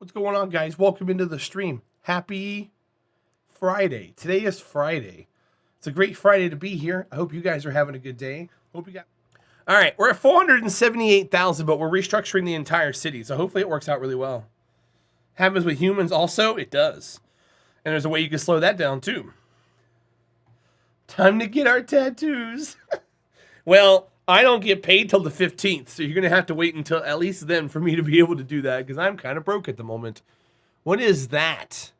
What's going on, guys? Welcome into the stream. Happy Friday. Today is Friday. It's a great Friday to be here. I hope you guys are having a good day. Hope you got... All right, we're at 478,000, but we're restructuring the entire city, so hopefully it works out really well. Happens with humans also? It does. And there's a way you can slow that down, too. Time to get our tattoos. Well, I don't get paid till the 15th, so you're going to have to wait until at least then for me to be able to do that, because I'm kind of broke at the moment. What is that?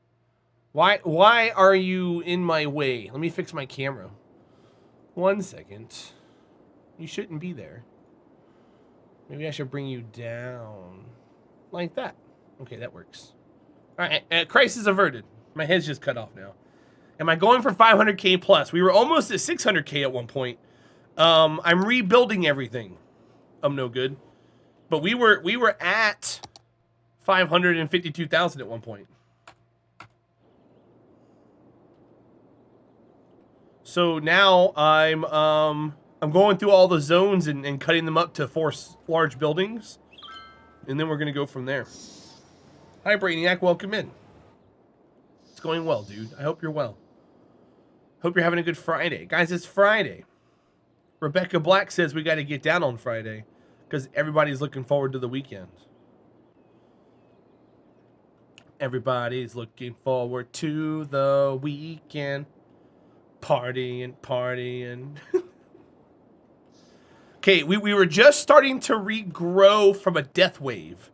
Why are you in my way? Let me fix my camera. 1 second. You shouldn't be there. Maybe I should bring you down. Like that. Okay, that works. All right, crisis averted. My head's just cut off now. Am I going for 500K plus? We were almost at 600K at one point. I'm rebuilding everything. I'm no good. But we were at 552,000 at one point. So now I'm going through all the zones and cutting them up to 4 large buildings. And then we're going to go from there. Hi, Brainiac. Welcome in. It's going well, dude. I hope you're well. Hope you're having a good Friday. Guys, it's Friday. Rebecca Black says we got to get down on Friday because everybody's looking forward to the weekend. Everybody's looking forward to the weekend. Partying, partying. Okay, we were just starting to regrow from a death wave.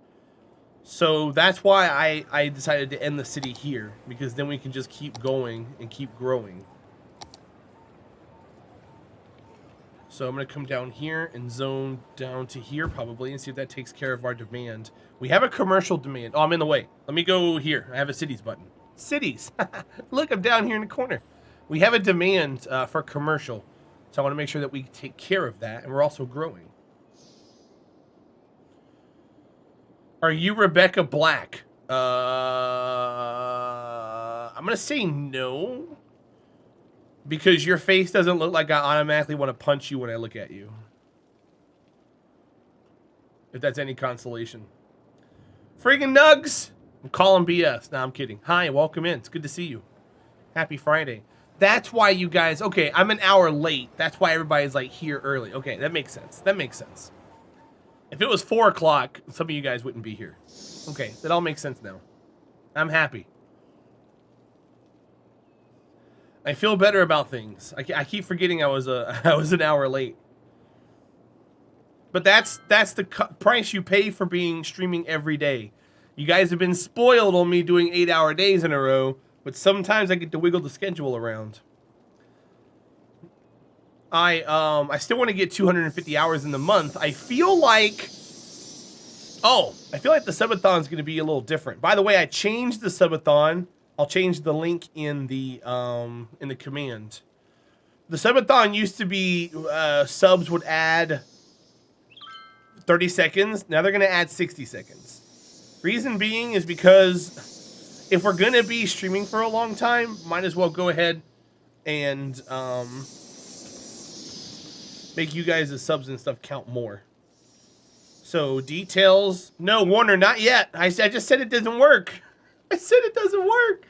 So that's why I decided to end the city here, because then we can just keep going and keep growing. So I'm going to come down here and zone down to here probably and see if that takes care of our demand. We have a commercial demand. Oh, I'm in the way. Let me go here. I have a cities button. Cities. Look, I'm down here in the corner. We have a demand for commercial. So I want to make sure that we take care of that. And we're also growing. Are you Rebecca Black? I'm going to say no. Because your face doesn't look like I automatically want to punch you when I look at you. If that's any consolation. Friggin' Nugs! I'm calling BS. Nah, I'm kidding. Hi, welcome in. It's good to see you. Happy Friday. That's why you guys... Okay, I'm an hour late. That's why everybody's like here early. Okay, that makes sense. That makes sense. If it was 4 o'clock, some of you guys wouldn't be here. Okay, that all makes sense now. I'm happy. I feel better about things. I keep forgetting I was an hour late. But that's the price you pay for being streaming every day. You guys have been spoiled on me doing 8-hour days in a row, but sometimes I get to wiggle the schedule around. I still want to get 250 hours in the month. I feel like the subathon is going to be a little different. By the way, I changed the subathon. I'll change the link in the command. The subathon used to be subs would add 30 seconds. Now they're going to add 60 seconds. Reason being is because if we're going to be streaming for a long time, might as well go ahead and make you guys as subs and stuff count more. So details. No, Warner, not yet. I just said it doesn't work. I said it doesn't work.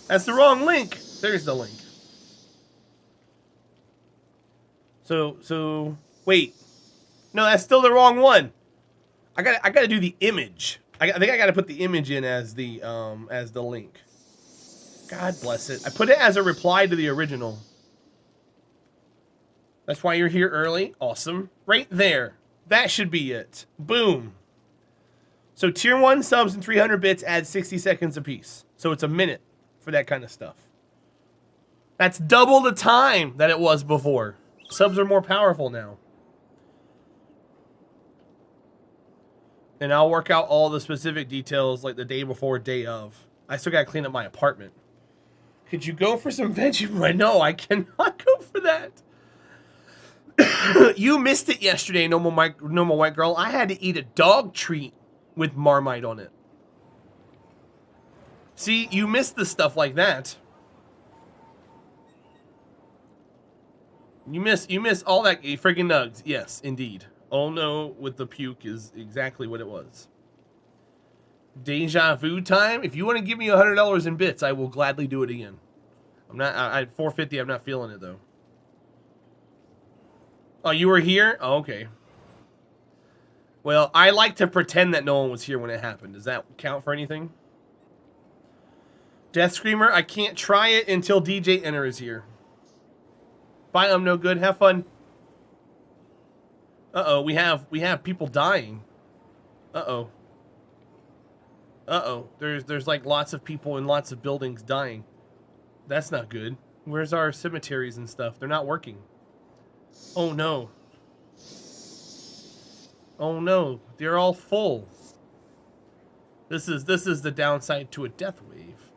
That's the wrong link. There's the link. So wait. No, that's still the wrong one. I gotta do the image. I think I gotta put the image in as the link. God bless it. I put it as a reply to the original. That's why you're here early. Awesome. Right there. That should be it. Boom. So tier 1 subs and 300 bits add 60 seconds apiece. So it's a minute for that kind of stuff. That's double the time that it was before. Subs are more powerful now. And I'll work out all the specific details like the day before, day of. I still gotta clean up my apartment. Could you go for some Vegemite? No, I cannot go for that. You missed it yesterday, normal white girl. I had to eat a dog treat with Marmite on it. See, you missed the stuff like that. You miss all that friggin' nugs. Yes, indeed. Oh no, with the puke is exactly what it was. Deja vu time. If you want to give me $100 in bits, I will gladly do it again. I'm not. At 450. I'm not feeling it though. Oh, you were here? Oh, okay. Well, I like to pretend that no one was here when it happened. Does that count for anything? Death Screamer. I can't try it until DJ Enter is here. Bye. I'm no good. Have fun. Uh-oh. We have people dying. Uh-oh. Uh-oh. There's like lots of people in lots of buildings dying. That's not good. Where's our cemeteries and stuff? They're not working. Oh no. Oh no. They're all full. This is the downside to a death wave.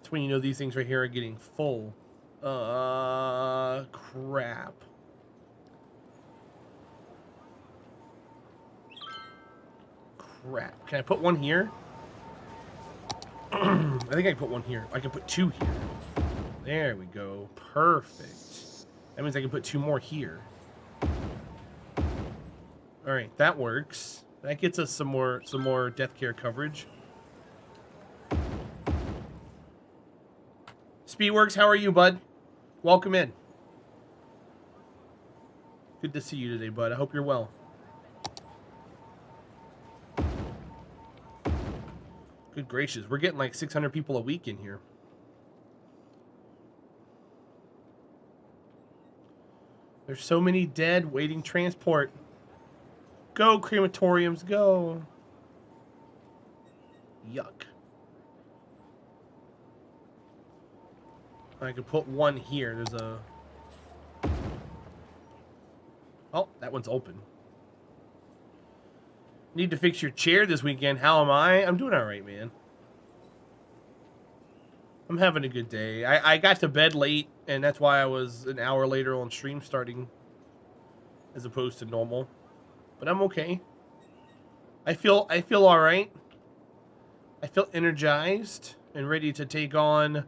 It's when you know these things right here are getting full. Crap. Crap. Can I put one here? I think I can put one here. I can put two here. There we go. Perfect. That means I can put two more here. Alright, that works. That gets us some more death care coverage. Speedworks, how are you, bud? Welcome in. Good to see you today, bud. I hope you're well. Good gracious, we're getting like 600 people a week in here. There's so many dead waiting transport. Go, crematoriums, go. Yuck. I could put one here. There's a... Oh, that one's open. Need to fix your chair this weekend. How am I? I'm doing all right, man. I'm having a good day. I got to bed late, and that's why I was an hour later on stream starting as opposed to normal. But I'm okay. I feel all right. I feel energized and ready to take on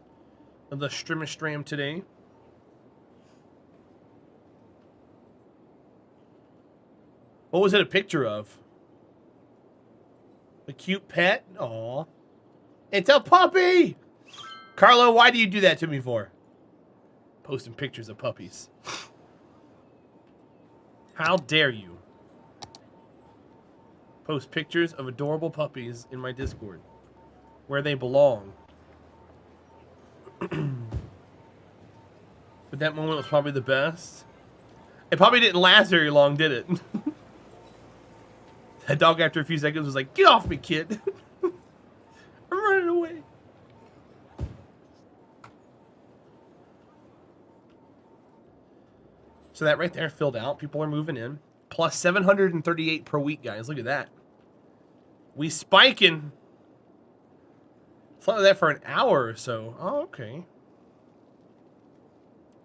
the Strimistram today. What was it a picture of? A cute pet? Aw. It's a puppy! Carlo, why do you do that to me for? Posting pictures of puppies. How dare you? Post pictures of adorable puppies in my Discord. Where they belong. But that moment was probably the best. It probably didn't last very long, did it? That dog, after a few seconds, was like, "Get off me, kid." I'm running away. So that right there filled out. People are moving in. Plus 738 per week, guys. Look at that. We spiking. It's like that for an hour or so. Oh, okay.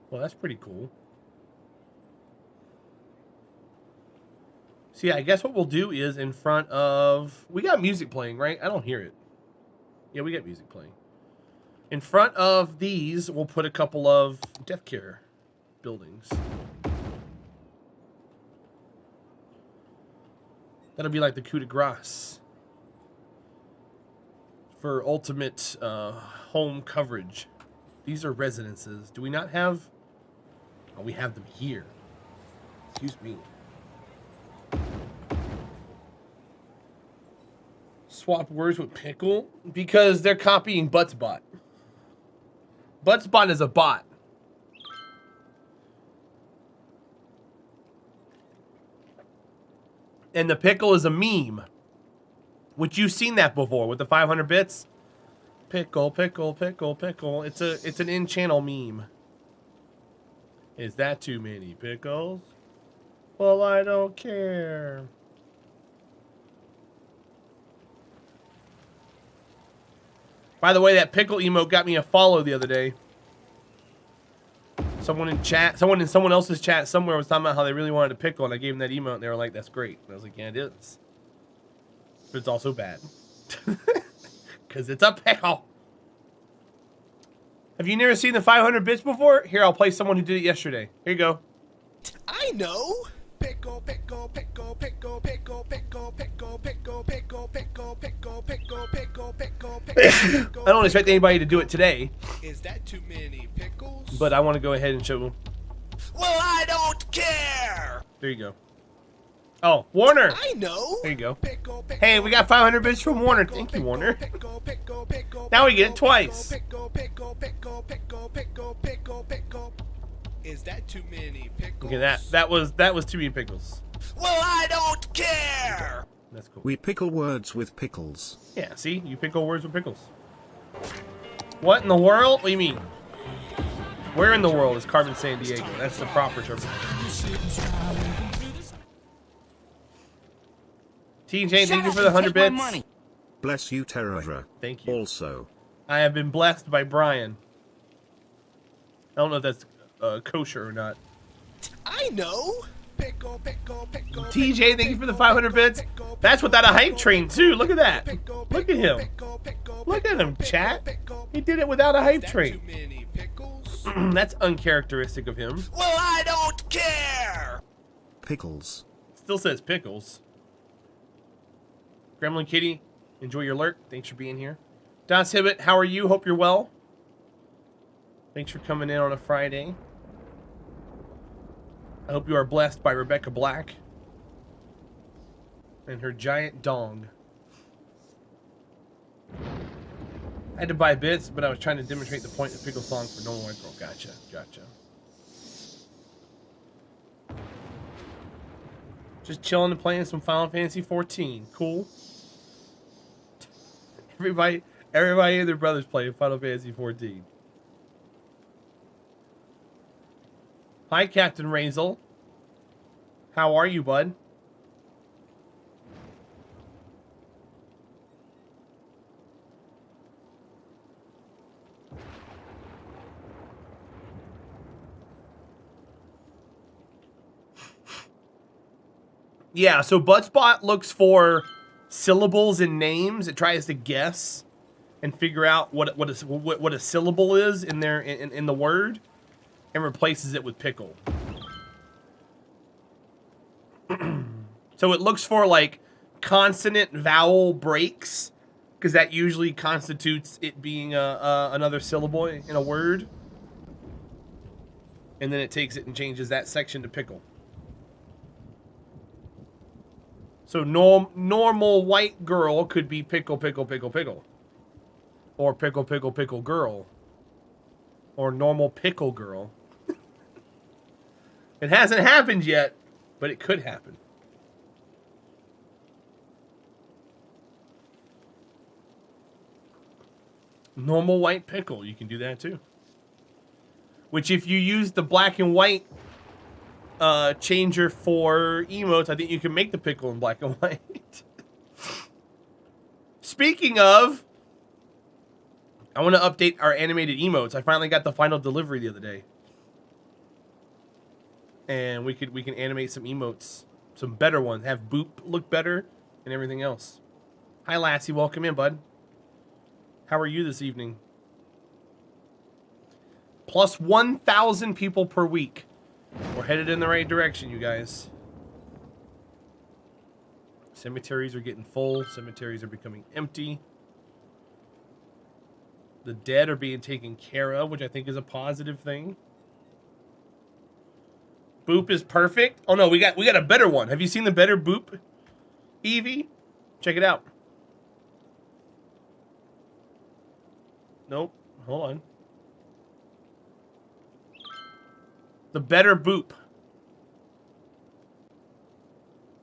Well, that's pretty cool. So yeah, I guess what we'll do is in front of... We got music playing, right? I don't hear it. Yeah, we got music playing. In front of these, we'll put a couple of death care buildings. That'll be like the coup de grace for ultimate home coverage. These are residences. Do we not have... Oh, we have them here. Excuse me. Swap words with Pickle? Because they're copying Buttsbot. Buttsbot is a bot. And the Pickle is a meme. Which you've seen that before with the 500 bits. Pickle, pickle, pickle, pickle. It's an in-channel meme. Is that too many pickles? Well, I don't care. By the way, that pickle emote got me a follow the other day. Someone in someone else's chat somewhere was talking about how they really wanted a pickle, and I gave them that emote, and they were like, "That's great." And I was like, "Yeah, it is." But it's also bad. Because it's a pickle. Have you never seen the 500 bits before? Here, I'll play someone who did it yesterday. Here you go. I know. Pickle, pickle, pickle. I don't expect anybody to do it today. Is that too many pickles? But I want to go ahead and show. Well, I don't care. There you go. Oh, Warner. I know. There you go. Hey, we got 500 bits from Warner. Thank you, Warner. Now we get it twice. Is that too many pickles? Look at that. That was too many pickles. Well, I don't care. That's cool. We pickle words with pickles. Yeah, see? You pickle words with pickles. What in the world? What do you mean? Where in the world is Carmen San Diego? That's the proper term. TJ, thank you for the 100 bits. Bless you, Terahdra. Thank you. Also, I have been blessed by Brian. I don't know if that's kosher or not. I know. TJ, thank you for the 500 bits. That's without a hype train, too. Look at that. Look at him. Look at him, chat. He did it without a hype train. That's uncharacteristic of him. Well, I don't care. pickles. Still says pickles. Gremlin Kitty, enjoy your lurk. Thanks for being here. Das Hibbit, how are you? Hope you're well. Thanks for coming in on a Friday. I hope you are blessed by Rebecca Black and her giant dong. I had to buy bits, but I was trying to demonstrate the point of Pickle Song for normal white girl. Gotcha, gotcha. Just chilling and playing some Final Fantasy 14. Cool. Everybody and their brothers playing Final Fantasy 14. Hi, Captain Razel. How are you, bud? Yeah, so Buttspot looks for syllables in names. It tries to guess and figure out what a syllable is in there in the word, and replaces it with pickle. So it looks for like consonant vowel breaks, because that usually constitutes it being another syllable in a word. And then it takes it and changes that section to pickle. So normal white girl could be pickle, pickle, pickle, pickle. Or pickle, pickle, pickle girl. Or normal pickle girl. It hasn't happened yet, but it could happen. Normal white pickle, you can do that too. Which if you use the black and white changer for emotes, I think you can make the pickle in black and white. Speaking of, I want to update our animated emotes. I finally got the final delivery the other day. And we can animate some emotes, some better ones, have Boop look better and everything else. Hi Lassie, welcome in, bud. How are you this evening? Plus 1,000 people per week. We're headed in the right direction, you guys. Cemeteries are getting full. Cemeteries are becoming empty. The dead are being taken care of, which I think is a positive thing. Boop is perfect. Oh no, we got a better one. Have you seen the better Boop, Evie? Check it out. Nope. Hold on. The better Boop.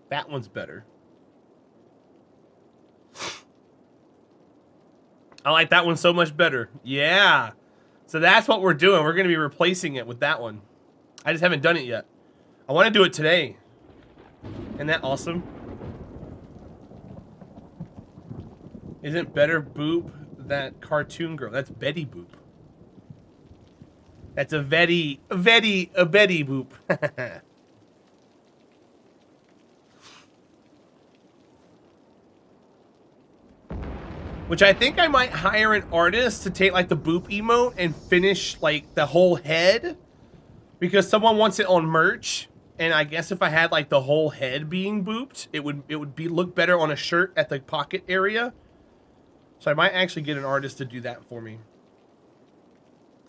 That one's better. I like that one so much better. Yeah. So that's what we're doing. We're going to be replacing it with that one. I just haven't done it yet. I want to do it today. Isn't that awesome? Isn't better Boop that cartoon girl? That's Betty Boop. That's a Betty Boop. Which I think I might hire an artist to take like the Boop emote and finish like the whole head, because someone wants it on merch. And I guess if I had like the whole head being booped, it would look better on a shirt at the pocket area. So I might actually get an artist to do that for me.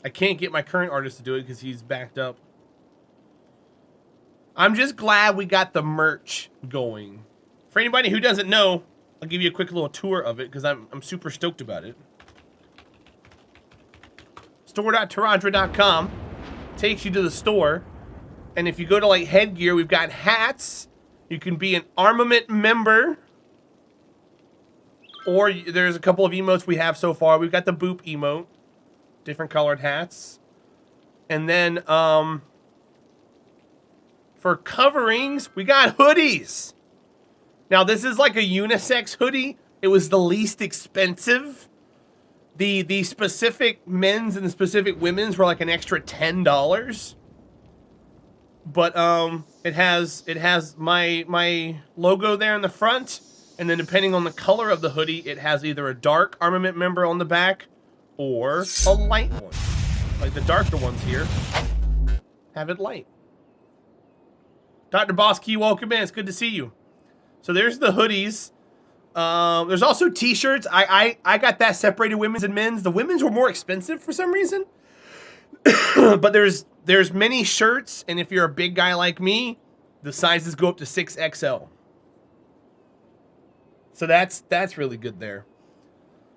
I can't get my current artist to do it because he's backed up. I'm just glad we got the merch going. For anybody who doesn't know, I'll give you a quick little tour of it because I'm super stoked about it. Store.terahdra.com takes you to the store. And if you go to like headgear, we've got hats. You can be an armament member. Or there's a couple of emotes we have so far. We've got the boop emote. Different colored hats. And then for coverings, we got hoodies. Now this is like a unisex hoodie. It was the least expensive. The specific men's and the specific women's were like an extra $10. But it has my logo there in the front, and then depending on the color of the hoodie, it has either a dark armament member on the back or a light one. Like the darker ones here have it light. Dr. Bosky, welcome in. It's good to see you. So there's the hoodies. There's also t-shirts. I got that separated women's and men's. The women's were more expensive for some reason. But there's many shirts, and if you're a big guy like me, the sizes go up to 6XL. So that's really good there.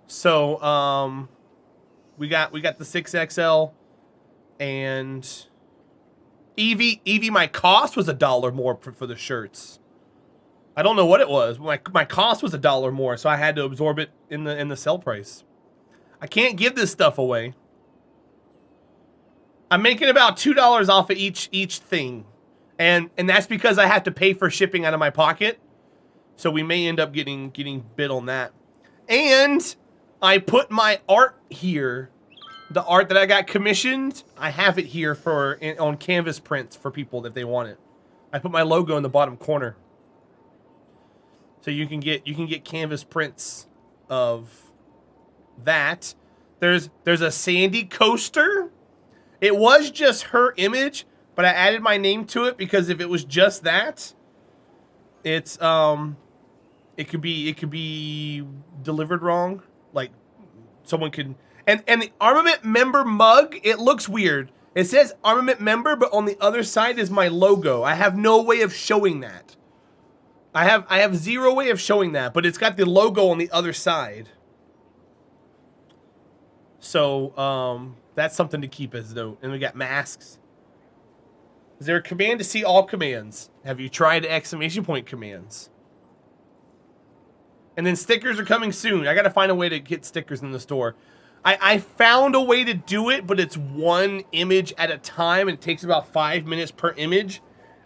So we got the 6XL, and Evie, my cost was $1 more for the shirts. I don't know what it was. My cost was $1 more, so I had to absorb it in the sell price. I can't give this stuff away. I'm making about $2 off of each thing, and that's because I have to pay for shipping out of my pocket. So we may end up getting bid on that. And I put my art here, the art that I got commissioned. I have it here on canvas prints for people if they want it. I put my logo in the bottom corner. So you can get canvas prints of that. There's a Sandy coaster. It was just her image, but I added my name to it because if it was just that, it could be delivered wrong. Like someone could and the armament member mug, it looks weird. It says armament member, but on the other side is my logo. I have no way of showing that. I have zero way of showing that, but it's got the logo on the other side. So, that's something to keep as note. And we got masks. Is there a command to see all commands? Have you tried exclamation point commands? And then stickers are coming soon. I gotta find a way to get stickers in the store. I found a way to do it, but it's one image at a time, and it takes about 5 minutes per image.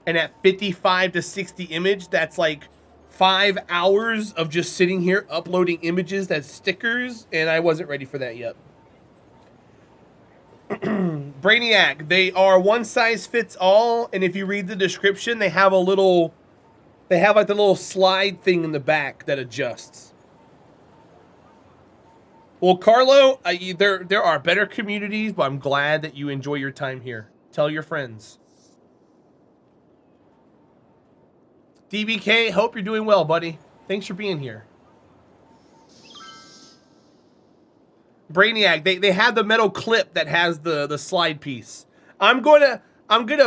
And at 55 to 60 image, that's like 5 hours of just sitting here uploading images as stickers, and I wasn't ready for that yet. Brainiac, they are one size fits all, and if you read the description, they have like the little slide thing in the back that adjusts. Well, Carlo, there are better communities, but I'm glad that you enjoy your time here. Tell your friends. DBK, hope you're doing well, buddy. Thanks for being here. Brainiac, they have the metal clip that has the slide piece. I'm gonna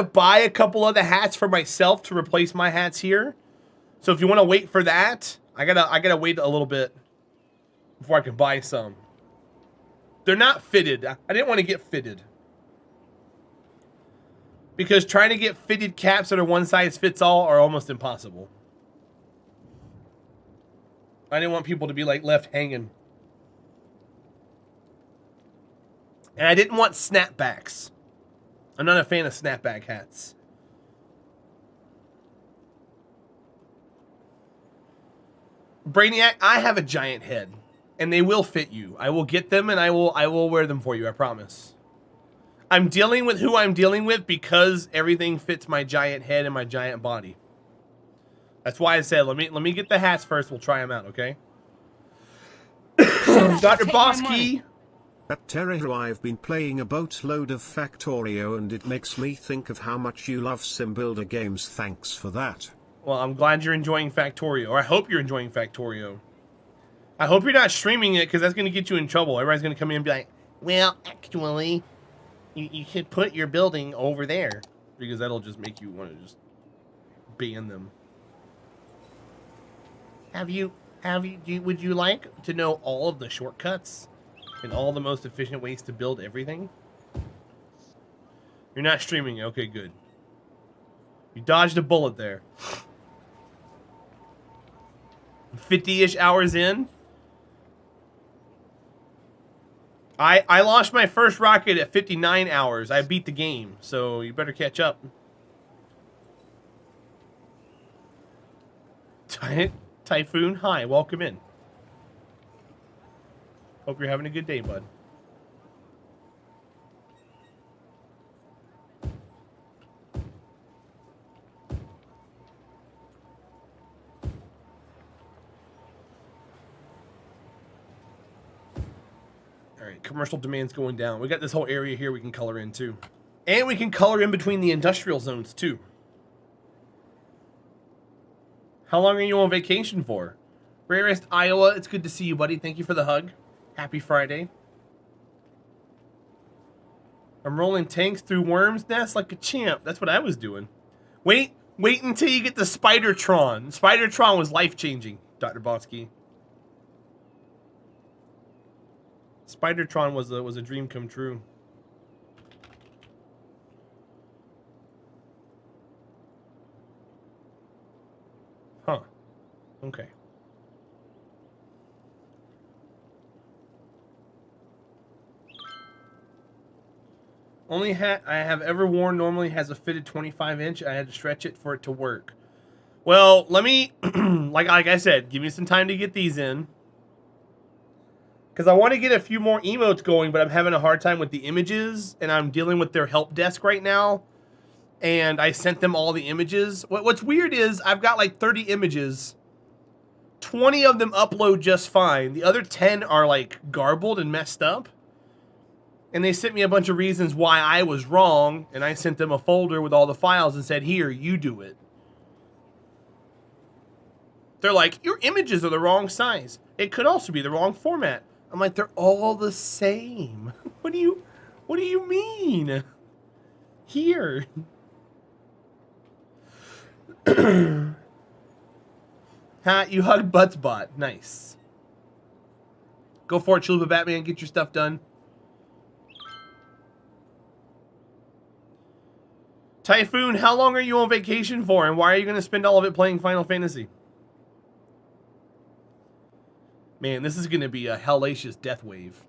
buy a couple of the hats for myself to replace my hats here. So if you want to wait for that, I gotta wait a little bit before I can buy some. They're not fitted. I didn't want to get fitted. Because trying to get fitted caps that are one size fits all are almost impossible. I didn't want people to be like left hanging. And I didn't want snapbacks. I'm not a fan of snapback hats. Brainiac, I have a giant head. And they will fit you. I will get them and I will wear them for you, I promise. I'm dealing with who I'm dealing with because everything fits my giant head and my giant body. That's why I said, let me get the hats first. We'll try them out, okay? Dr. Bosky, At Terahdra I've been playing a boatload of Factorio and it makes me think of how much you love sim builder games. Thanks for that. Well, I'm glad you're enjoying Factorio, or I hope you're enjoying Factorio. I hope you're not streaming it, because that's going to get you in trouble. Everybody's going to come in and be like, well, actually, you should put your building over there. Because that'll just make you want to just ban them. Would you like to know all of the shortcuts and all the most efficient ways to build everything? You're not streaming. Okay, good. You dodged a bullet there. 50-ish hours in. I launched my first rocket at 59 hours. I beat the game, so you better catch up. Typhoon, hi, welcome in. Hope you're having a good day, bud. Alright, commercial demand's going down. We got this whole area here we can color in, too. And we can color in between the industrial zones, too. How long are you on vacation for? Rarest Iowa, it's good to see you, buddy. Thank you for the hug. Happy Friday. I'm rolling tanks through worms' nests like a champ. That's what I was doing. Wait until you get the Spidertron. Spidertron was life-changing, Dr. Bonsky. Spidertron was a dream come true. Huh. Okay. Only hat I have ever worn normally has a fitted 25-inch. I had to stretch it for it to work. Well, let me, like I said, give me some time to get these in. Because I want to get a few more emotes going, but I'm having a hard time with the images, and I'm dealing with their help desk right now. And I sent them all the images. What's weird is I've got like 30 images. 20 of them upload just fine. The other 10 are like garbled and messed up. And they sent me a bunch of reasons why I was wrong. And I sent them a folder with all the files and said, here, you do it. They're like, your images are the wrong size. It could also be the wrong format. I'm like, they're all the same. What do you mean? Here. Ha, you hugged Buttsbot. Nice. Go for it, Chalupa Batman. Get your stuff done. Typhoon, how long are you on vacation for? And why are you going to spend all of it playing Final Fantasy? Man, this is going to be a hellacious death wave.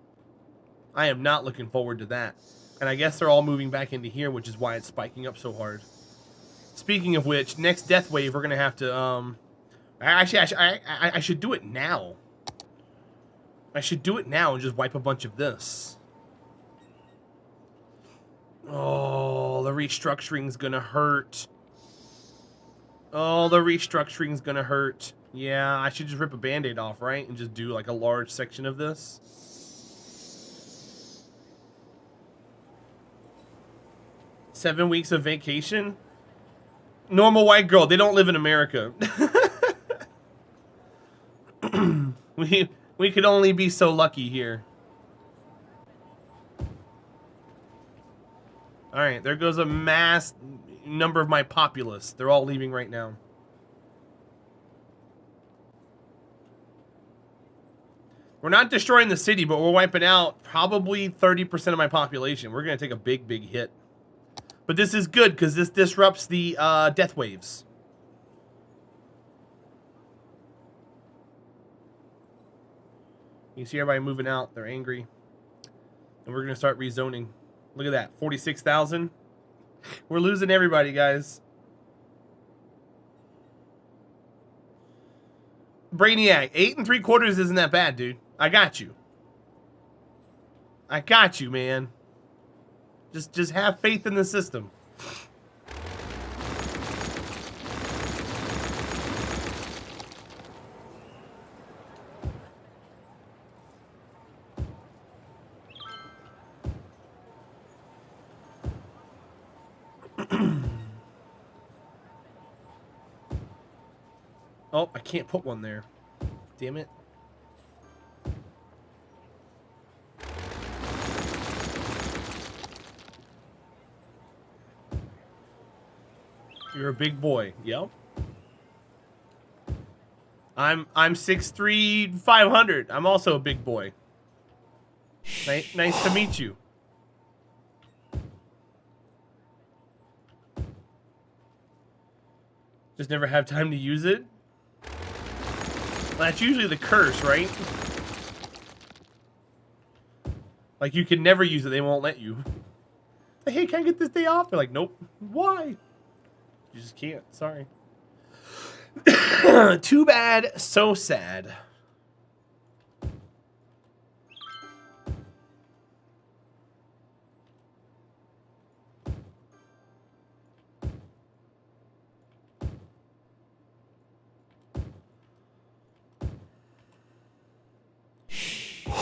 I am not looking forward to that. And I guess they're all moving back into here, which is why it's spiking up so hard. Speaking of which, next death wave, we're going to have to, actually, I should do it now. I should do it now and just wipe a bunch of this. Oh, the restructuring's going to hurt. Oh, the restructuring's going to hurt. Yeah, I should just rip a Band-Aid off, right? And just do, like, a large section of this. Seven weeks of vacation? Normal white girl. They don't live in America. We could only be so lucky here. Alright, there goes a mass number of my populace. They're all leaving right now. We're not destroying the city, but we're wiping out probably 30% of my population. We're going to take a big, big hit. But this is good, because this disrupts the death waves. You see everybody moving out. They're angry. And we're going to start rezoning. Look at that. 46,000. We're losing everybody, guys. Brainiac. 8 3/4 isn't that bad, dude. I got you. I got you, man. Just have faith in the system. Oh, I can't put one there. Damn it. You're a big boy. Yep. I'm 6'3", 500. I'm also a big boy. Nice to meet you. Just never have time to use it. Well, that's usually the curse, right? Like, you can never use it. They won't let you. Hey, can I get this day off? They're like, nope. Why? You just can't. Sorry. Too bad. So sad.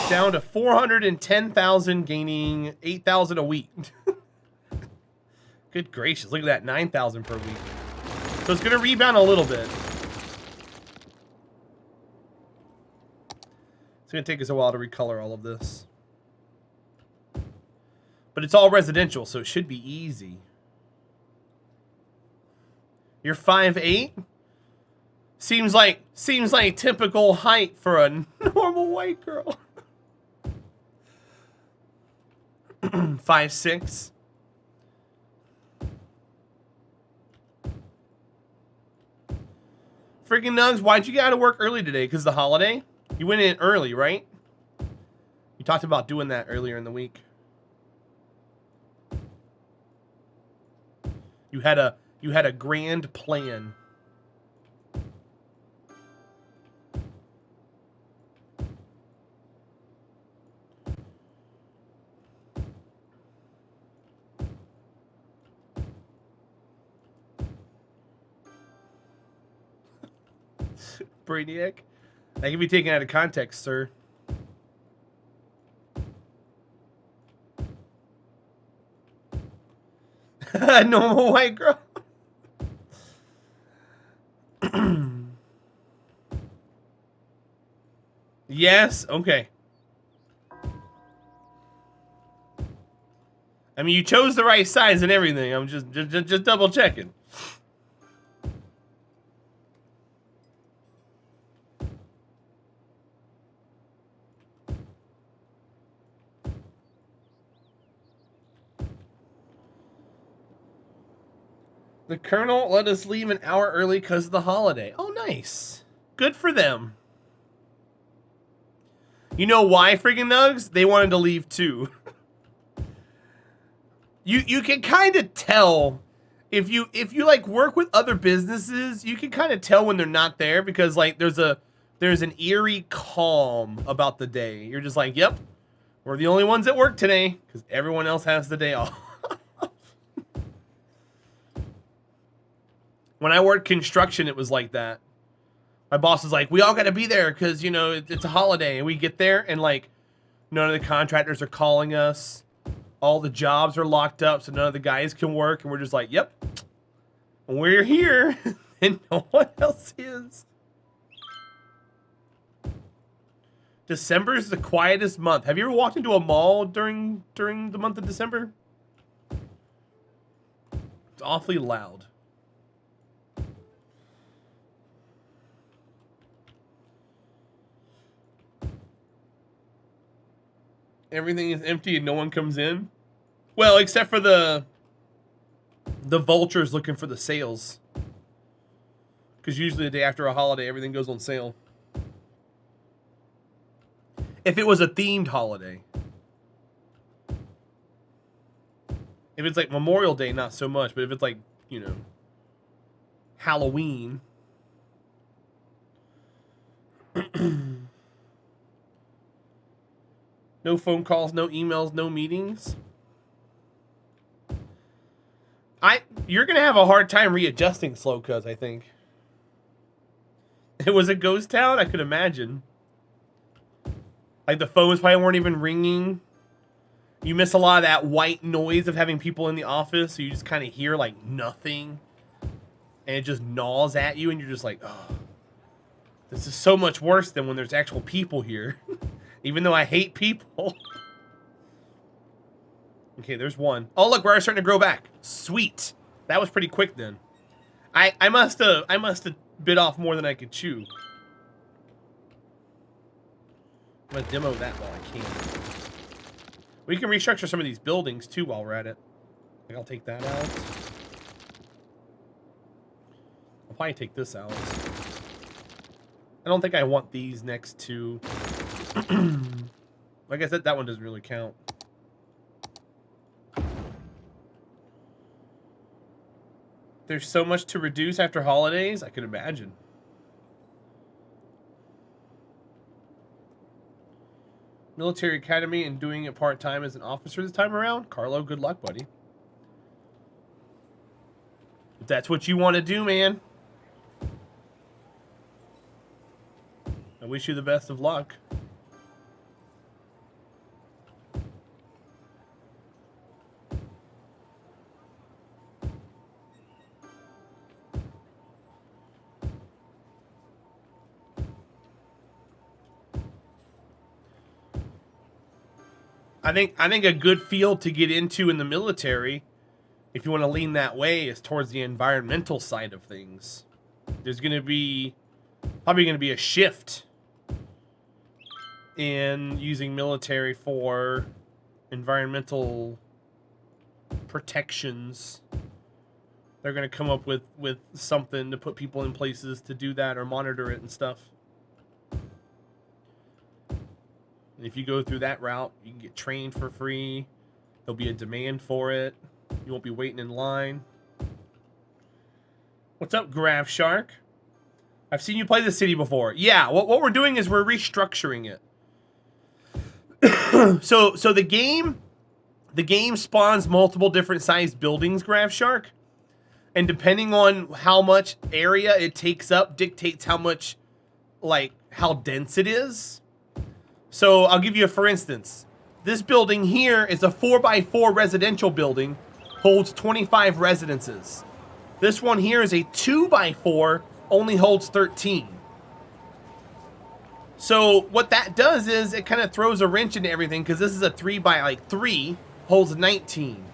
Down to 410,000, gaining 8,000 a week. Good gracious, look at that, 9,000 per week. So it's gonna rebound a little bit. It's gonna take us a while to recolor all of this. But it's all residential, so it should be easy. You're 5'8"? Seems like typical height for a normal white girl. 5'6". Freaking Nugs, why'd you get out of work early today? Because the holiday? You went in early, right? You talked about doing that earlier in the week. You had a grand plan. Brainiac? That can be taken out of context, sir. Normal white girl. Yes, okay. I mean, you chose the right size and everything. I'm just double checking. The Colonel let us leave an hour early because of the holiday. Oh, nice. Good for them. You know why, friggin' Nugs? They wanted to leave too. You can kind of tell if you like work with other businesses, you can kind of tell when they're not there because like there's an eerie calm about the day. You're just like, yep, we're the only ones at work today because everyone else has the day off. When I worked construction, it was like that. My boss was like, we all got to be there because, you know, it's a holiday. And we get there and, like, none of the contractors are calling us. All the jobs are locked up, so none of the guys can work. And we're just like, yep, we're here. And no one else is. December is the quietest month. Have you ever walked into a mall during the month of December? It's awfully loud. Everything is empty and no one comes in. Well, except for the vultures looking for the sales. Because usually the day after a holiday, everything goes on sale. If it was a themed holiday. If it's like Memorial Day, not so much. But if it's like, you know, Halloween. No phone calls, no emails, no meetings. You're gonna have a hard time readjusting, Slow Cuz, I think. It was a ghost town, I could imagine. Like the phones probably weren't even ringing. You miss a lot of that white noise of having people in the office, so you just kind of hear like nothing. And it just gnaws at you and you're just like, oh. This is so much worse than when there's actual people here. Even though I hate people. Okay, there's one. Oh, look, we're starting to grow back. Sweet. That was pretty quick then. I must have bit off more than I could chew. I'm gonna demo that while I can. We can restructure some of these buildings too while we're at it. I think I'll take that out. I'll probably take this out. I don't think I want these next to... Like I said, that one doesn't really count. There's so much to reduce after holidays, I could imagine. Military Academy and doing it part-time as an officer this time around? Carlo, good luck, buddy. If that's what you want to do, man. I wish you the best of luck. I think a good field to get into in the military, if you want to lean that way, is towards the environmental side of things. There's going to be probably going to be a shift in using military for environmental protections. They're going to come up with something to put people in places to do that or monitor it and stuff. And if you go through that route, you can get trained for free. There'll be a demand for it. You won't be waiting in line. What's up, Grav Shark? I've seen you play the city before. Yeah, what we're doing is we're restructuring it. So the game spawns multiple different sized buildings, Grav Shark. And depending on how much area it takes up dictates how much, like, how dense it is. So I'll give you a for instance. This building here is a 4x4 residential building, holds 25 residences. This one here is a 2x4, only holds 13. So what that does is it kind of throws a wrench into everything because this is a 3x3, holds 19.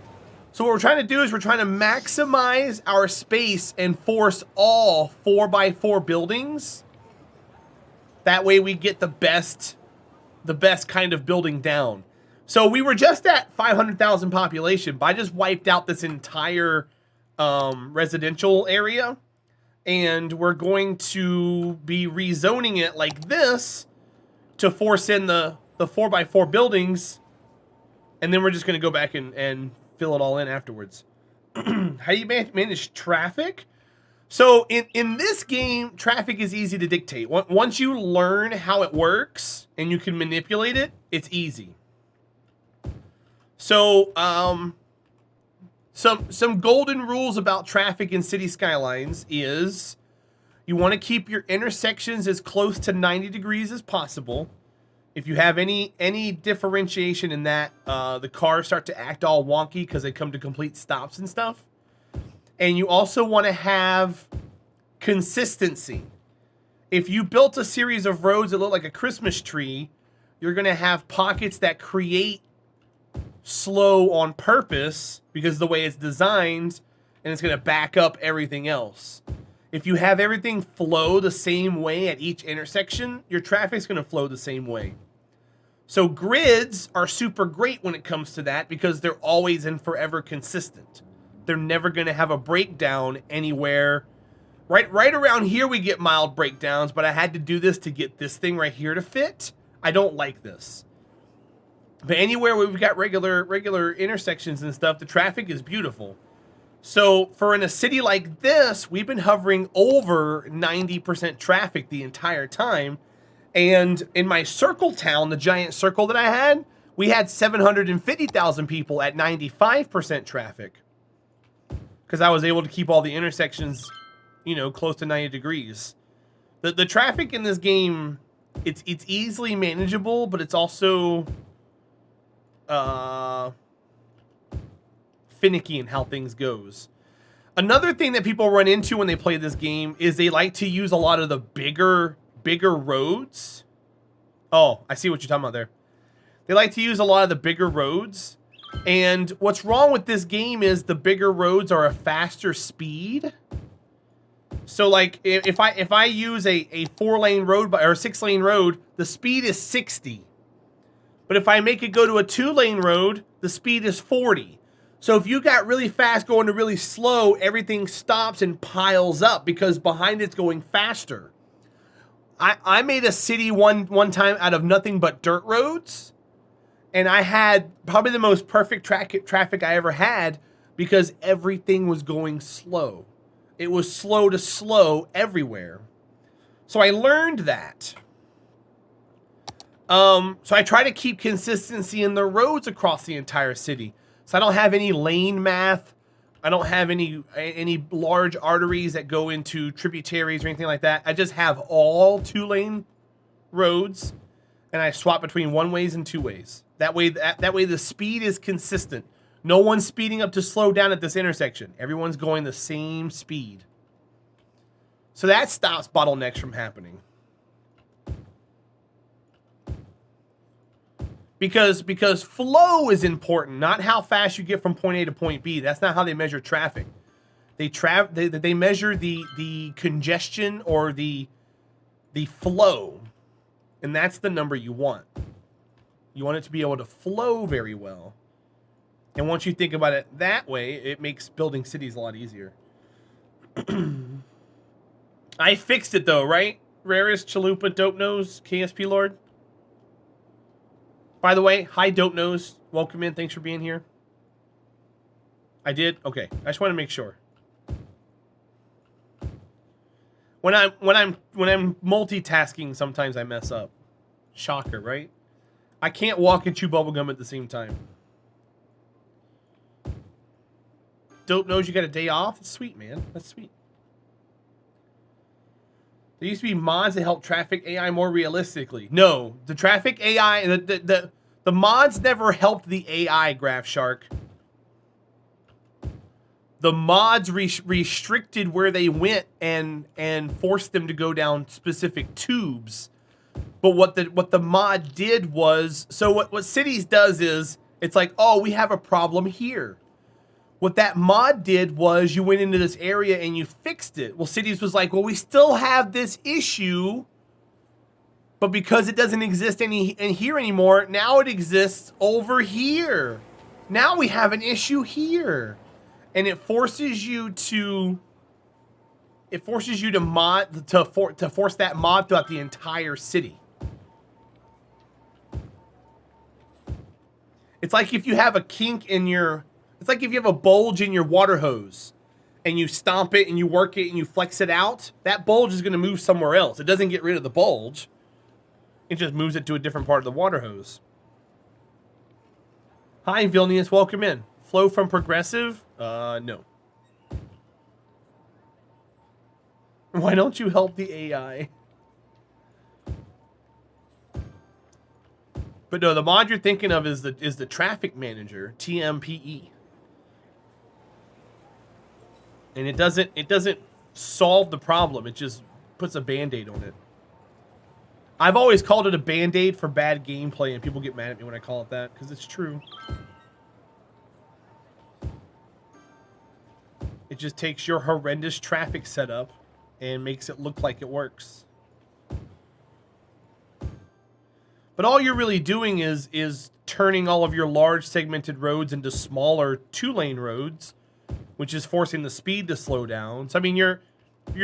So what we're trying to do is we're trying to maximize our space and force all 4x4 buildings. That way we get the best kind of building down. So we were just at 500,000 population, but I just wiped out this entire residential area. And we're going to be rezoning it like this to force in the 4x4 buildings. And then we're just going to go back and fill it all in afterwards. How do you manage traffic? So in this game, traffic is easy to dictate. Once you learn how it works and you can manipulate it, it's easy. So some golden rules about traffic in City Skylines is you want to keep your intersections as close to 90 degrees as possible. If you have any differentiation in that, the cars start to act all wonky because they come to complete stops and stuff. And you also want to have consistency. If you built a series of roads that look like a Christmas tree, you're going to have pockets that create slow on purpose because of the way it's designed, and it's going to back up everything else. If you have everything flow the same way at each intersection, your traffic's going to flow the same way. So grids are super great when it comes to that because they're always and forever consistent. They're never going to have a breakdown anywhere. Right around here we get mild breakdowns, but I had to do this to get this thing right here to fit. I don't like this. But anywhere where we've got regular intersections and stuff, the traffic is beautiful. So for in a city like this, we've been hovering over 90% traffic the entire time. And in my circle town, the giant circle that I had, we had 750,000 people at 95% traffic. Because I was able to keep all the intersections, you know, close to 90 degrees. The traffic in this game, it's easily manageable, but it's also finicky in how things goes. Another thing that people run into when they play this game is they like to use a lot of the bigger bigger roads. Oh, I see what you're talking about there. They like to use a lot of the bigger roads. And what's wrong with this game is the bigger roads are a faster speed. So like if I use a 4-lane road or a 6-lane road, the speed is 60. But if I make it go to a 2-lane road, the speed is 40. So if you got really fast going to really slow, everything stops and piles up because behind it's going faster. I made a city one time out of nothing but dirt roads, and I had probably the most perfect traffic I ever had because everything was going slow. It was slow to slow everywhere. So I learned that. So I try to keep consistency in the roads across the entire city. So I don't have any lane math. I don't have any large arteries that go into tributaries or anything like that. I just have all 2-lane roads, and I swap between 1-ways and 2-ways. That way the speed is consistent. No one's speeding up to slow down at this intersection. Everyone's going the same speed. So that stops bottlenecks from happening. Because flow is important, not how fast you get from point A to point B. That's not how they measure traffic. They measure the congestion or the flow, and that's the number you want. You want it to be able to flow very well. And once you think about it that way, it makes building cities a lot easier. I fixed it though, right? Rarest Chalupa Dope Nose KSP Lord. By the way, hi Dope Nose. Welcome in. Thanks for being here. I did? Okay. I just want to make sure. When I'm multitasking, sometimes I mess up. Shocker, right? I can't walk and chew bubblegum at the same time. Dope Nose, you got a day off? That's sweet, man. That's sweet. There used to be mods that help traffic AI more realistically. No, the traffic AI, the mods never helped the AI, Graph Shark. The mods restricted where they went and forced them to go down specific tubes. But what the mod did was, so what Cities does is, it's like, oh, we have a problem here. What that mod did was you went into this area and you fixed it. Well, Cities was like, well, we still have this issue, but because it doesn't exist in here anymore, now it exists over here. Now we have an issue here. And it forces you to force that mod throughout the entire city. It's like if you have a kink in your, it's like if you have a bulge in your water hose and you stomp it and you work it and you flex it out, that bulge is going to move somewhere else. It doesn't get rid of the bulge. It just moves it to a different part of the water hose. Hi, Vilnius. Welcome in. Flow from Progressive? No. Why don't you help the AI? But no, the mod you're thinking of is the Traffic Manager, TMPE. And it doesn't solve the problem. It just puts a band-aid on it. I've always called it a band-aid for bad gameplay, and people get mad at me when I call it that, because it's true. It just takes your horrendous traffic setup and makes it look like it works. But all you're really doing is turning all of your large segmented roads into smaller 2-lane roads, which is forcing the speed to slow down. So I mean, you're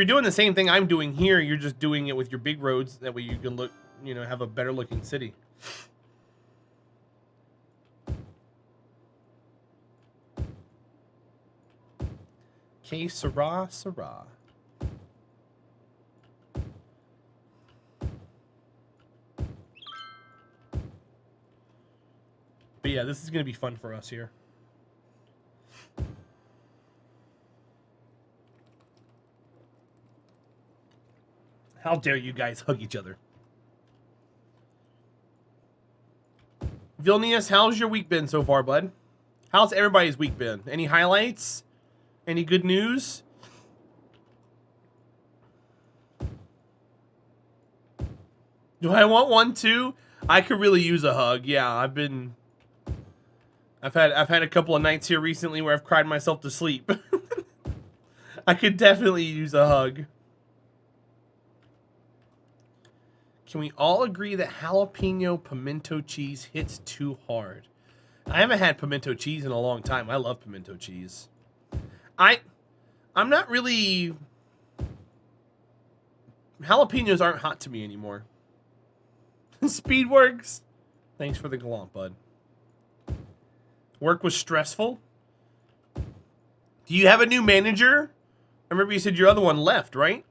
doing the same thing I'm doing here. You're just doing it with your big roads. That way you can look, have a better looking city. Que sera, sera. But yeah, this is going to be fun for us here. How dare you guys hug each other? Vilnius, how's your week been so far, bud? How's everybody's week been? Any highlights? Any good news? Do I want one too? I could really use a hug. Yeah, I've had a couple of nights here recently where I've cried myself to sleep. I could definitely use a hug. Can we all agree that jalapeno pimento cheese hits too hard? I haven't had pimento cheese in a long time. I love pimento cheese. I'm not really... Jalapenos aren't hot to me anymore. Speedworks. Thanks for the glomp, bud. Work was stressful. Do you have a new manager? I remember you said your other one left, right?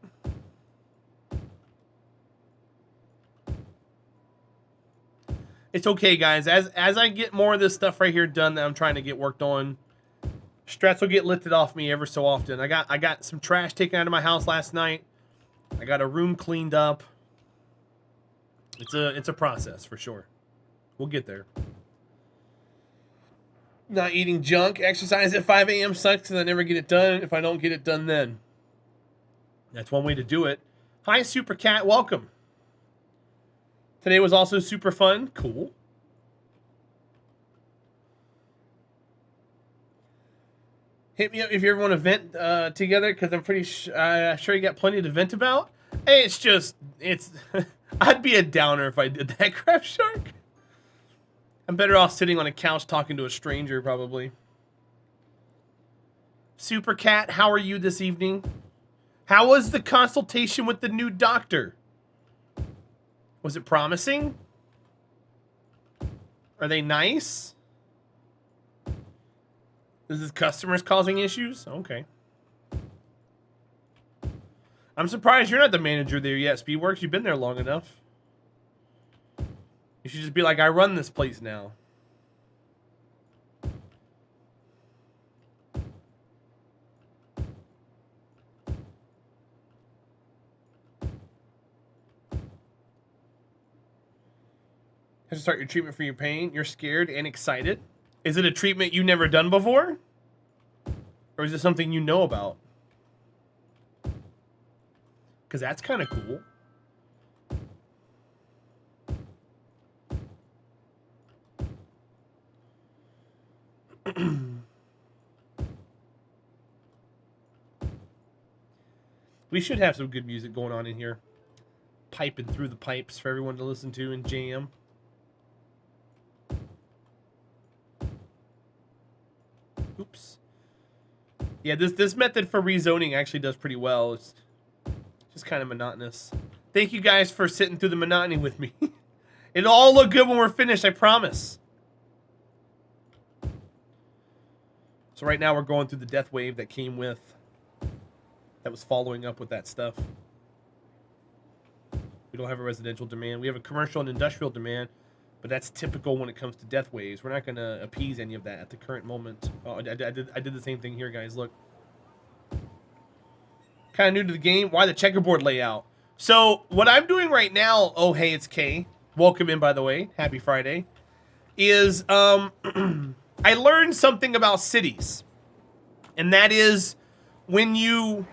It's okay, guys. As I get more of this stuff right here done that I'm trying to get worked on, stress will get lifted off me ever so often. I got some trash taken out of my house last night. I got a room cleaned up. It's a process for sure. We'll get there. Not eating junk. Exercise at 5 a.m. sucks because I never get it done. If I don't get it done then. That's one way to do it. Hi, Super Cat. Welcome. Today was also super fun. Cool. Hit me up if you ever want to vent together, because I'm pretty sure you got plenty to vent about. Hey, it's I'd be a downer if I did that, Crab Shark. I'm better off sitting on a couch talking to a stranger, probably. Super Cat, how are you this evening? How was the consultation with the new doctor? Was it promising? Are they nice? Is this customers causing issues? Okay. I'm surprised you're not the manager there yet, Speedworks. You've been there long enough. You should just be like, I run this place now. Have to start your treatment for your pain. You're scared and excited. Is it a treatment you've never done before? Or is it something you know about? Because that's kind of cool. We should have some good music going on in here. Piping through the pipes for everyone to listen to and jam. Oops. Yeah, this method for rezoning actually does pretty well. It's just kind of monotonous. Thank you guys for sitting through the monotony with me. It'll all look good when we're finished, I promise. So right now we're going through the death wave that came with, that was following up with that stuff. We don't have a residential demand. We have a commercial and industrial demand, but that's typical when it comes to death waves. We're not going to appease any of that at the current moment. Oh, I did the same thing here, guys. Look. Kind of new to the game. Why the checkerboard layout? So what I'm doing right now, oh, hey, it's Kay. Welcome in, by the way. Happy Friday. Is, I learned something about cities. And that is when you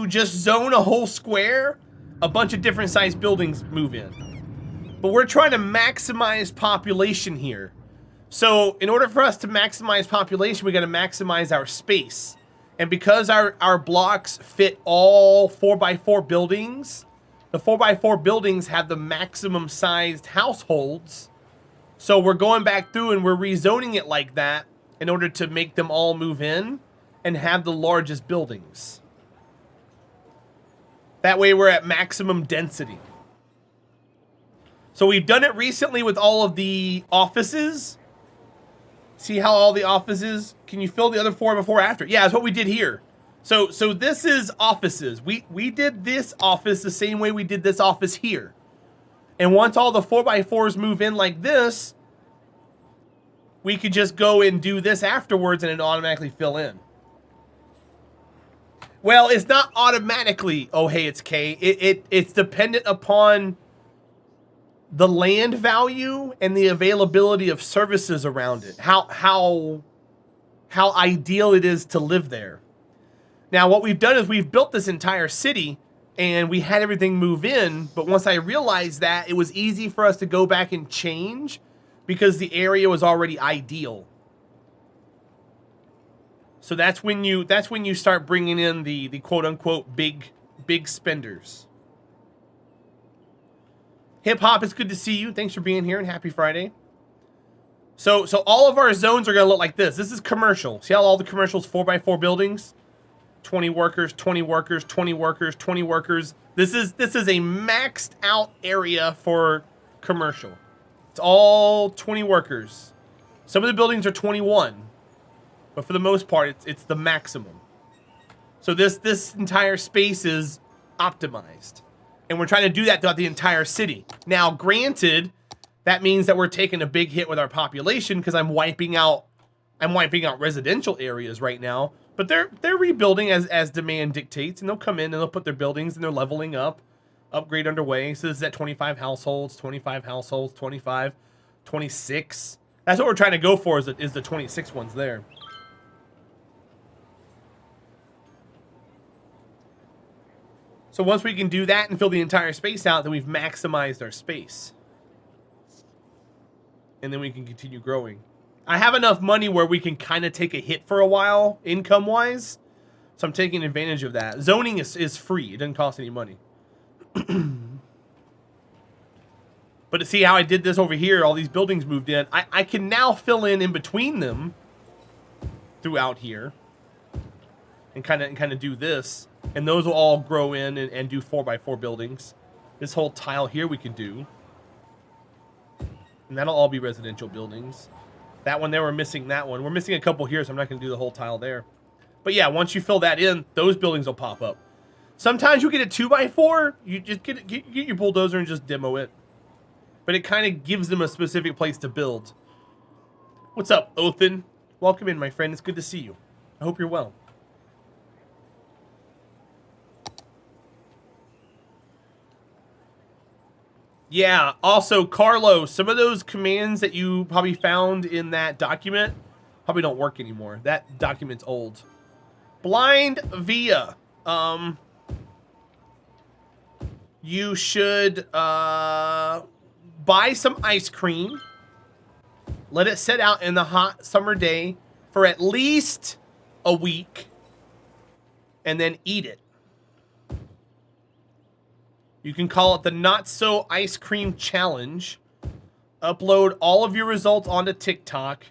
just zone a whole square, a bunch of different sized buildings move in. But we're trying to maximize population here. So in order for us to maximize population, we got to maximize our space. And because our blocks fit all 4x4 buildings, the 4x4 buildings have the maximum sized households. So we're going back through and we're rezoning it like that in order to make them all move in and have the largest buildings. That way we're at maximum density. So we've done it recently with all of the offices. See how all the offices, can you fill the other 4 before or after? Yeah, that's what we did here. So this is offices. We did this office the same way we did this office here. And once all the 4x4s move in like this, we could just go and do this afterwards and it automatically fill in. Well, it's not automatically, oh, hey, it's K. It's dependent upon the land value and the availability of services around it. How ideal it is to live there. Now, what we've done is we've built this entire city, and we had everything move in, but once I realized that, it was easy for us to go back and change because the area was already ideal. So that's when you start bringing in the quote unquote big spenders. Hip Hop, it's good to see you. Thanks for being here and happy Friday. So all of our zones are gonna look like this. This is commercial. See how all the commercials 4x4 buildings? 20 workers, 20 workers, 20 workers, 20 workers. This is a maxed out area for commercial. It's all 20 workers. Some of the buildings are 21, but for the most part, it's the maximum. So this entire space is optimized, and we're trying to do that throughout the entire city. Now, granted, that means that we're taking a big hit with our population because I'm wiping out residential areas right now. But they're rebuilding as demand dictates, and they'll come in and they'll put their buildings and they're leveling up, upgrade underway. So this is at 25 households, 25 households, 25, 26. That's what we're trying to go for is the 26 ones there. So once we can do that and fill the entire space out, then we've maximized our space. And then we can continue growing. I have enough money where we can kind of take a hit for a while, income-wise. So I'm taking advantage of that. Zoning is free. It doesn't cost any money. But to see how I did this over here, all these buildings moved in, I can now fill in between them throughout here. And kind of do this. And those will all grow in and do 4x4 buildings. This whole tile here we can do. And that'll all be residential buildings. That one there, we're missing that one. We're missing a couple here, so I'm not going to do the whole tile there. But yeah, once you fill that in, those buildings will pop up. Sometimes you get a 2x4, you just get your bulldozer and just demo it. But it kind of gives them a specific place to build. What's up, Othin? Welcome in, my friend. It's good to see you. I hope you're well. Yeah, also, Carlos, some of those commands that you probably found in that document probably don't work anymore. That document's old. Blind Via. You should buy some ice cream. Let it sit out in the hot summer day for at least a week. And then eat it. You can call it the Not So Ice Cream Challenge. Upload all of your results onto TikTok.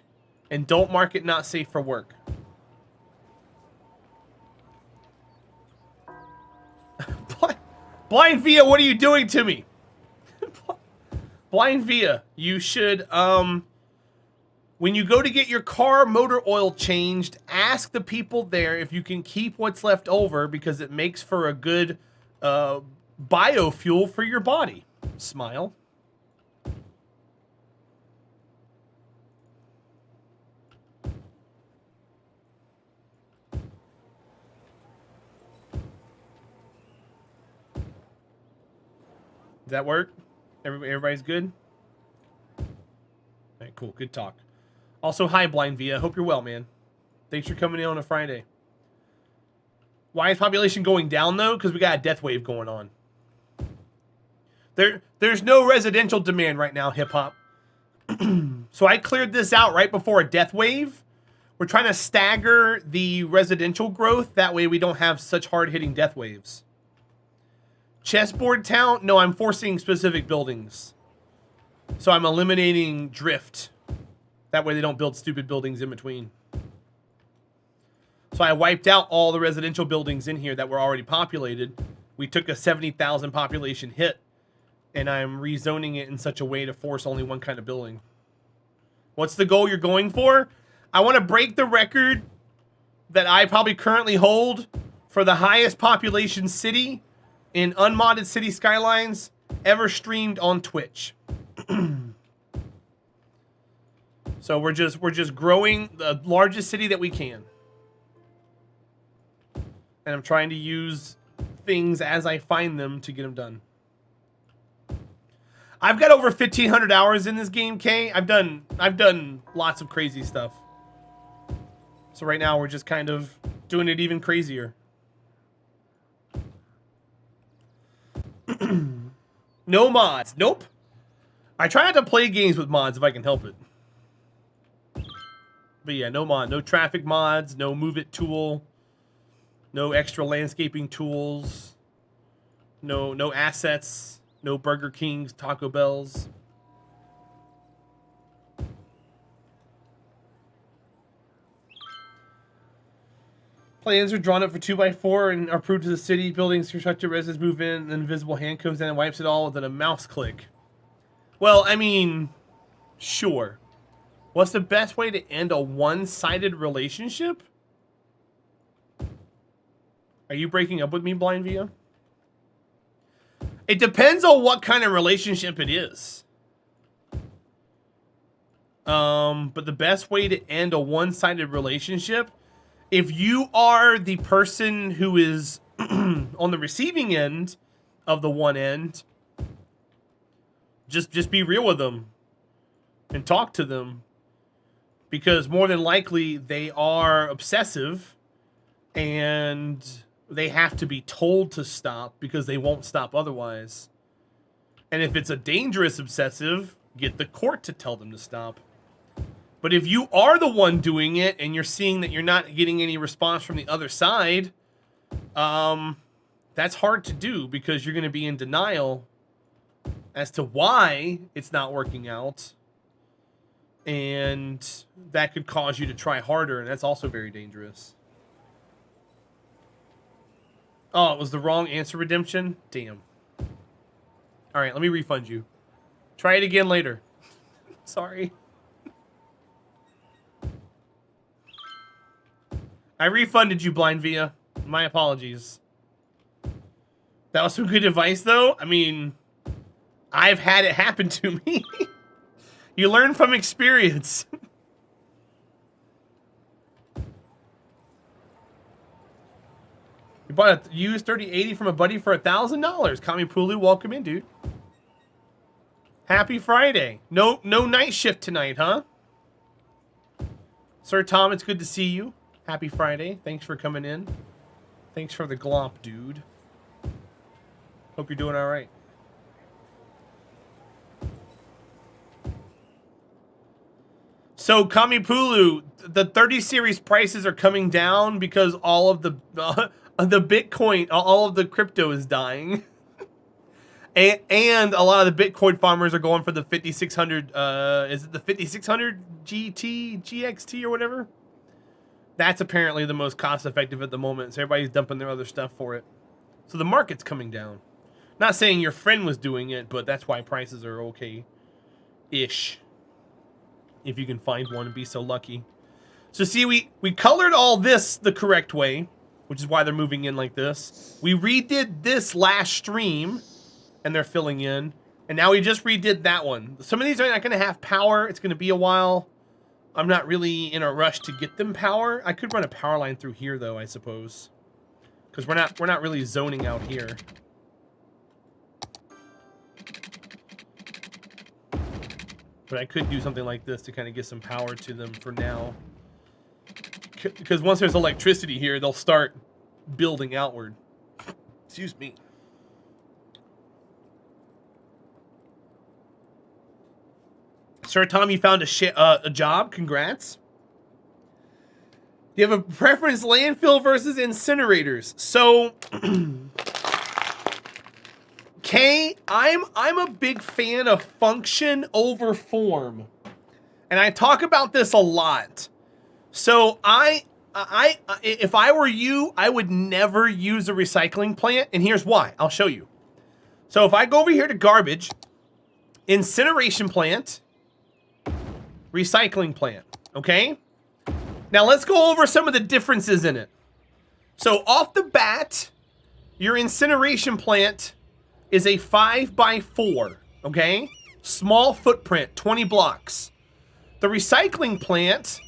And don't mark it not safe for work. Blind Via, what are you doing to me? Blind Via, you should, when you go to get your car motor oil changed, ask the people there if you can keep what's left over because it makes for a good, biofuel for your body. Smile. Does that work? Everybody's good? All right, cool. Good talk. Also, hi, Blind Via. Hope you're well, man. Thanks for coming in on a Friday. Why is population going down, though? Because we got a death wave going on. There's no residential demand right now, Hip Hop. So I cleared this out right before a death wave. We're trying to stagger the residential growth. That way we don't have such hard-hitting death waves. Chessboard town? No, I'm forcing specific buildings. So I'm eliminating drift. That way they don't build stupid buildings in between. So I wiped out all the residential buildings in here that were already populated. We took a 70,000 population hit. And I'm rezoning it in such a way to force only one kind of building. What's the goal you're going for? I want to break the record that I probably currently hold for the highest population city in unmodded city Skylines ever streamed on Twitch. So we're just growing the largest city that we can. And I'm trying to use things as I find them to get them done. I've got over 1,500 hours in this game, Kay. I've done lots of crazy stuff. So right now we're just kind of doing it even crazier. No mods. Nope. I try not to play games with mods if I can help it. But yeah, no mod. No traffic mods. No move it tool. No extra landscaping tools. No assets. No Burger Kings, Taco Bells. Plans are drawn up for 2x4 and are approved to the city. Buildings constructed, residents move in, and invisible hand comes in and wipes it all within a mouse click. Well, I mean, sure. What's the best way to end a one-sided relationship? Are you breaking up with me, Blind Via? It depends on what kind of relationship it is. But the best way to end a one-sided relationship, if you are the person who is on the receiving end of the one end, just be real with them and talk to them, because more than likely they are obsessive and they have to be told to stop because they won't stop otherwise. And if it's a dangerous obsessive, get the court to tell them to stop. But if you are the one doing it and you're seeing that you're not getting any response from the other side, that's hard to do because you're going to be in denial as to why it's not working out. And that could cause you to try harder, and that's also very dangerous. Oh, it was the wrong answer, Redemption? Damn. All right, let me refund you. Try it again later. Sorry. I refunded you, Blind Via. My apologies. That was some good advice, though. I mean, I've had it happen to me. You learn from experience. You bought a used 3080 from a buddy for $1,000. Kami Pulu, welcome in, dude. Happy Friday. No night shift tonight, huh? Sir Tom, it's good to see you. Happy Friday. Thanks for coming in. Thanks for the glomp, dude. Hope you're doing all right. So, Kami Pulu, the 30 series prices are coming down because all of the Bitcoin, all of the crypto is dying. and a lot of the Bitcoin farmers are going for the 5600, is it the 5600 GT, GXT or whatever? That's apparently the most cost effective at the moment, so everybody's dumping their other stuff for it. So the market's coming down. Not saying your friend was doing it, but that's why prices are okay-ish. If you can find one and be so lucky. So see, we colored all this the correct way, which is why they're moving in like this. We redid this last stream, and they're filling in. And now we just redid that one. Some of these are not going to have power. It's going to be a while. I'm not really in a rush to get them power. I could run a power line through here, though, I suppose. Because we're not really zoning out here. But I could do something like this to kind of get some power to them for now. Because once there's electricity here, they'll start building outward. Excuse me. Sir Tom, you found a job. Congrats. Do you have a preference, landfill versus incinerators? So, Kay, I'm a big fan of function over form, and I talk about this a lot. So if I were you, I would never use a recycling plant, and here's why. I'll show you. So if I go over here to garbage, incineration plant, recycling plant, okay? Now let's go over some of the differences in it. So off the bat, your incineration plant is a 5x4, okay? Small footprint, 20 blocks. The recycling plant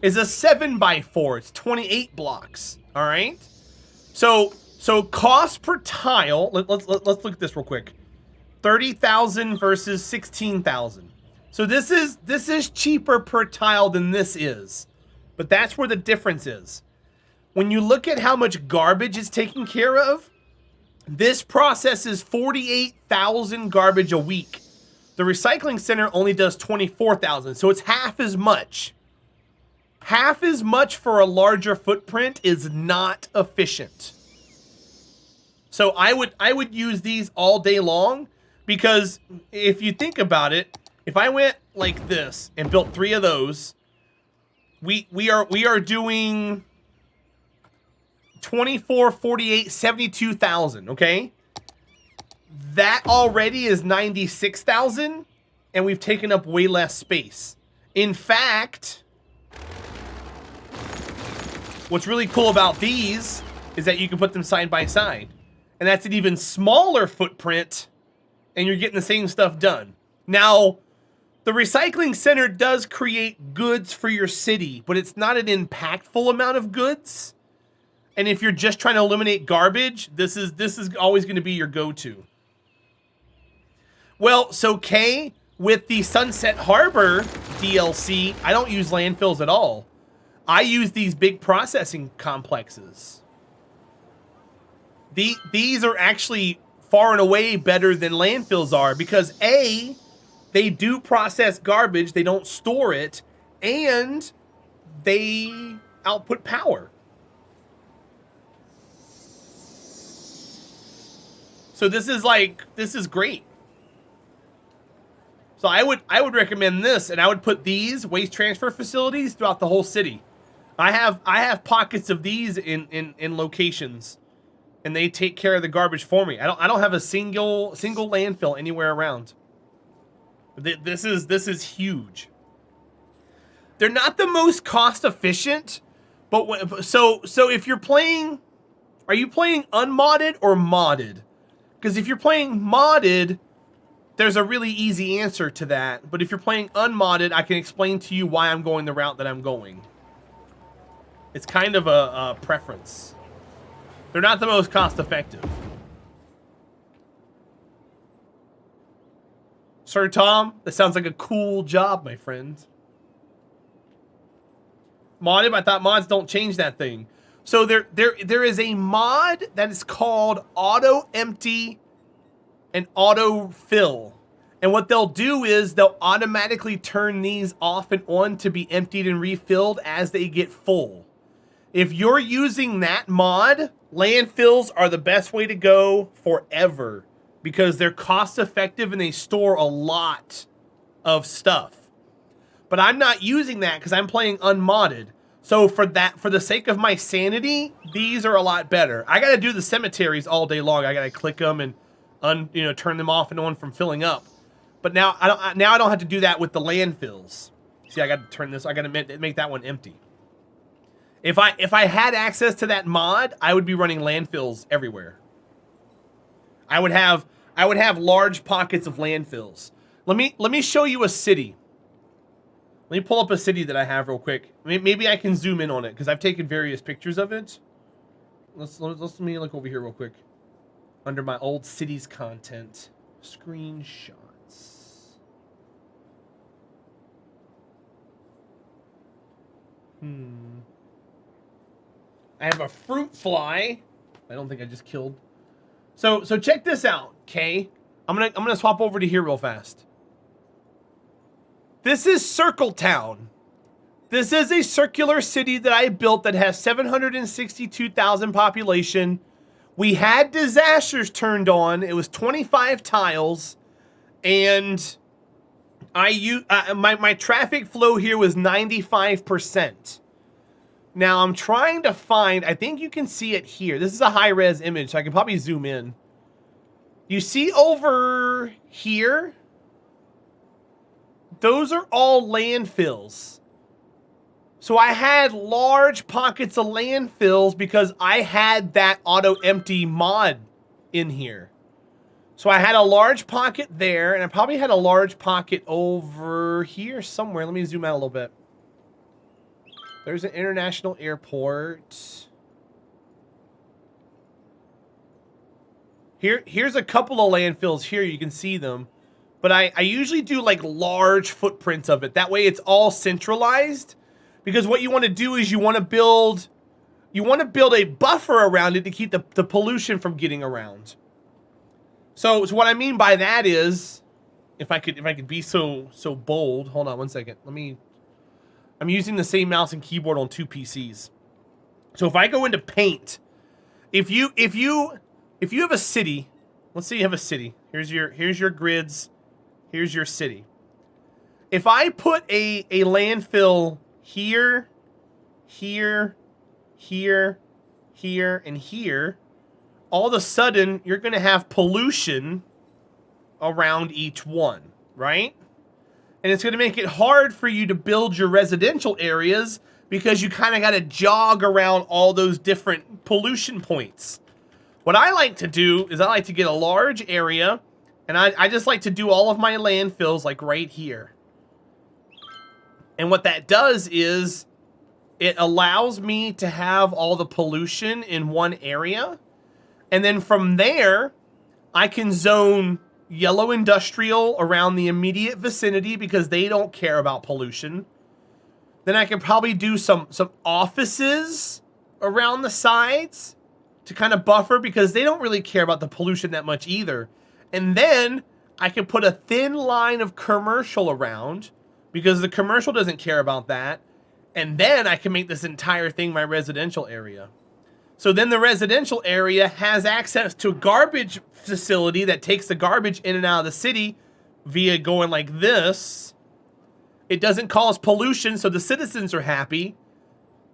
is a 7x4, it's 28 blocks, all right? So cost per tile, let's look at this real quick. 30,000 versus 16,000. So this is cheaper per tile than this is, but that's where the difference is. When you look at how much garbage is taken care of, This processes 48,000 garbage a week. The recycling center only does 24,000, so it's half as much. Half as much for a larger footprint is not efficient. So I would use these all day long, because if you think about it, if I went like this and built 3 of those, we are doing 24, 48, 72,000, okay? That already is 96,000, and we've taken up way less space. In fact, what's really cool about these is that you can put them side by side. And that's an even smaller footprint, and you're getting the same stuff done. Now, the recycling center does create goods for your city, but it's not an impactful amount of goods. And if you're just trying to eliminate garbage, this is always going to be your go-to. Well, so Kay, with the Sunset Harbor DLC, I don't use landfills at all. I use these big processing complexes. These are actually far and away better than landfills are, because A, they do process garbage, they don't store it, and they output power. So this is great. So I would recommend this, and I would put these waste transfer facilities throughout the whole city. I have pockets of these in locations, and they take care of the garbage for me. I don't have a single landfill anywhere around. This is huge. They're not the most cost efficient, but so if you're playing, are you playing unmodded or modded? Because if you're playing modded, there's a really easy answer to that. But if you're playing unmodded, I can explain to you why I'm going the route that I'm going. It's kind of a preference. They're not the most cost effective. Sir Tom, that sounds like a cool job, my friend. Modded? I thought mods don't change that thing. So there is a mod that is called auto empty and auto fill. And what they'll do is they'll automatically turn these off and on to be emptied and refilled as they get full. If you're using that mod, landfills are the best way to go forever, because they're cost effective and they store a lot of stuff. But I'm not using that because I'm playing unmodded. So for the sake of my sanity, these are a lot better. I got to do the cemeteries all day long. I got to click them and turn them off and on from filling up. But now I don't have to do that with the landfills. See, I got to turn this. I got to make that one empty. If I had access to that mod, I would be running landfills everywhere. I would have large pockets of landfills. Let me show you a city. Let me pull up a city that I have real quick. Maybe I can zoom in on it because I've taken various pictures of it. Let me look over here real quick. Under my old cities content, screenshots. I have a fruit fly. I don't think I just killed. So check this out, Kay. I'm gonna swap over to here real fast. This is Circle Town. This is a circular city that I built that has 762,000 population. We had disasters turned on. It was 25 tiles, and my traffic flow here was 95%. Now I'm trying to find, I think you can see it here. This is a high-res image, so I can probably zoom in. You see over here? Those are all landfills. So I had large pockets of landfills because I had that auto empty mod in here. So I had a large pocket there, and I probably had a large pocket over here somewhere. Let me zoom out a little bit. There's an international airport. Here's a couple of landfills here. You can see them. But I usually do like large footprints of it. That way it's all centralized. Because what you want to do is you want to build you want to build a buffer around it to keep the pollution from getting around. So what I mean by that is, if I could be so bold, hold on one second. I'm using the same mouse and keyboard on 2 PCs. So if I go into Paint, if you have a city, let's say you have a city. Here's your grids. Here's your city. If I put a landfill here, here, here, here, and here, all of a sudden you're going to have pollution around each one, right? And it's going to make it hard for you to build your residential areas because you kind of got to jog around all those different pollution points. What I like to do is I like to get a large area, and I just like to do all of my landfills like right here. And what that does is it allows me to have all the pollution in one area. And then from there, I can zone yellow industrial around the immediate vicinity because they don't care about pollution. Then I can probably do some offices around the sides to kind of buffer because they don't really care about the pollution that much either. And then I can put a thin line of commercial around because the commercial doesn't care about that. And then I can make this entire thing my residential area. So then the residential area has access to a garbage facility that takes the garbage in and out of the city via going like this. It doesn't cause pollution, so the citizens are happy.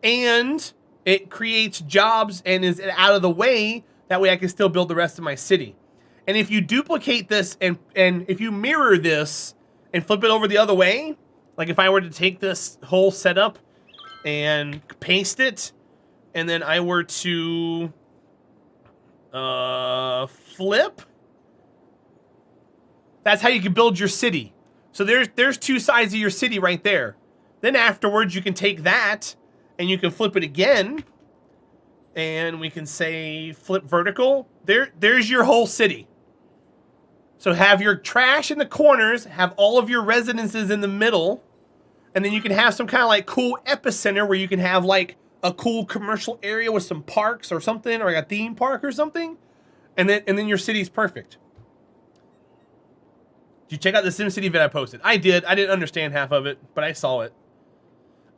And it creates jobs and is out of the way. That way I can still build the rest of my city. And if you duplicate this and if you mirror this and flip it over the other way, like if I were to take this whole setup and paste it, and then I were to flip, that's how you can build your city. So there's 2 sides of your city right there. Then afterwards you can take that and you can flip it again, and we can say flip vertical. There's your whole city. So have your trash in the corners, have all of your residences in the middle, and then you can have some kind of like cool epicenter where you can have like a cool commercial area with some parks or something, or like a theme park or something, and then your city's perfect. Did you check out the SimCity vid I posted? I did. I didn't understand half of it, but I saw it.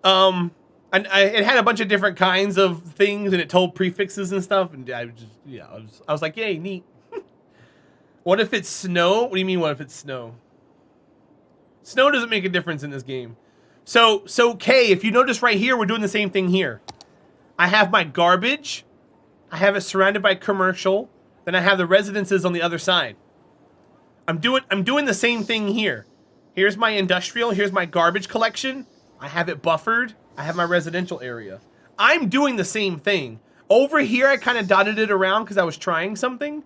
It had a bunch of different kinds of things, and it told prefixes and stuff, and I was like, yay, neat. What if it's snow? What do you mean, what if it's snow? Snow doesn't make a difference in this game. So Kay, if you notice right here, we're doing the same thing here. I have my garbage. I have it surrounded by commercial. Then I have the residences on the other side. I'm doing the same thing here. Here's my industrial. Here's my garbage collection. I have it buffered. I have my residential area. I'm doing the same thing. Over here, I kind of dotted it around because I was trying something.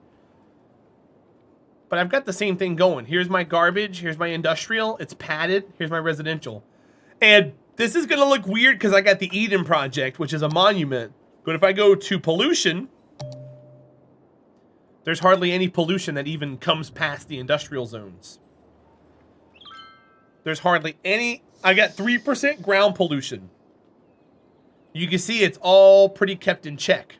But I've got the same thing going. Here's my garbage. Here's my industrial. It's padded. Here's my residential. And this is going to look weird because I got the Eden Project, which is a monument. But if I go to pollution, there's hardly any pollution that even comes past the industrial zones. There's hardly any. I got 3% ground pollution. You can see it's all pretty kept in check.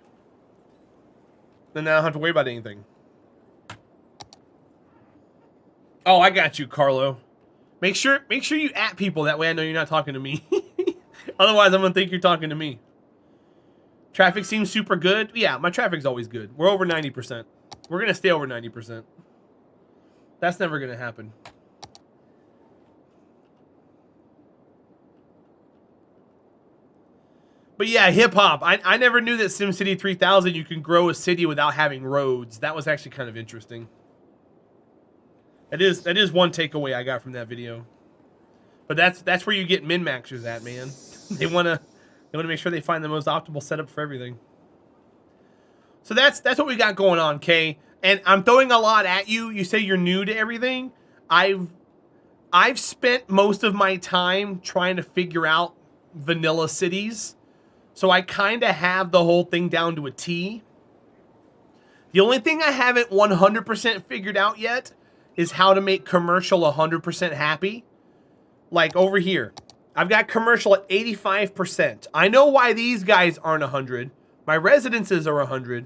Then I don't have to worry about anything. Oh, I got you, Carlo. Make sure you at people, that way I know you're not talking to me. Otherwise, I'm gonna think you're talking to me. Traffic seems super good. Yeah, my traffic's always good. We're over 90%. We're gonna stay over 90%. That's never gonna happen. But yeah, hip hop. I never knew that SimCity 3000 you can grow a city without having roads. That was actually kind of interesting. That is one takeaway I got from that video. But that's where you get min-maxers at, man. They wanna make sure they find the most optimal setup for everything. So that's what we got going on, Kay. And I'm throwing a lot at you. You say you're new to everything. I've spent most of my time trying to figure out vanilla cities. So I kind of have the whole thing down to a T. The only thing I haven't 100% figured out yet is how to make commercial 100% happy. Like over here, I've got commercial at 85%. I know why these guys aren't 100. My residences are 100,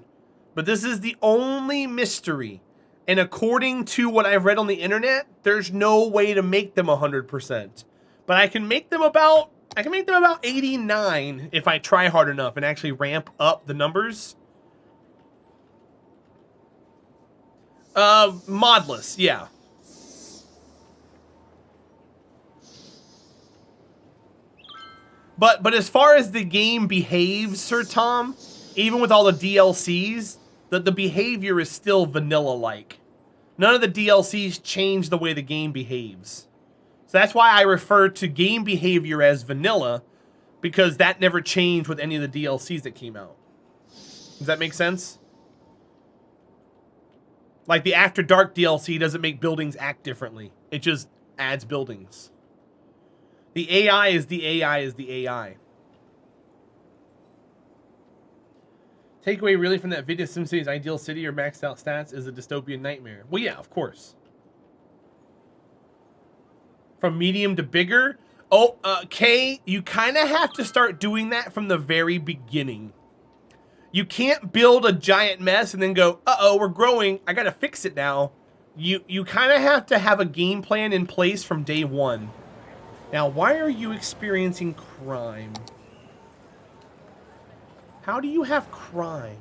but this is the only mystery. And according to what I've read on the internet, there's no way to make them 100%. But I can make them about 89 if I try hard enough and actually ramp up the numbers. Modless, yeah. But as far as the game behaves, Sir Tom, even with all the DLCs, the behavior is still vanilla-like. None of the DLCs change the way the game behaves. So that's why I refer to game behavior as vanilla, because that never changed with any of the DLCs that came out. Does that make sense? Like the After Dark DLC doesn't make buildings act differently. It just adds buildings. The AI is the AI is the AI. Takeaway really from that video, SimCity's ideal city or maxed out stats is a dystopian nightmare. Well, yeah, of course. From medium to bigger? Oh, Kay, you kind of have to start doing that from the very beginning. You can't build a giant mess and then go, uh-oh, we're growing. I got to fix it now. You kind of have to have a game plan in place from day one. Now, why are you experiencing crime? How do you have crime?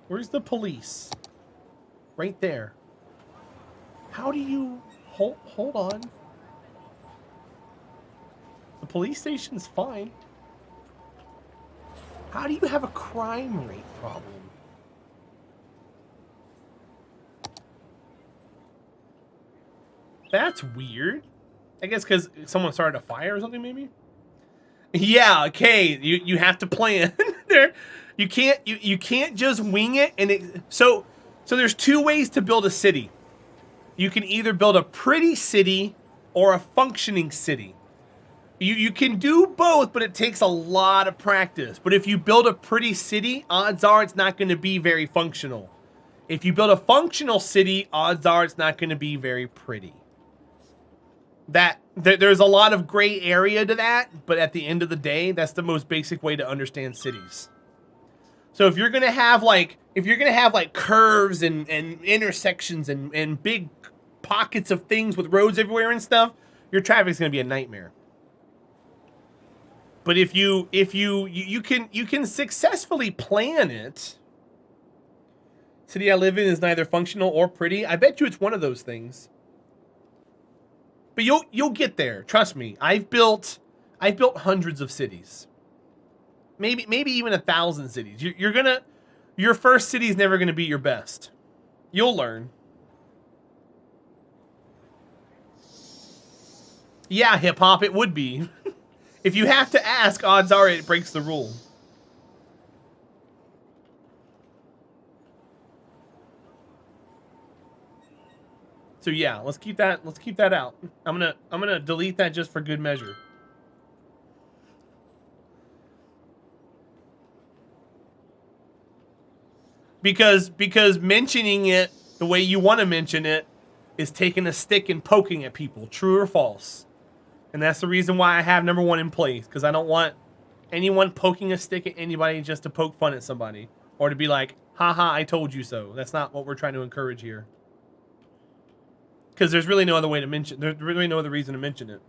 Where's the police? Right there. How do you... Hold on. The police station's fine. How do you have a crime rate problem? That's weird. I guess because someone started a fire or something, maybe? Yeah, okay. You have to plan. There, you can't just wing it. And so there's two ways to build a city. You can either build a pretty city or a functioning city. You can do both, but it takes a lot of practice. But if you build a pretty city, odds are it's not going to be very functional. If you build a functional city, odds are it's not going to be very pretty. There's a lot of gray area to that, but at the end of the day, that's the most basic way to understand cities. So if you're gonna have like curves and intersections and big pockets of things with roads everywhere and stuff, your traffic's gonna be a nightmare. But if you can successfully plan it. City I live in is neither functional or pretty. I bet you it's one of those things. But you'll get there. Trust me. I've built hundreds of cities. Maybe even 1,000 cities. Your first city is never gonna be your best. You'll learn. Yeah, hip hop, it would be. If you have to ask, odds are it breaks the rule. So yeah, let's keep that out. I'm gonna delete that just for good measure. Because mentioning it the way you want to mention it is taking a stick and poking at people, true or false. And that's the reason why I have number 1 in place, because I don't want anyone poking a stick at anybody just to poke fun at somebody or to be like, haha, I told you so. That's not what we're trying to encourage here. Because there's really no other way to mention. There's really no other reason to mention it.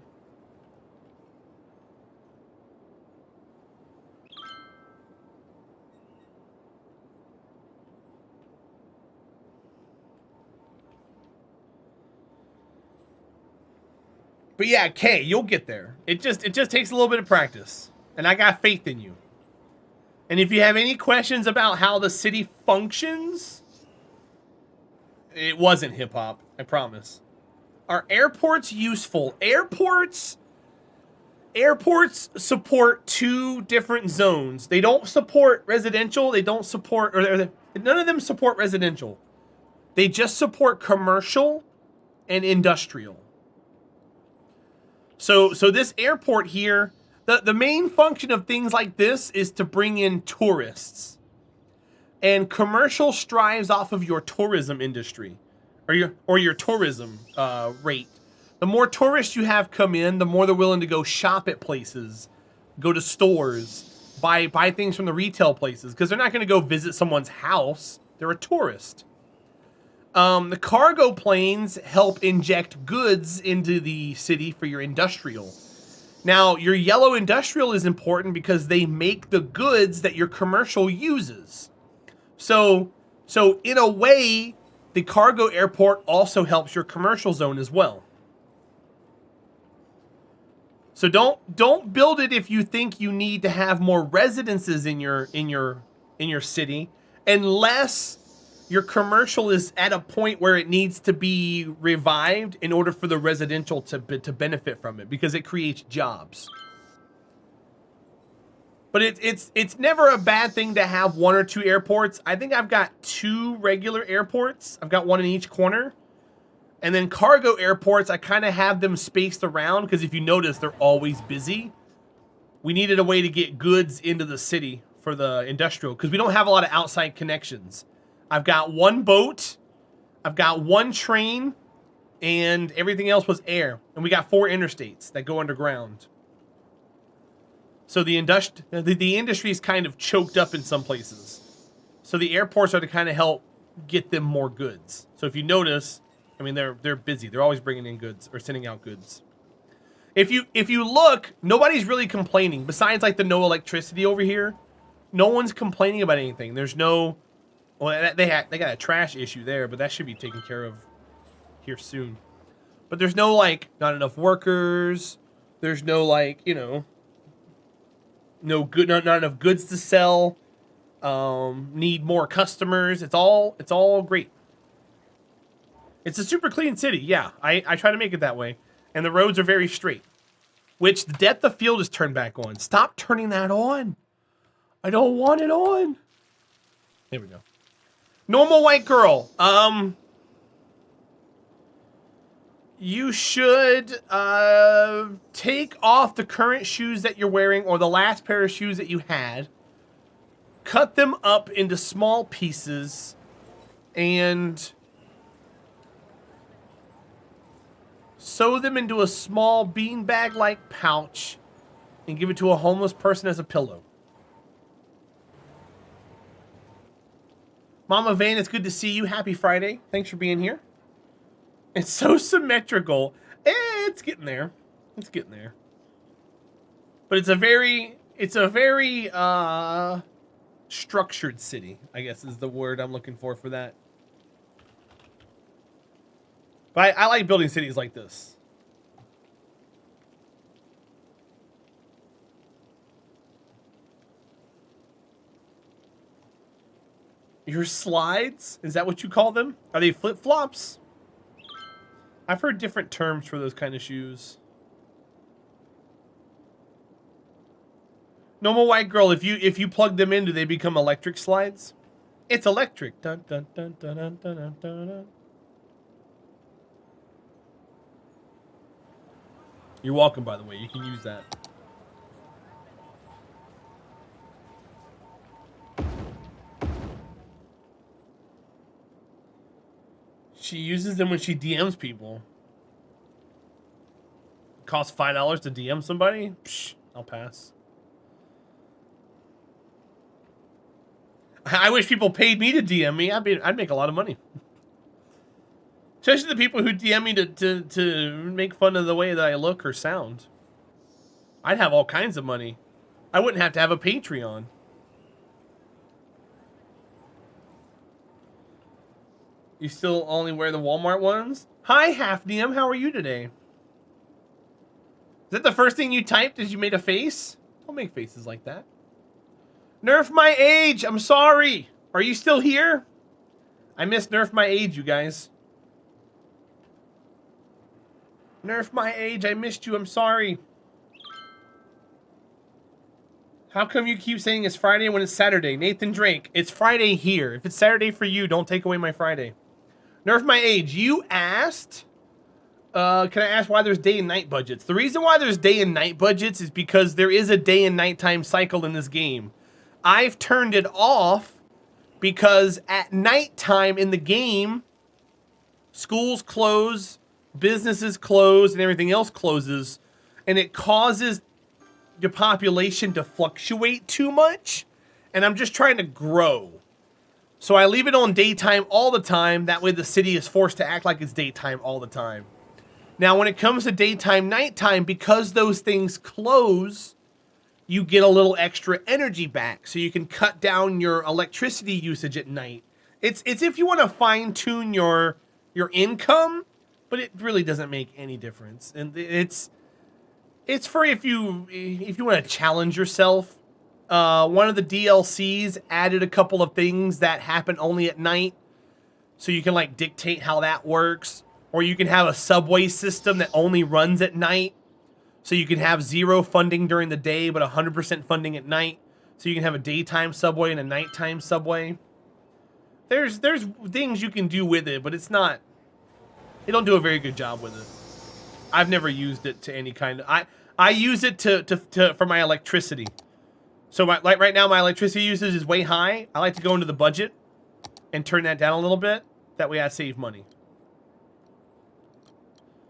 But yeah, Kay, you'll get there. It just takes a little bit of practice, and I got faith in you. And if you have any questions about how the city functions, it wasn't hip hop, I promise. Are airports useful? Airports support 2 different zones. They don't support residential. They don't support, or none of them support residential. They just support commercial and industrial. So this airport here, the main function of things like this is to bring in tourists. And commercial strives off of your tourism industry. Or your tourism rate. The more tourists you have come in, the more they're willing to go shop at places, go to stores, buy things from the retail places because they're not going to go visit someone's house. They're a tourist. The cargo planes help inject goods into the city for your industrial. Now, your yellow industrial is important because they make the goods that your commercial uses. So in a way, the cargo airport also helps your commercial zone as well. So don't build it if you think you need to have more residences in your city, unless your commercial is at a point where it needs to be revived in order for the residential to benefit from it, because it creates jobs. But it's never a bad thing to have 1 or 2 airports. I think I've got 2 regular airports. I've got 1 in each corner. And then cargo airports, I kind of have them spaced around because if you notice, they're always busy. We needed a way to get goods into the city for the industrial because we don't have a lot of outside connections. I've got 1 boat, I've got 1 train, and everything else was air. And we got 4 interstates that go underground. So the industry is kind of choked up in some places. So the airports are to kind of help get them more goods. So if you notice, I mean, they're busy. They're always bringing in goods or sending out goods. If you look, nobody's really complaining. Besides like the no electricity over here, no one's complaining about anything. There's no... Well, they got a trash issue there, but that should be taken care of here soon. But there's no, like, not enough workers. There's no, like, you know, not enough goods to sell. Need more customers. It's all great. It's a super clean city. Yeah, I try to make it that way. And the roads are very straight. Which the depth of field is turned back on. Stop turning that on. I don't want it on. There we go. Normal white girl. You should take off the current shoes that you're wearing or the last pair of shoes that you had. Cut them up into small pieces and sew them into a small beanbag-like pouch and give it to a homeless person as a pillow. Mama Van, it's good to see you. Happy Friday. Thanks for being here. It's so symmetrical. It's getting there. It's getting there. But it's a very structured city, I guess is the word I'm looking for that. But I like building cities like this. Your slides? Is that what you call them? Are they flip-flops? I've heard different terms for those kind of shoes. Normal white girl, if you plug them in, do they become electric slides? It's electric. Dun, dun, dun, dun, dun, dun, dun, dun. You're welcome, by the way. You can use that. She uses them when she DMs people. Costs $5 to DM somebody? Psh, I'll pass. I wish people paid me to DM me. I'd make a lot of money. Especially the people who DM me to make fun of the way that I look or sound. I'd have all kinds of money. I wouldn't have to have a Patreon. You still only wear the Walmart ones? Hi, Half DM. How are you today? Is that the first thing you typed as you made a face? Don't make faces like that. Nerf my age. I'm sorry. Are you still here? I missed Nerf my age, you guys. Nerf my age. I missed you. I'm sorry. How come you keep saying it's Friday when it's Saturday? Nathan Drake, it's Friday here. If it's Saturday for you, don't take away my Friday. Nerf my age. You asked, can I ask why there's day and night budgets? The reason why there's day and night budgets is because there is a day and nighttime cycle in this game. I've turned it off because at nighttime in the game, schools close, businesses close, and everything else closes, and it causes your population to fluctuate too much, and I'm just trying to grow. So I leave it on daytime all the time. That way the city is forced to act like it's daytime all the time. Now, when it comes to daytime, nighttime, because those things close, you get a little extra energy back. So you can cut down your electricity usage at night. It's if you want to fine tune your income, but it really doesn't make any difference. And it's for if you want to challenge yourself. One of the DLCs added a couple of things that happen only at night, so you can like dictate how that works. Or you can have a subway system that only runs at night, so you can have 0 funding during the day but 100% funding at night. So you can have a daytime subway and a nighttime subway. There's things you can do with it, but it's not. They don't do a very good job with it. I've never used it to any kind of. I use it for my electricity. So like right now, my electricity usage is way high. I like to go into the budget and turn that down a little bit. That way I save money.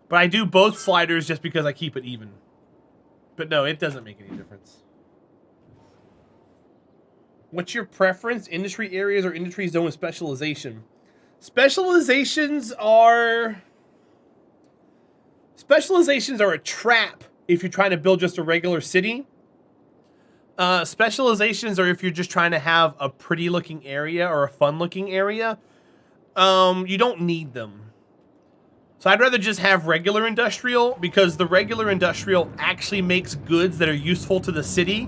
But I do both sliders just because I keep it even. But no, it doesn't make any difference. What's your preference? Industry areas or industry zone specialization? Specializations are a trap if you're trying to build just a regular city. Specializations are if you're just trying to have a pretty looking area or a fun looking area. You don't need them. So I'd rather just have regular industrial, because the regular industrial actually makes goods that are useful to the city.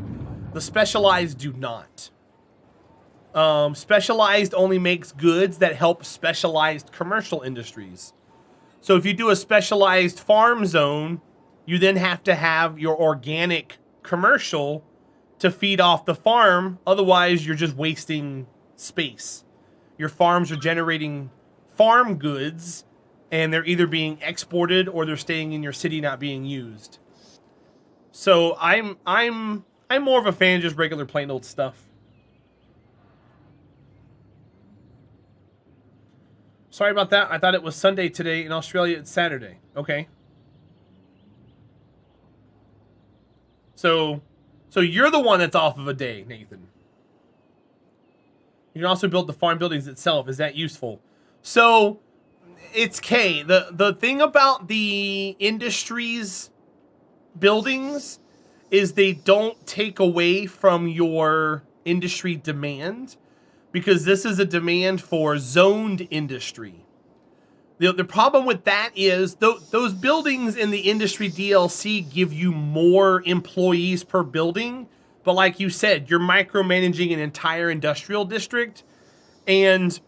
The specialized do not. Specialized only makes goods that help specialized commercial industries. So if you do a specialized farm zone, you then have to have your organic commercial to feed off the farm. Otherwise, you're just wasting space. Your farms are generating farm goods, and they're either being exported or they're staying in your city not being used. So I'm more of a fan of just regular plain old stuff. Sorry about that. I thought it was Sunday today. In Australia, it's Saturday. Okay. So you're the one that's off of a day, Nathan. You can also build the farm buildings itself. Is that useful? So it's K. The thing about the industries buildings is they don't take away from your industry demand, because this is a demand for zoned industry. The problem with that is those buildings in the industry DLC give you more employees per building, but like you said, you're micromanaging an entire industrial district, and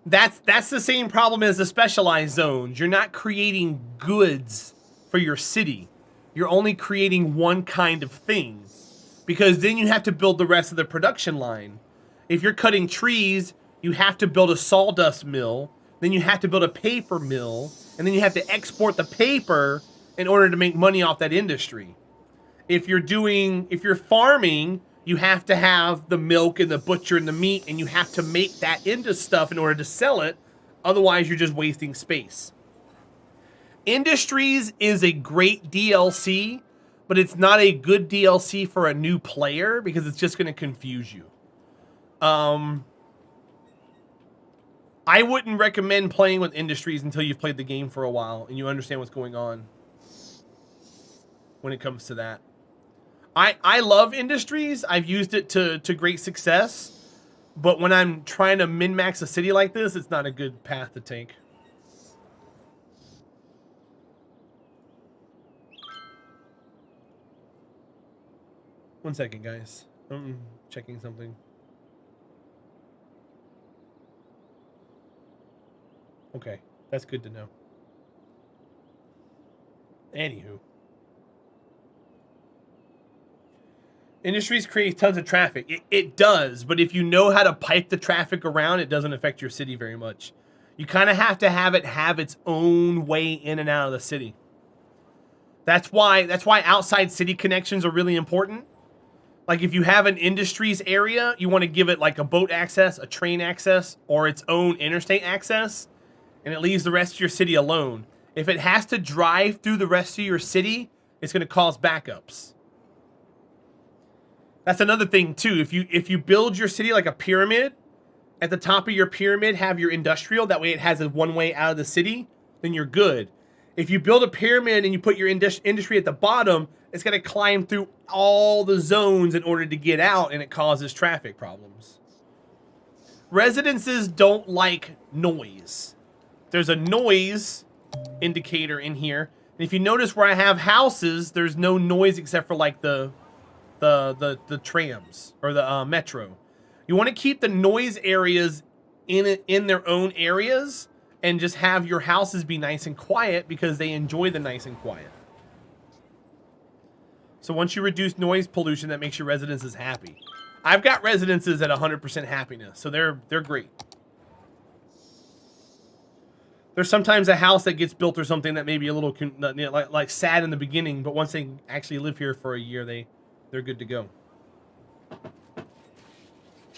that's the same problem as the specialized zones. You're not creating goods for your city. You're only creating one kind of thing, because then you have to build the rest of the production line. If you're cutting trees, you have to build a sawdust mill, then you have to build a paper mill, and then you have to export the paper in order to make money off that industry. If you're farming, you have to have the milk and the butcher and the meat, and you have to make that into stuff in order to sell it. Otherwise, you're just wasting space. Industries is a great DLC, but it's not a good DLC for a new player, because it's just going to confuse you. I wouldn't recommend playing with industries until you've played the game for a while and you understand what's going on when it comes to that. I love industries. I've used it to great success, but when I'm trying to min-max a city like this, it's not a good path to take. One second, guys. I'm checking something. Okay, that's good to know. Anywho. Industries create tons of traffic. It does, but if you know how to pipe the traffic around, it doesn't affect your city very much. You kind of have to have it have its own way in and out of the city. That's why outside city connections are really important. Like if you have an industries area, you want to give it like a boat access, a train access, or its own interstate access, and it leaves the rest of your city alone. If it has to drive through the rest of your city, it's going to cause backups. That's another thing too. If you build your city like a pyramid, at the top of your pyramid have your industrial. That way it has a one way out of the city. Then you're good. If you build a pyramid and you put your industry at the bottom, it's going to climb through all the zones in order to get out, and it causes traffic problems. Residences don't like noise. There's a noise indicator in here. And if you notice where I have houses, there's no noise except for like the trams or the metro. You want to keep the noise areas in their own areas and just have your houses be nice and quiet because they enjoy the nice and quiet. So once you reduce noise pollution, that makes your residences happy. I've got residences at 100% happiness, so they're great. There's sometimes a house that gets built or something that may be a little like sad in the beginning, but once they actually live here for a year, they're good to go.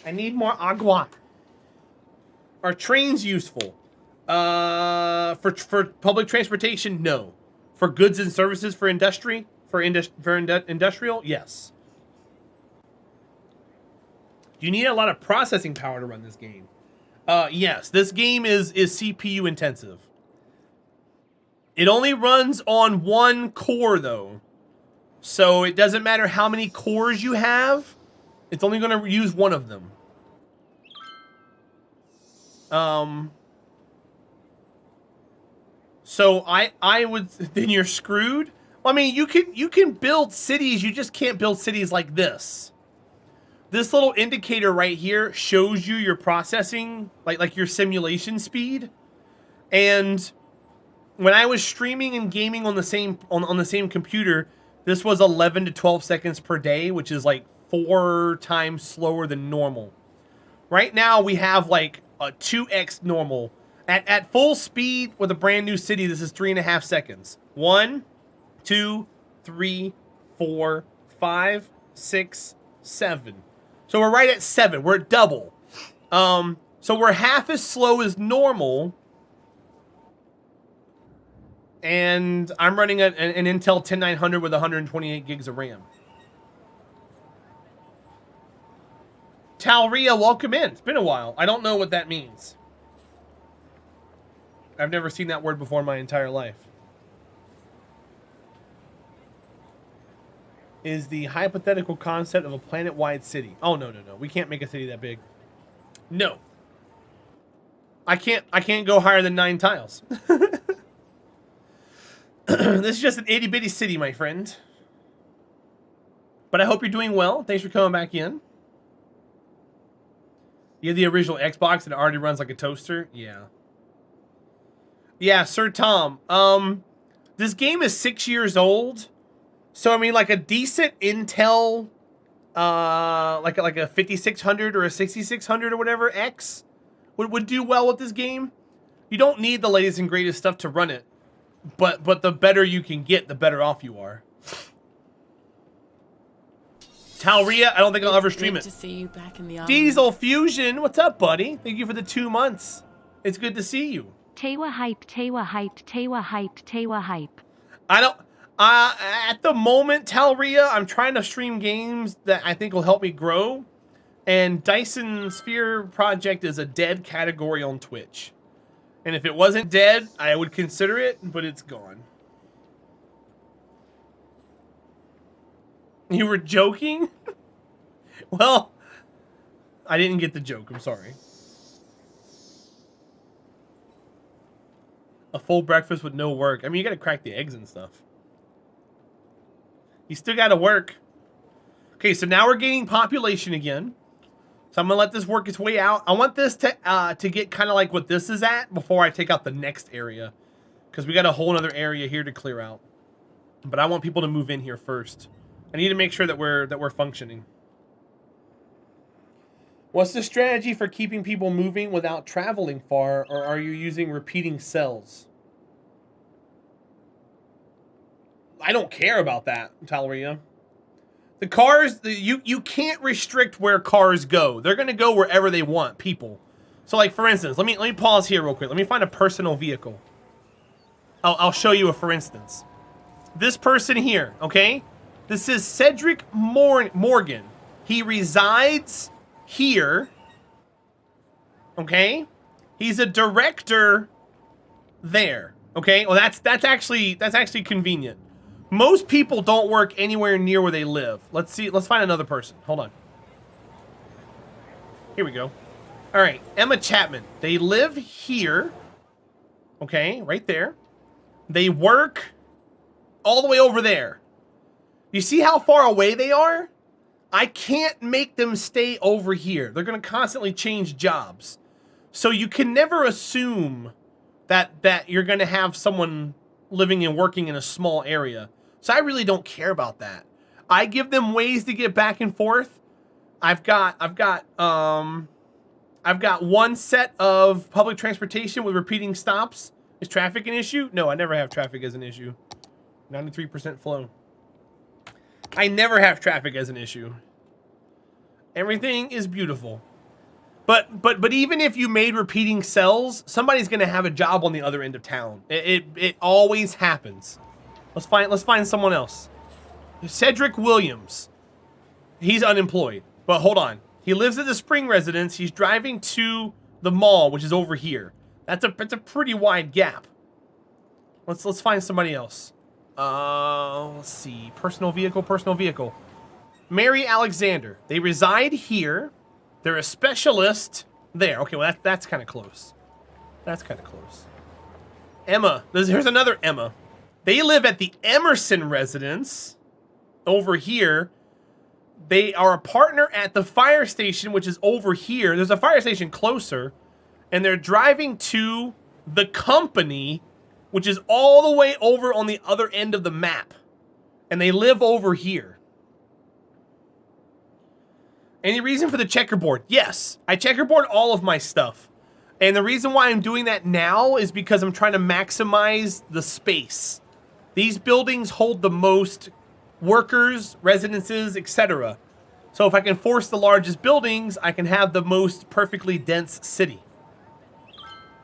I need more agua. Are trains useful? For public transportation, no. For goods and services, for industry, industrial, yes. You need a lot of processing power to run this game. Yes, this game is CPU intensive. It only runs on one core though, so it doesn't matter how many cores you have. It's only going to use one of them. So I would, then you're screwed. I mean, you can build cities, you just can't build cities like this. This little indicator right here shows you your processing, like your simulation speed. And when I was streaming and gaming on the same on the same computer, this was 11 to 12 seconds per day, which is like 4 times slower than normal. Right now we have like a 2x normal. At full speed with a brand new city, this is 3.5 seconds. 1, 2, 3, 4, 5, 6, 7. So we're right at 7. We're at double. So we're half as slow as normal. And I'm running an Intel 10900 with 128 gigs of RAM. Talria, welcome in. It's been a while. I don't know what that means. I've never seen that word before in my entire life. Is the hypothetical concept of a planet-wide city. Oh, no. We can't make a city that big. No. I can't go higher than 9 tiles. This is just an itty-bitty city, my friend. But I hope you're doing well. Thanks for coming back in. You have the original Xbox and it already runs like a toaster? Yeah. Yeah, Sir Tom. This game is 6 years old. So, I mean, like a decent Intel, like a 5600 or a 6600 or whatever X would do well with this game. You don't need the latest and greatest stuff to run it. But the better you can get, the better off you are. Talria, I don't think I'll ever stream it. To see you back in the Diesel Fusion, what's up, buddy? Thank you for the 2 months. It's good to see you. Tewa hype, Tewa hype, Tewa hype, Tewa hype. I don't... at the moment, Talria, I'm trying to stream games that I think will help me grow. And Dyson Sphere Project is a dead category on Twitch. And if it wasn't dead, I would consider it, but it's gone. You were joking? Well, I didn't get the joke. I'm sorry. A full breakfast with no work. I mean, you gotta crack the eggs and stuff. You still gotta work. Okay, so now we're gaining population again. So I'm gonna let this work its way out. I want this to get kind of like what this is at before I take out the next area. Because we got a whole other area here to clear out. But I want people to move in here first. I need to make sure that we're functioning. What's the strategy for keeping people moving without traveling far, or are you using repeating cells? I don't care about that, Talria. The cars, you can't restrict where cars go. They're gonna go wherever they want, people. So, like, for instance, let me pause here real quick. Let me find a personal vehicle. I'll show you a for instance. This person here, okay? This is Cedric Morgan. He resides here. Okay? He's a director there. Okay? Well, that's actually convenient. Most people don't work anywhere near where they live. Let's see. Let's find another person. Hold on. Here we go. All right, Emma Chapman. They live here. Okay, right there. They work all the way over there. You see how far away they are? I can't make them stay over here. They're going to constantly change jobs. So you can never assume that you're going to have someone living and working in a small area. So I really don't care about that. I give them ways to get back and forth. I've got one set of public transportation with repeating stops. Is traffic an issue? No, I never have traffic as an issue. 93% flow. I never have traffic as an issue. Everything is beautiful. But even if you made repeating cells, somebody's gonna have a job on the other end of town. It always happens. Let's find someone else. Cedric Williams. He's unemployed. But hold on. He lives at the Spring residence. He's driving to the mall, which is over here. That's a pretty wide gap. Let's find somebody else. Let's see. Personal vehicle. Mary Alexander. They reside here. They're a specialist there. Okay, well that's kind of close. That's kind of close. Emma. Here's another Emma. They live at the Emerson residence over here. They are a partner at the fire station, which is over here. There's a fire station closer. And they're driving to the company, which is all the way over on the other end of the map. And they live over here. Any reason for the checkerboard? Yes, I checkerboard all of my stuff. And the reason why I'm doing that now is because I'm trying to maximize the space. These buildings hold the most workers, residences, etc. So if I can force the largest buildings, I can have the most perfectly dense city.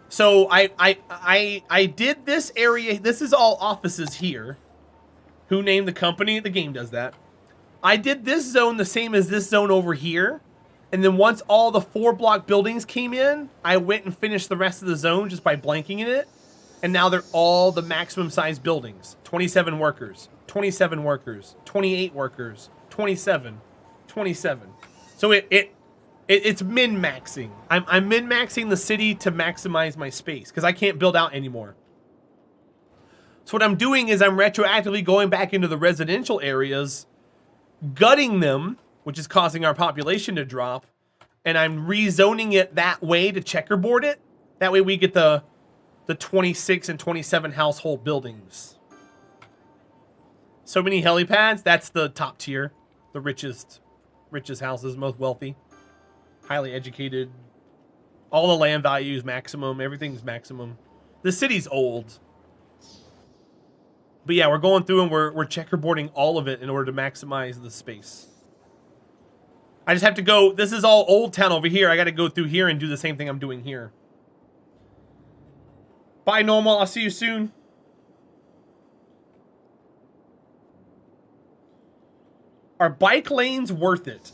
So I did this area. This is all offices here. Who named the company? The game does that. I did this zone the same as this zone over here. And then once all the 4-block buildings came in, I went and finished the rest of the zone just by blanking in it. And now they're all the maximum size buildings. 27 workers, 27 workers, 28 workers, 27, 27. So it's min-maxing. I'm min-maxing the city to maximize my space because I can't build out anymore. So what I'm doing is I'm retroactively going back into the residential areas, gutting them, which is causing our population to drop, and I'm rezoning it that way to checkerboard it. That way we get the 26 and 27 household buildings. So many helipads. That's the top tier. The richest houses, most wealthy. Highly educated. All the land values maximum. Everything's maximum. The city's old. But yeah, we're going through and we're checkerboarding all of it in order to maximize the space. I just have to go. This is all Old Town over here. I got to go through here and do the same thing I'm doing here. Bye, Normal. I'll see you soon. Are bike lanes worth it?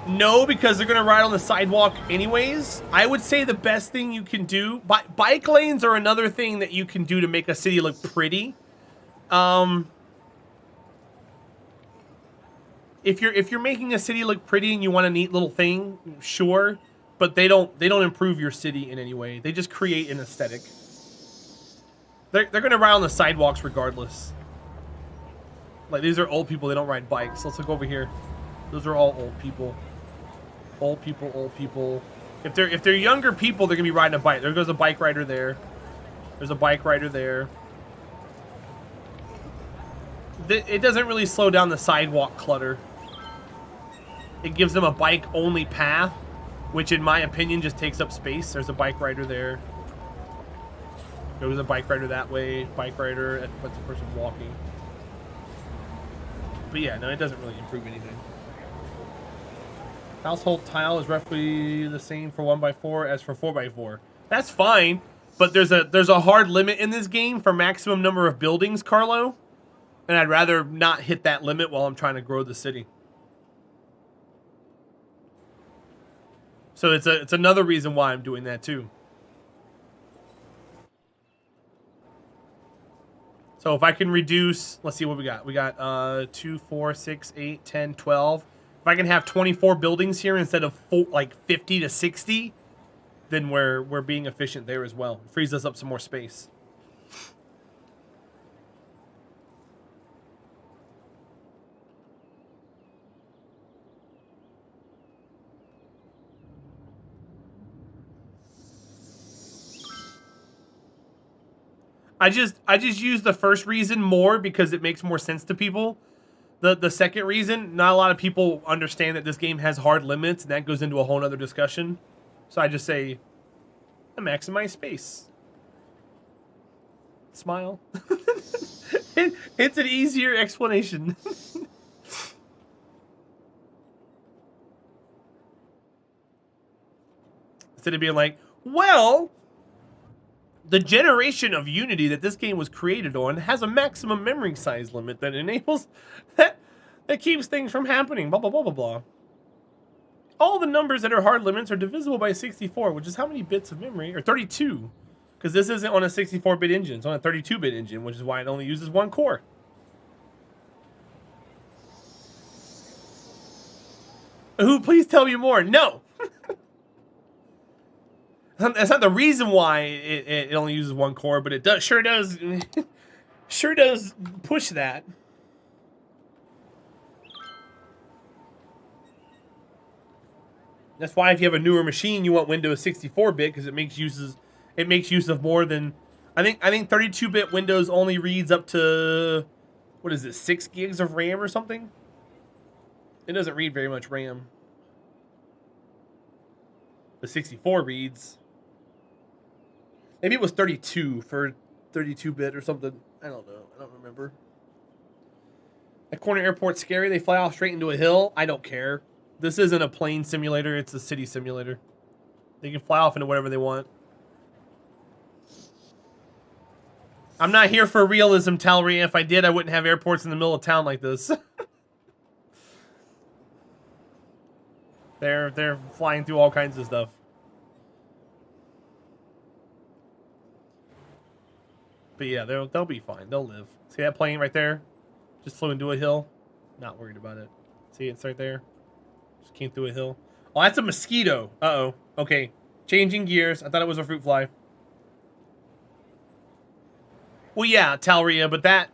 No, because they're going to ride on the sidewalk anyways. I would say the best thing you can do... Bike lanes are another thing that you can do to make a city look pretty. If you're making a city look pretty and you want a neat little thing, sure. But they don't improve your city in any way. They just create an aesthetic. They're going to ride on the sidewalks regardless. Like, these are old people. They don't ride bikes. Let's look over here. Those are all old people. Old people, old people. If they're younger people, they're gonna be riding a bike. There goes a bike rider there. There's a bike rider there. It doesn't really slow down the sidewalk clutter. It gives them a bike-only path, which in my opinion just takes up space. There's a bike rider there. There's a bike rider that way. Bike rider, that's the person walking. But yeah, no, it doesn't really improve anything. Household tile is roughly the same for 1x4 as for 4x4. That's fine, but there's a hard limit in this game for maximum number of buildings, Carlo. And I'd rather not hit that limit while I'm trying to grow the city. So it's another reason why I'm doing that too. So if I can reduce, let's see what we got. We got 2, 4, 6, 8, 10, 12. If I can have 24 buildings here instead of 50 to 60, then we're being efficient there as well. It frees us up some more space. I just use the first reason more because it makes more sense to people. The second reason, not a lot of people understand that this game has hard limits, and that goes into a whole other discussion. So I just say, maximize space. Smile. It's an easier explanation. Instead of being like, well, the generation of Unity that this game was created on has a maximum memory size limit that enables that keeps things from happening. Blah blah blah blah blah. All the numbers that are hard limits are divisible by 64, which is how many bits of memory? Or 32, because this isn't on a 64-bit engine; it's on a 32-bit engine, which is why it only uses one core. Who? Please tell me more. No. That's not the reason why it only uses one core, but it does sure does push that. That's why if you have a newer machine, you want Windows 64-bit because it makes use of more than I think 32-bit Windows only reads up to, what is it, 6 gigs of RAM or something? It doesn't read very much RAM. The 64 reads. Maybe it was 32 for 32-bit or something. I don't know. I don't remember. That corner airport's scary. They fly off straight into a hill. I don't care. This isn't a plane simulator. It's a city simulator. They can fly off into whatever they want. I'm not here for realism, Talry. If I did, I wouldn't have airports in the middle of town like this. They're flying through all kinds of stuff. But yeah, they'll be fine. They'll live. See that plane right there? Just flew into a hill. Not worried about it. See, it's right there. Just came through a hill. Oh, that's a mosquito. Uh-oh. Okay. Changing gears. I thought it was a fruit fly. Well, yeah, Talria, but that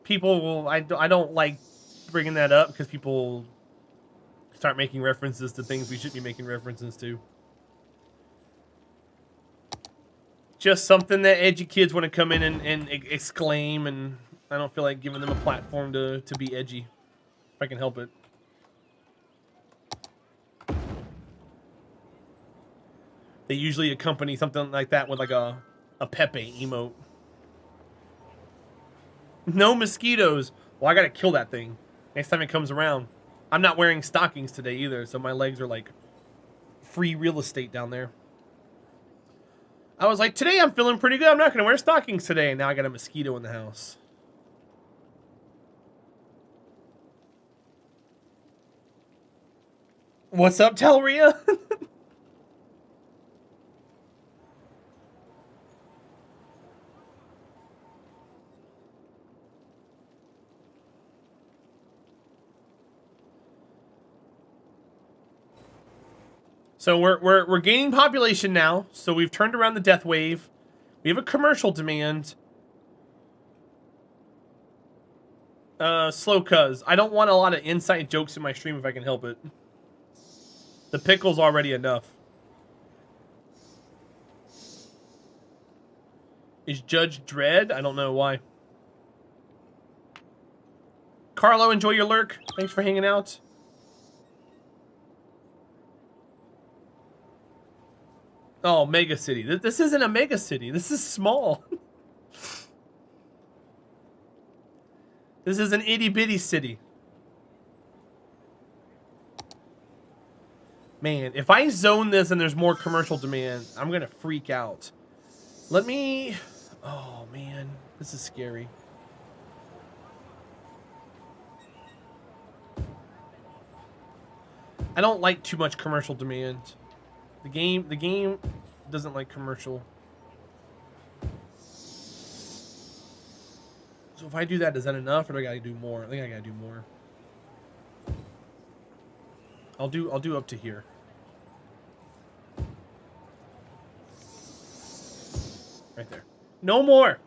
people will. I don't like bringing that up because people start making references to things we shouldn't be making references to. Just something that edgy kids want to come in and exclaim, and I don't feel like giving them a platform to be edgy, if I can help it. They usually accompany something like that with like a Pepe emote. No mosquitoes. Well, I gotta kill that thing next time it comes around. I'm not wearing stockings today either, so my legs are like free real estate down there. I was like, today I'm feeling pretty good. I'm not gonna wear stockings today. And now I got a mosquito in the house. What's up, Talria? So we're gaining population now. So we've turned around the death wave. We have a commercial demand. Slow cuz. I don't want a lot of inside jokes in my stream if I can help it. The pickle's already enough. Is Judge Dredd? I don't know why. Carlo, enjoy your lurk. Thanks for hanging out. Oh, mega city. This isn't a mega city. This is small. This is an itty bitty city. Man, if I zone this and there's more commercial demand, I'm gonna freak out. Let me... Oh, man. This is scary. I don't like too much commercial demand. The game doesn't like commercial. So if I do that, is that enough, or do I gotta do more? I think I gotta do more. I'll do up to here. Right there. No more.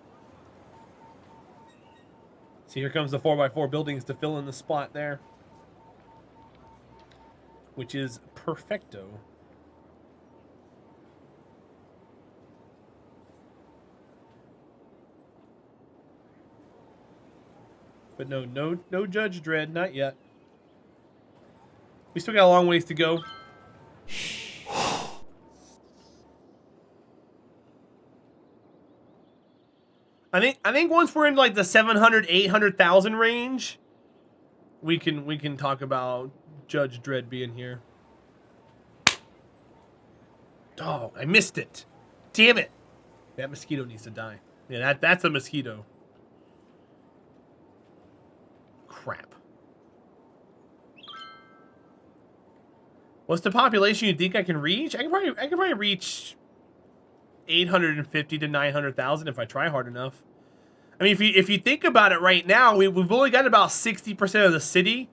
See, here comes the 4x4 buildings to fill in the spot there, which is perfecto. But no Judge Dredd, not yet. We still got a long ways to go. I think once we're in like the 700, 800,000 range, we can talk about Judge Dredd being here. Oh, I missed it. Damn it. That mosquito needs to die. Yeah, that's a mosquito. Crap. What's the population you think I can reach? I can probably reach 850 to 900,000 if I try hard enough. I mean, if you think about it right now, we've only got about 60% of the city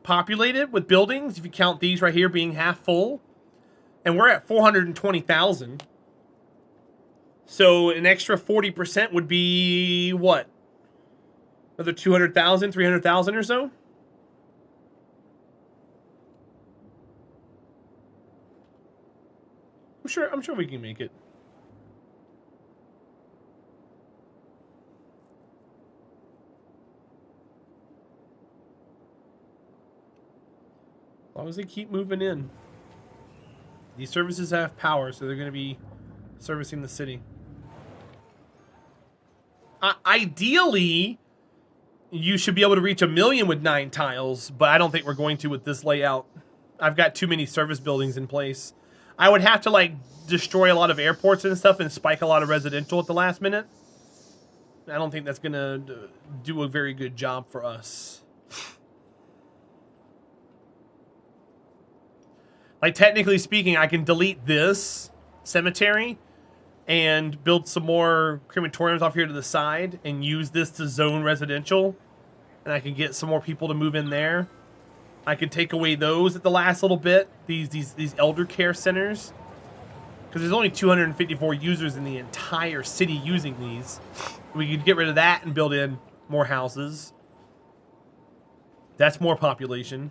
populated with buildings, if you count these right here being half full. And we're at 420,000. So an extra 40% would be what? Another 200,000, 300,000 or so? I'm sure we can make it. As long as they keep moving in. These services have power, so they're going to be servicing the city. Ideally, you should be able to reach 1 million with 9 tiles, but I don't think we're going to with this layout. I've got too many service buildings in place. I would have to, like, destroy a lot of airports and stuff and spike a lot of residential at the last minute. I don't think that's going to do a very good job for us. Like, technically speaking, I can delete this cemetery and build some more crematoriums off here to the side and use this to zone residential. And I can get some more people to move in there. I can take away those at the last little bit, these elder care centers. Because there's only 254 users in the entire city using these. We could get rid of that and build in more houses. That's more population.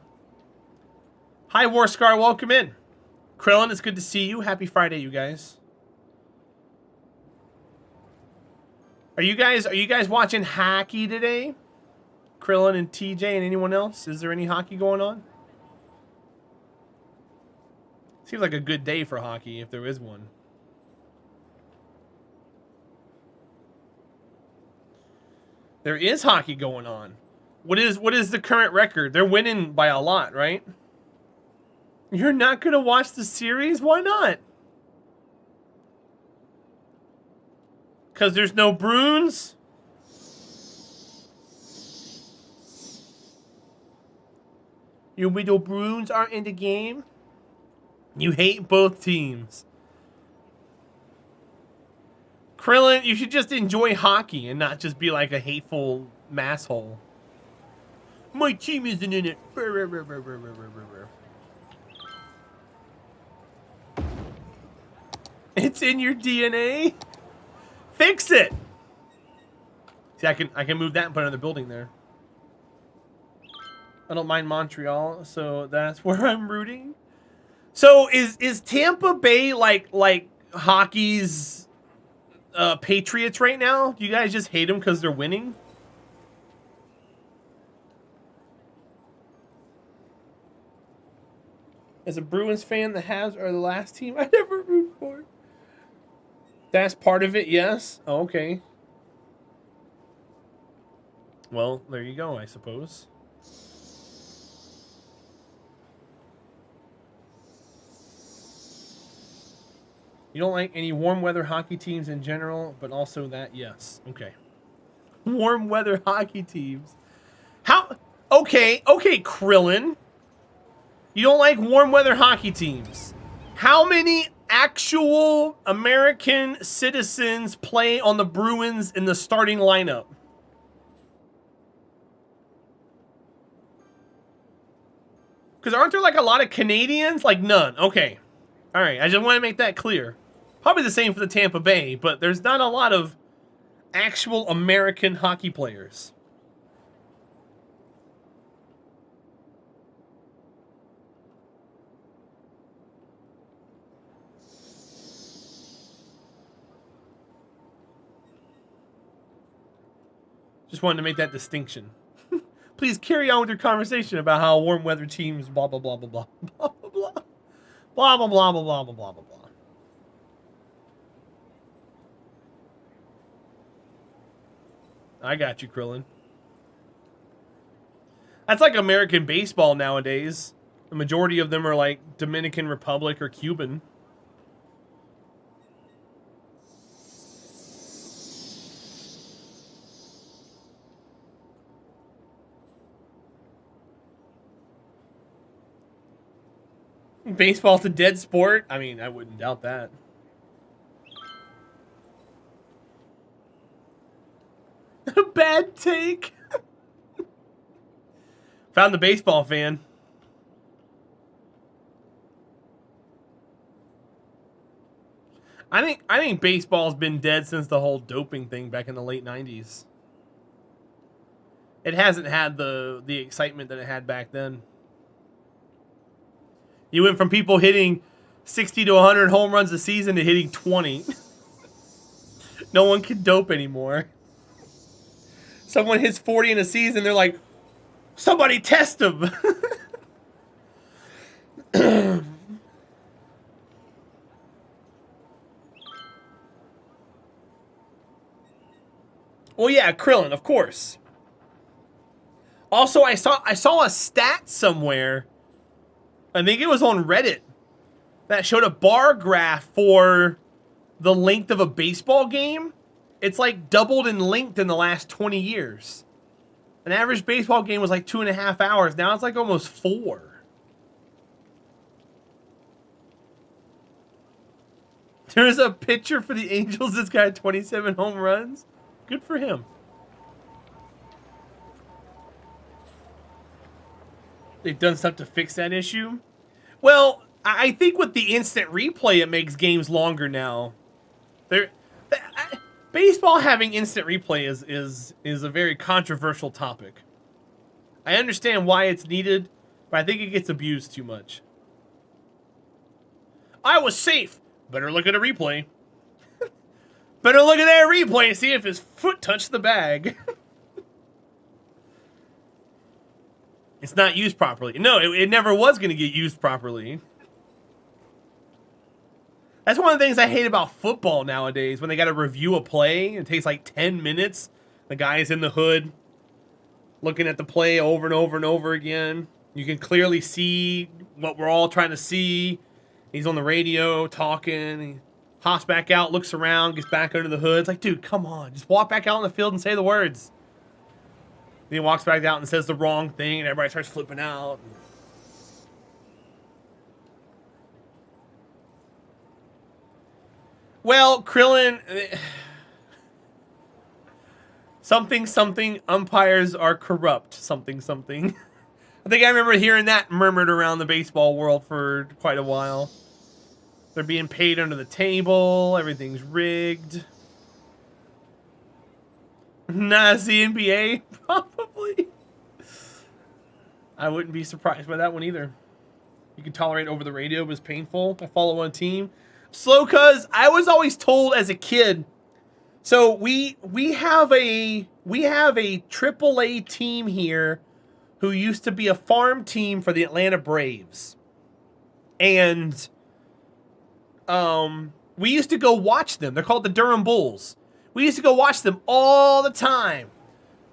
Hi, Warscar, welcome in. Krillin, it's good to see you. Happy Friday, you guys. Are you guys watching hockey today? Krillin and TJ and anyone else? Is there any hockey going on? Seems like a good day for hockey if there is one. There is hockey going on. What is the current record? They're winning by a lot, right? You're not going to watch the series? Why not? Because there's no Bruins? Your Widow Bruins aren't in the game? You hate both teams. Krillin, you should just enjoy hockey and not just be like a hateful masshole. My team isn't in it. It's in your DNA? Fix it! See, I can move that and put another building there. I don't mind Montreal, so that's where I'm rooting. So is Tampa Bay like hockey's Patriots right now? Do you guys just hate them because they're winning? As a Bruins fan, the Habs are the last team I ever root for. That's part of it, yes? Oh, okay. Well, there you go, I suppose. You don't like any warm weather hockey teams in general, but also that, yes. Okay. Warm weather hockey teams. How? Okay, Krillin. You don't like warm weather hockey teams. How many actual American citizens play on the Bruins in the starting lineup? Because aren't there like a lot of Canadians? Like none. Okay. All right. I just want to make that clear. Probably the same for the Tampa Bay, but there's not a lot of actual American hockey players. Just wanted to make that distinction. Please carry on with your conversation about how warm weather teams blah blah blah blah blah blah blah blah blah blah blah blah blah blah blah blah. I got you, Krillin. That's like American baseball nowadays. The majority of them are like Dominican Republic or Cuban. Baseball's a dead sport? I mean, I wouldn't doubt that. Bad take. Found the baseball fan. I think baseball's been dead since the whole doping thing back in the late 90s. It hasn't had the excitement that it had back then. You went from people hitting 60 to 100 home runs a season to hitting 20. No one can dope anymore. Someone hits 40 in a season, they're like, somebody test him. Well, yeah, Krillin, of course. Also, I saw a stat somewhere. I think it was on Reddit that showed a bar graph for the length of a baseball game. It's like doubled in length in the last 20 years. An average baseball game was like 2.5 hours. Now it's like almost 4. There's a pitcher for the Angels that's got 27 home runs. Good for him. They've done stuff to fix that issue. Well, I think with the instant replay, it makes games longer now. Baseball having instant replay is a very controversial topic. I understand why it's needed, but I think it gets abused too much. I was safe. Better look at a replay. Better look at that replay and see if his foot touched the bag. It's not used properly. No, it never was going to get used properly. That's one of the things I hate about football nowadays. When they got to review a play, it takes like 10 minutes. The guy's in the hood looking at the play over and over and over again. You can clearly see what we're all trying to see. He's on the radio talking. He hops back out, looks around, gets back under the hood. It's like, dude, come on. Just walk back out on the field and say the words. Then he walks back out and says the wrong thing, and everybody starts flipping out. Well, Krillin, something, umpires are corrupt, something. I think I remember hearing that murmured around the baseball world for quite a while. They're being paid under the table, everything's rigged. Not as the NBA, probably. I wouldn't be surprised by that one either. You can tolerate over the radio, but it's painful. I follow one team. Slow, cuz I was always told as a kid. So we have a AAA team here who used to be a farm team for the Atlanta Braves. And we used to go watch them. They're called the Durham Bulls. We used to go watch them all the time.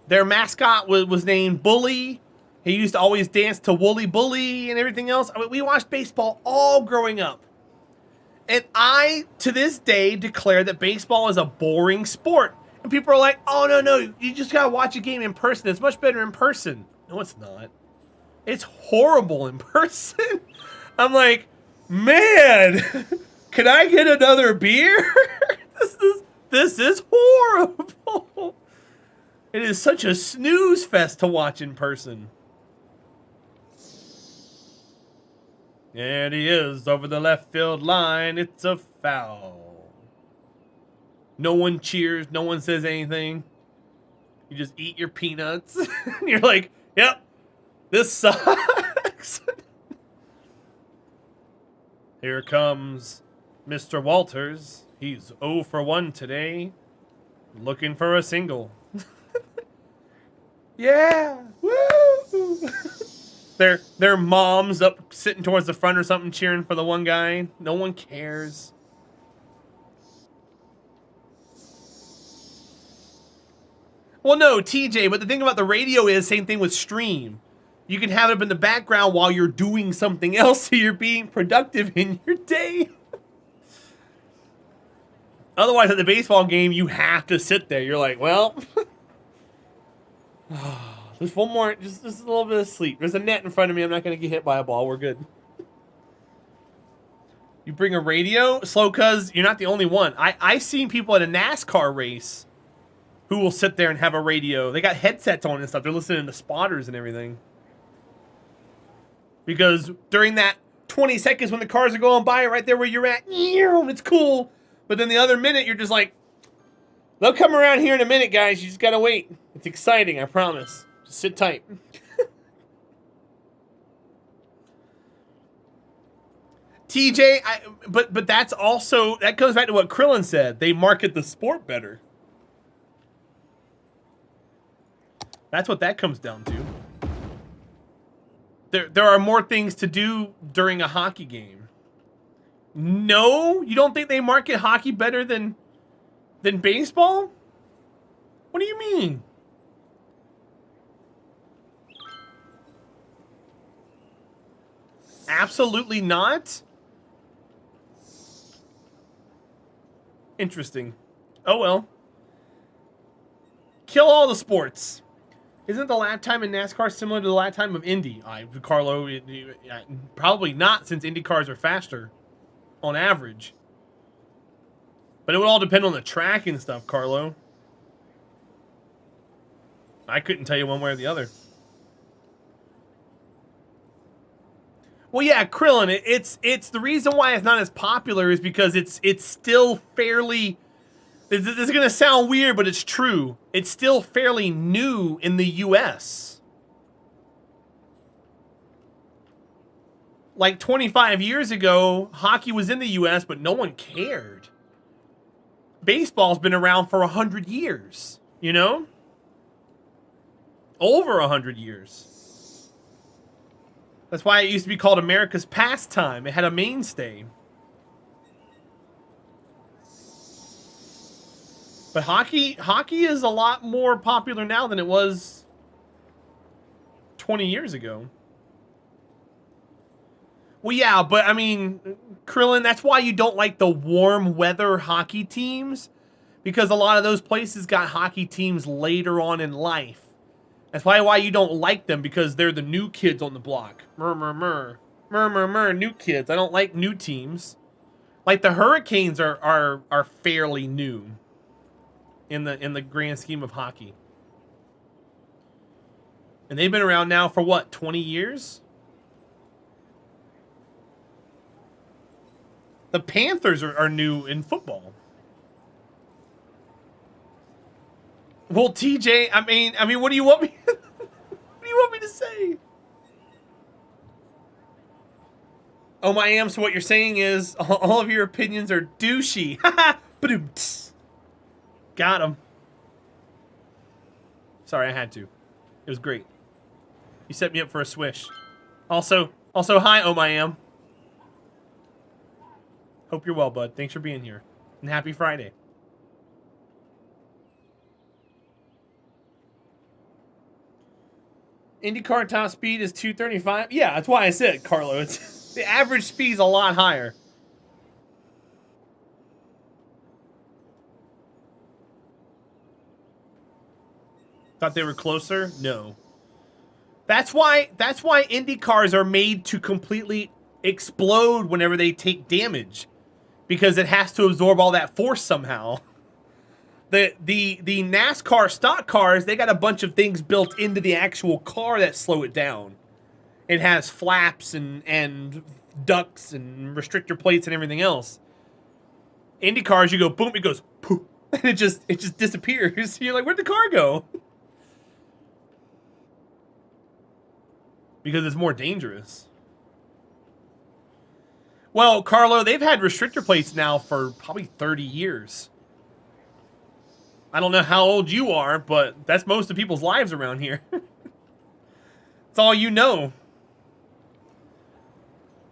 Their mascot was named Bully. He used to always dance to Wooly Bully and everything else. I mean, we watched baseball all growing up. And I, to this day, declare that baseball is a boring sport. And people are like, oh, no, you just got to watch a game in person. It's much better in person. No, it's not. It's horrible in person. I'm like, man, can I get another beer? This is horrible. It is such a snooze fest to watch in person. And he is over the left field line. It's a foul. No one cheers. No one says anything. You just eat your peanuts. And you're like, yep, this sucks. Here comes Mr. Walters. He's 0 for 1 today. Looking for a single. Yeah. Woo! Their mom's up sitting towards the front or something cheering for the one guy. No one cares. Well, no, TJ, but the thing about the radio is same thing with stream. You can have it up in the background while you're doing something else, so you're being productive in your day. Otherwise, at the baseball game, you have to sit there. You're like, well, just one more, just a little bit of sleep. There's a net in front of me. I'm not going to get hit by a ball. We're good. You bring a radio? Slow, cuz you're not the only one. I've seen people at a NASCAR race who will sit there and have a radio. They got headsets on and stuff. They're listening to spotters and everything. Because during that 20 seconds when the cars are going by right there where you're at, it's cool. But then the other minute, you're just like, they'll come around here in a minute, guys. You just gotta wait. It's exciting, I promise. Just sit tight. TJ, but that's also, that goes back to what Krillin said. They market the sport better. That's what that comes down to. There are more things to do during a hockey game. No? You don't think they market hockey better than baseball? What do you mean? Absolutely not? Interesting. Oh well. Kill all the sports. Isn't the lap time in NASCAR similar to the lap time of Indy? Carlo, probably not, since Indy cars are faster on average. But it would all depend on the track and stuff, Carlo. I couldn't tell you one way or the other. Well, yeah, Krillin, it's the reason why it's not as popular is because it's still fairly... This is going to sound weird, but it's true. It's still fairly new in the U.S. Like 25 years ago, hockey was in the U.S., but no one cared. Baseball's been around for 100 years, you know? Over 100 years. That's why it used to be called America's pastime. It had a mainstay. But hockey is a lot more popular now than it was 20 years ago. Well, yeah, but I mean, Krillin, that's why you don't like the warm weather hockey teams, because a lot of those places got hockey teams later on in life. That's why you don't like them, because they're the new kids on the block. New kids. I don't like new teams. Like the Hurricanes are fairly new in the grand scheme of hockey. And they've been around now for what, 20 years? The Panthers are new in football. Well, TJ, I mean, what do you want me what do you want me to say? Oh, my am, so what you're saying is all of your opinions are douchey. Haha. Got him. Sorry, I had to. It was great. You set me up for a swish. Also, hi, oh my am. Hope you're well, bud. Thanks for being here. And happy Friday. IndyCar top speed is 235. Yeah, that's why I said, Carlo. It's the average speed is a lot higher. Thought they were closer? No. That's why Indy cars are made to completely explode whenever they take damage, because it has to absorb all that force somehow. The NASCAR stock cars, they got a bunch of things built into the actual car that slow it down. It has flaps and ducts and restrictor plates and everything else. Indy cars, you go boom, it goes poof, and it just disappears. You're like, where'd the car go? Because it's more dangerous. Well, Carlo, they've had restrictor plates now for probably 30 years. I don't know how old you are, but that's most of people's lives around here. That's all you know.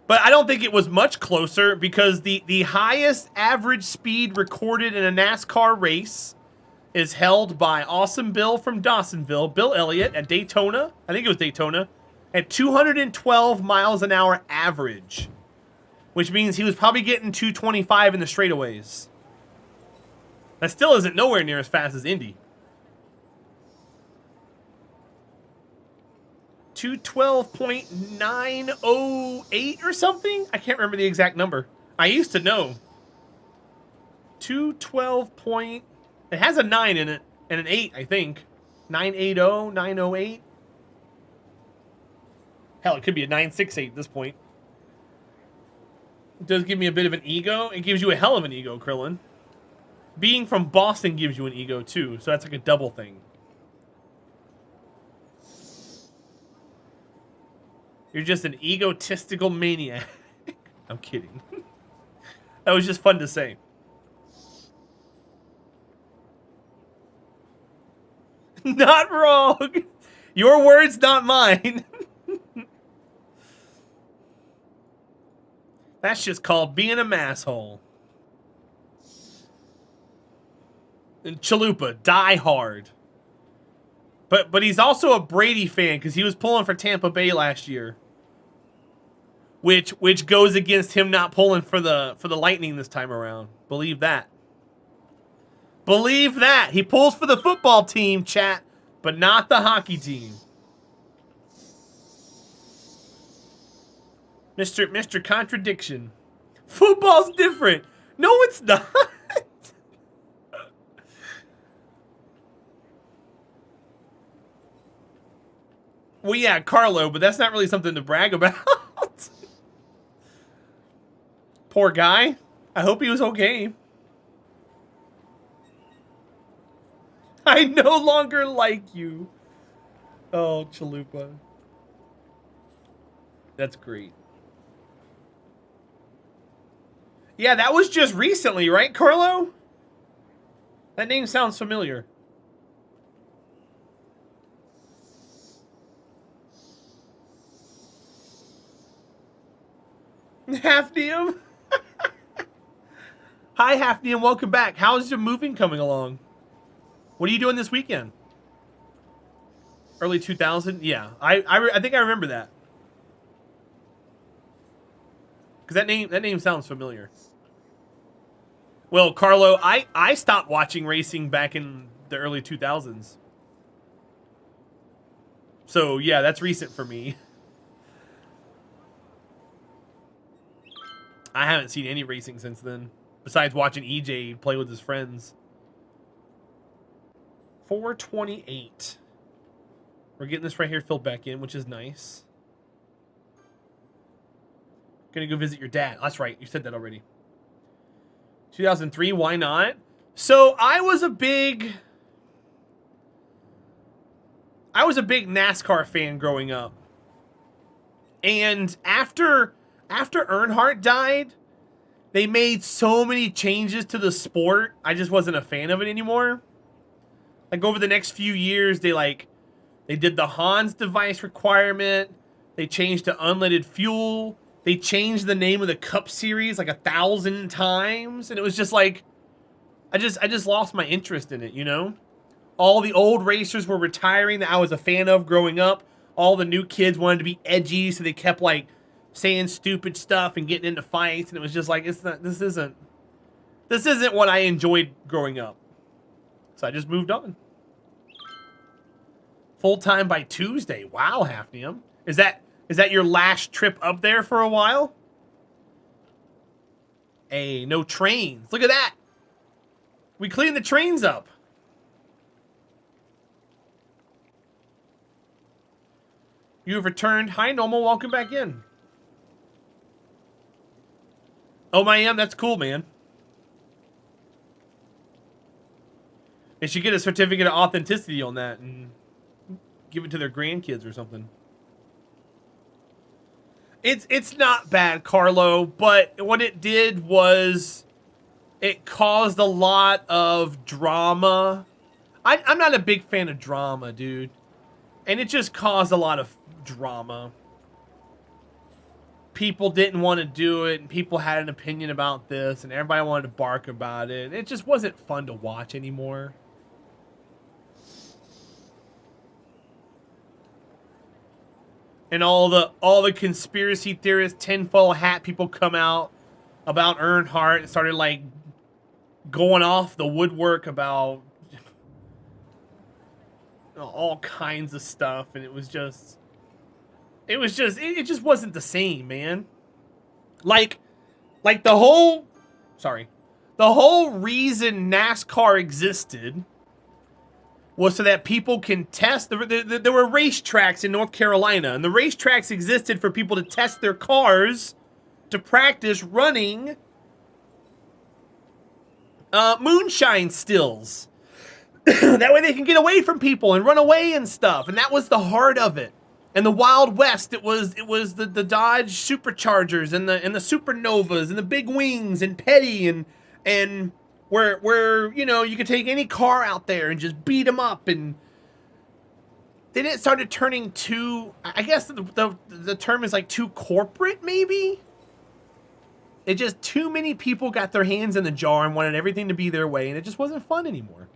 But I don't think it was much closer, because the highest average speed recorded in a NASCAR race is held by Awesome Bill from Dawsonville, Bill Elliott, at Daytona. I think it was Daytona. At 212 miles an hour average. Which means he was probably getting 225 in the straightaways. That still isn't nowhere near as fast as Indy. 212.908 or something? I can't remember the exact number. I used to know. 212 point... It has a 9 in it. And an 8, I think. 980, 908. Hell, it could be a 968 at this point. It does give me a bit of an ego. It gives you a hell of an ego, Krillin. Being from Boston gives you an ego, too. So that's like a double thing. You're just an egotistical maniac. I'm kidding. That was just fun to say. Not wrong. Your words, not mine. That's just called being a masshole. And Chalupa, die hard. But he's also a Brady fan, because he was pulling for Tampa Bay last year. Which goes against him not pulling for the Lightning this time around. Believe that. Believe that. He pulls for the football team, chat, but not the hockey team. Mr. Contradiction. Football's different. No, it's not. Well, yeah, Carlo, but that's not really something to brag about. Poor guy. I hope he was okay. I no longer like you. Oh, Chalupa. That's great. Yeah, that was just recently, right, Carlo? That name sounds familiar. Hafnium. Hi, Hafnium. Welcome back. How's your moving coming along? What are you doing this weekend? Early 2000? Yeah, I think I remember that. Because that name sounds familiar. Well, Carlo, I stopped watching racing back in the early 2000s. So, yeah, that's recent for me. I haven't seen any racing since then, besides watching EJ play with his friends. 428. We're getting this right here filled back in, which is nice. Gonna go visit your dad. That's right, you said that already. 2003, why not? So I was a big NASCAR fan growing up. And after Earnhardt died, they made so many changes to the sport. I just wasn't a fan of it anymore. Like over the next few years, they did the Hans device requirement. They changed to unleaded fuel. They changed the name of the Cup Series like 1,000 times, and it was just like, I just lost my interest in it, you know? All the old racers were retiring that I was a fan of growing up. All the new kids wanted to be edgy, so they kept like saying stupid stuff and getting into fights, and it was just like, this isn't what I enjoyed growing up. So I just moved on. Full time by Tuesday. Wow, Hafnium. Is that your last trip up there for a while? Hey, no trains. Look at that. We cleaned the trains up. You have returned. Hi, Normal. Welcome back in. Oh, my am. That's cool, man. They should get a certificate of authenticity on that and give it to their grandkids or something. It's not bad, Carlo, but what it did was it caused a lot of drama. I'm not a big fan of drama, dude. And it just caused a lot of drama. People didn't want to do it, and people had an opinion about this, and everybody wanted to bark about it. It just wasn't fun to watch anymore. And all the conspiracy theorists, tinfoil hat people come out about Earnhardt and started like going off the woodwork about all kinds of stuff, and it just wasn't the same, man. Like the whole reason NASCAR existed was so that people can test. There were racetracks in North Carolina, and the racetracks existed for people to test their cars to practice running moonshine stills. That way they can get away from people and run away and stuff. And that was the heart of it. And the Wild West, it was the Dodge Superchargers and the Supernovas and the Big Wings and Petty and where you know you could take any car out there and just beat them up. And then it started turning too, I guess the term is like too corporate, maybe. It just too many people got their hands in the jar and wanted everything to be their way, and it just wasn't fun anymore.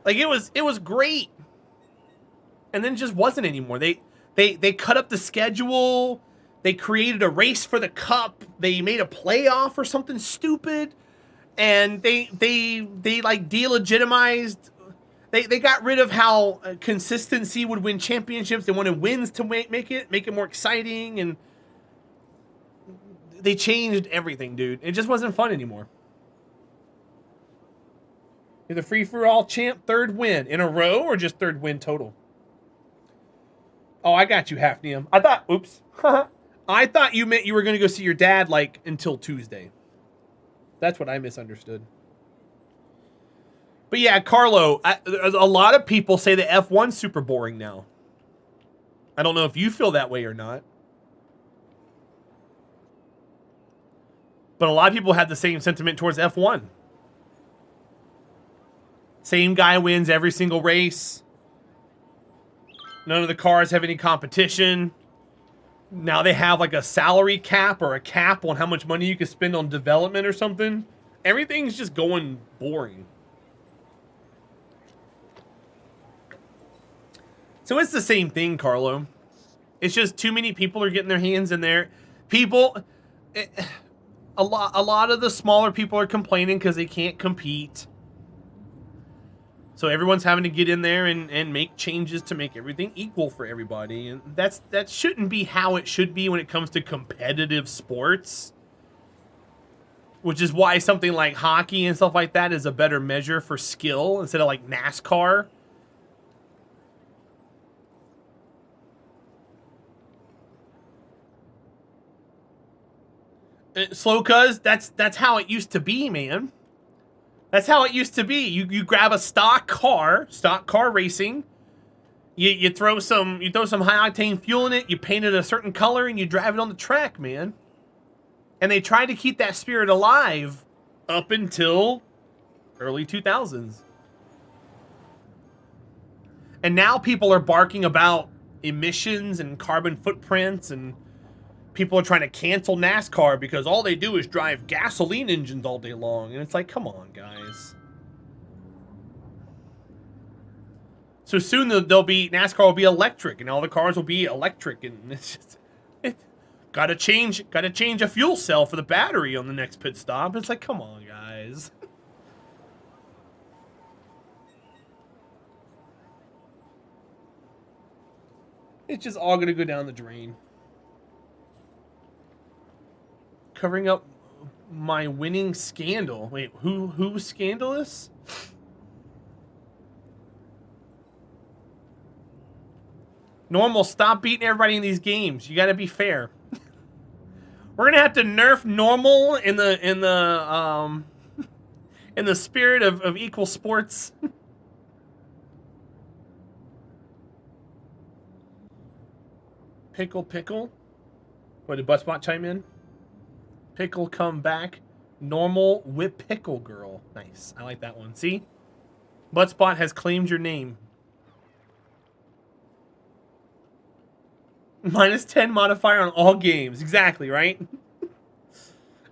Like it was great, and then it just wasn't anymore. They cut up the schedule. They created a race for the cup. They made a playoff or something stupid, and they like delegitimized. They got rid of how consistency would win championships. They wanted wins to make it more exciting, and they changed everything, dude. It just wasn't fun anymore. You're the free-for-all champ, third win in a row, or just third win total? Oh, I got you, Hafnium. I thought, oops. I thought you meant you were going to go see your dad, like, until Tuesday. That's what I misunderstood. But yeah, Carlo, a lot of people say the F1's super boring now. I don't know if you feel that way or not. But a lot of people have the same sentiment towards F1. Same guy wins every single race. None of the cars have any competition. Now they have like a salary cap or a cap on how much money you can spend on development or something. Everything's just going boring. So it's the same thing, Carlo. It's just too many people are getting their hands in there. A lot of the smaller people are complaining because they can't compete. So everyone's having to get in there and make changes to make everything equal for everybody. And that shouldn't be how it should be when it comes to competitive sports. Which is why something like hockey and stuff like that is a better measure for skill instead of like NASCAR. Slow cuz, that's how it used to be, man. That's how it used to be. You grab a stock car racing. You throw some high octane fuel in it. You paint it a certain color and you drive it on the track, man. And they tried to keep that spirit alive up until early 2000s. And now people are barking about emissions and carbon footprints, and people are trying to cancel NASCAR because all they do is drive gasoline engines all day long. And it's like, come on, guys. So soon NASCAR will be electric, and all the cars will be electric, and it's just gotta change a fuel cell for the battery on the next pit stop. It's like, come on, guys. It's just all gonna go down the drain. Covering up my winning scandal. Wait, who's scandalous? Normal, stop beating everybody in these games. You gotta be fair. We're gonna have to nerf normal in the in the spirit of equal sports. Pickle. What, did Buttspot chime in? Pickle come back. Normal whip pickle girl. Nice. I like that one. See? Buttspot has claimed your name. -10 modifier on all games. Exactly, right?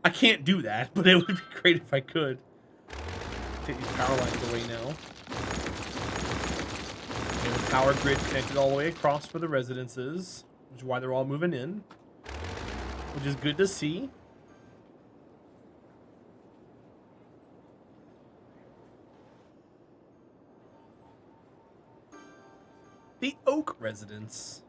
I can't do that, but it would be great if I could. Take these power lines away now. And the power grid connected all the way across for the residences, which is why they're all moving in. Which is good to see. The Oak residence.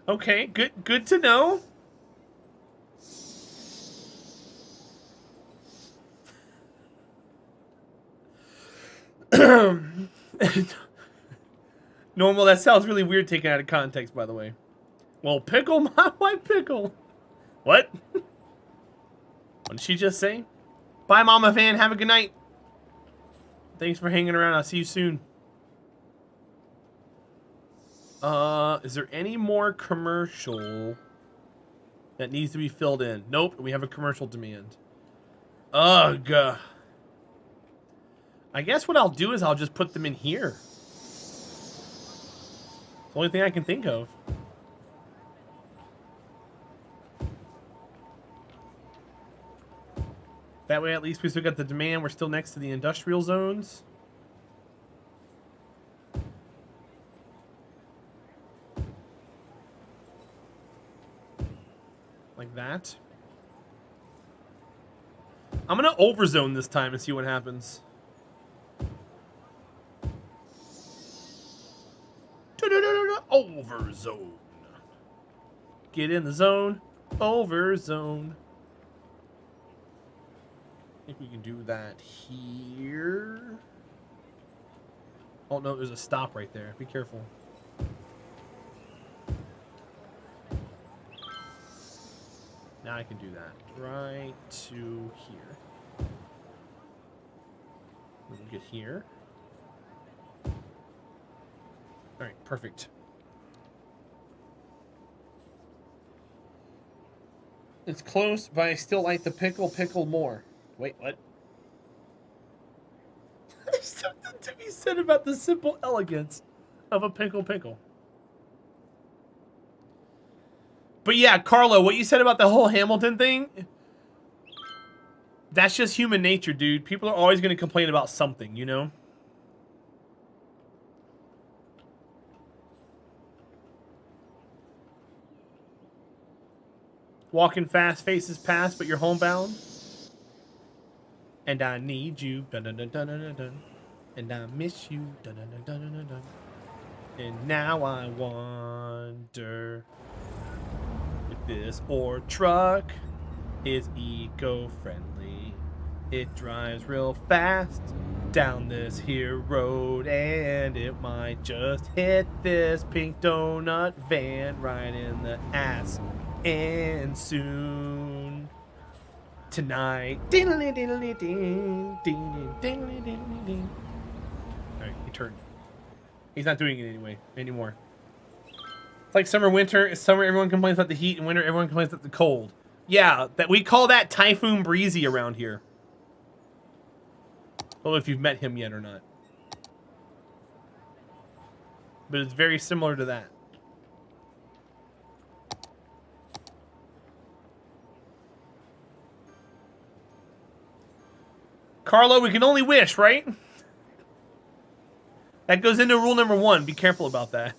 Okay, good to know. Normal, that sounds really weird taken out of context, by the way. Well, pickle my wife pickle. What? What did she just say? Bye, Mama Van. Have a good night. Thanks for hanging around. I'll see you soon. Is there any more commercial that needs to be filled in? Nope, we have a commercial demand. Ugh. I guess what I'll do is I'll just put them in here. It's the only thing I can think of. That way at least we still got the demand. We're still next to the industrial zones. Like that. I'm gonna overzone this time and see what happens. Overzone. Get in the zone. Overzone. I think we can do that here. Oh no, there's a stop right there. Be careful. Now I can do that. Right to here. We can get here. Alright, perfect. It's close, but I still like the pickle more. Wait, what? There's something to be said about the simple elegance of a pickle. But yeah, Carlo, what you said about the whole Hamilton thing, that's just human nature, dude. People are always going to complain about something, you know? Walking fast, faces past, but you're homebound. And I need you, dun dun dun dun dun dun. And I miss you, dun dun dun dun dun dun. And now I wonder if this ore truck is eco-friendly. It drives real fast down this here road, and it might just hit this pink donut van right in the ass. And soon tonight. Alright, he turned. He's not doing it anymore. It's like summer, winter. Summer, everyone complains about the heat, and winter, everyone complains about the cold. Yeah, that we call that Typhoon Breezy around here. I don't know if you've met him yet or not. But it's very similar to that. Carlo, we can only wish, right? That goes into rule number 1. Be careful about that.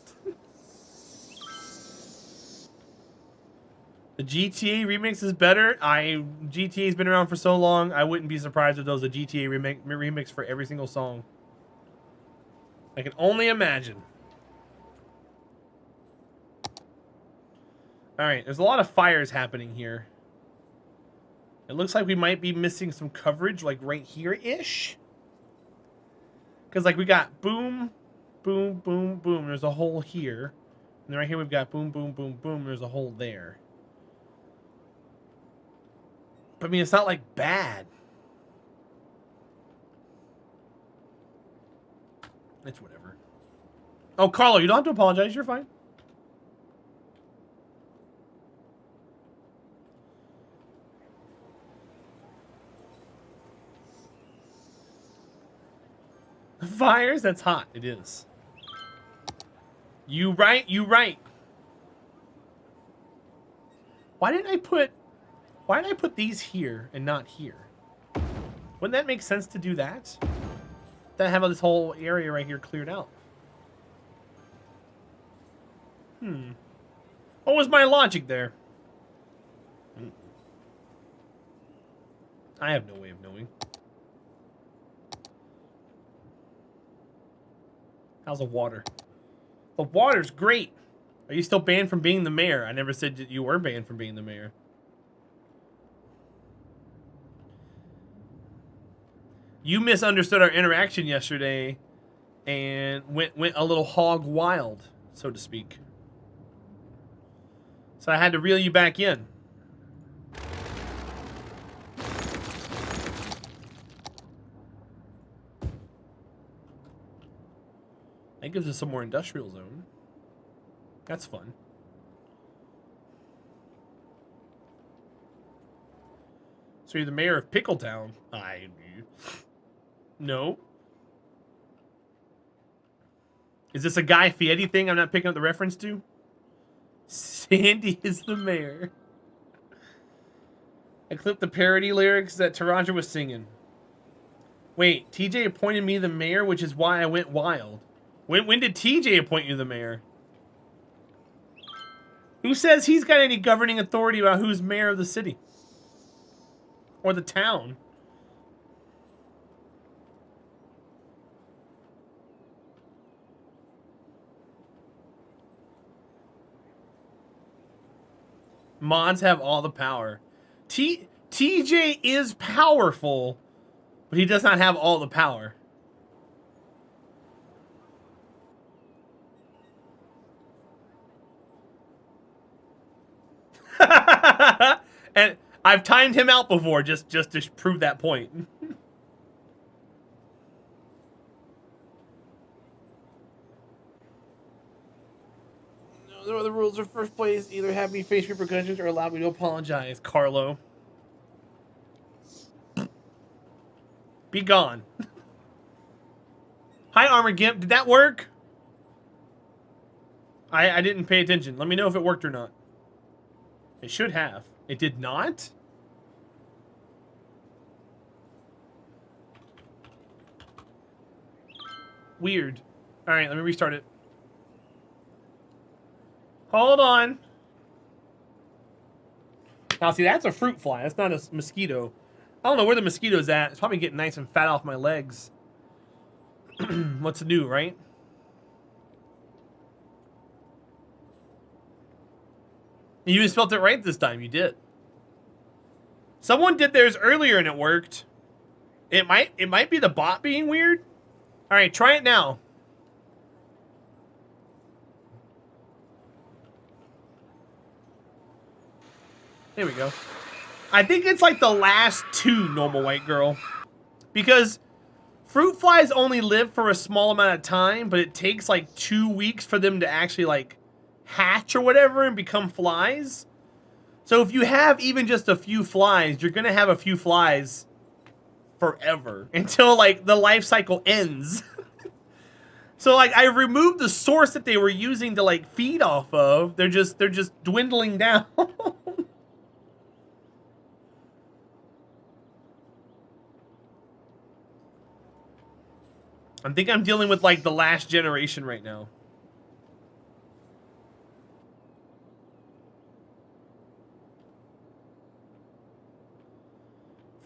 The GTA remix is better. GTA's been around for so long, I wouldn't be surprised if there was a GTA remix for every single song. I can only imagine. Alright, there's a lot of fires happening here. It looks like we might be missing some coverage, like right here-ish. Because, like, we got boom, boom, boom, boom. There's a hole here. And then right here we've got boom, boom, boom, boom. There's a hole there. But, I mean, it's not, like, bad. It's whatever. Oh, Carlo, you don't have to apologize. You're fine. Fires? That's hot. It is. You right. You right. Why didn't I put these here and not here? Wouldn't that make sense to do that? Then have this whole area right here cleared out. What was my logic there? I have no way of knowing. How's the water? The water's great. Are you still banned from being the mayor? I never said that you were banned from being the mayor. You misunderstood our interaction yesterday and went a little hog wild, so to speak. So I had to reel you back in. That gives us some more industrial zone. That's fun. So you're the mayor of Pickletown? No. Is this a Guy Fieri thing I'm not picking up the reference to? Sandy is the mayor. I clipped the parody lyrics that Terahdra was singing. Wait, TJ appointed me the mayor, which is why I went wild. When did TJ appoint you the mayor? Who says he's got any governing authority about who's mayor of the city? Or the town? Mods have all the power. TJ is powerful, but he does not have all the power. And I've timed him out before just to prove that point. No other rules are first place. Either have me face repercussions or allow me to apologize, Carlo. Be gone. Hi, Armor Gimp. Did that work? I didn't pay attention. Let me know if it worked or not. It should have. It did not? Weird. Alright, let me restart it. Hold on. Now, see, that's a fruit fly. That's not a mosquito. I don't know where the mosquito's at. It's probably getting nice and fat off my legs. What's new, right? You even spelled it right this time. You did. Someone did theirs earlier and it worked. It might be the bot being weird. All right, try it now. There we go. I think it's like the last two, normal white girl. Because fruit flies only live for a small amount of time, but it takes like 2 weeks for them to actually like hatch or whatever and become flies. So if you have even just a few flies, you're gonna have a few flies forever until like the life cycle ends. So like I removed the source that they were using to like feed off of. They're just dwindling down. I think I'm dealing with like the last generation right now.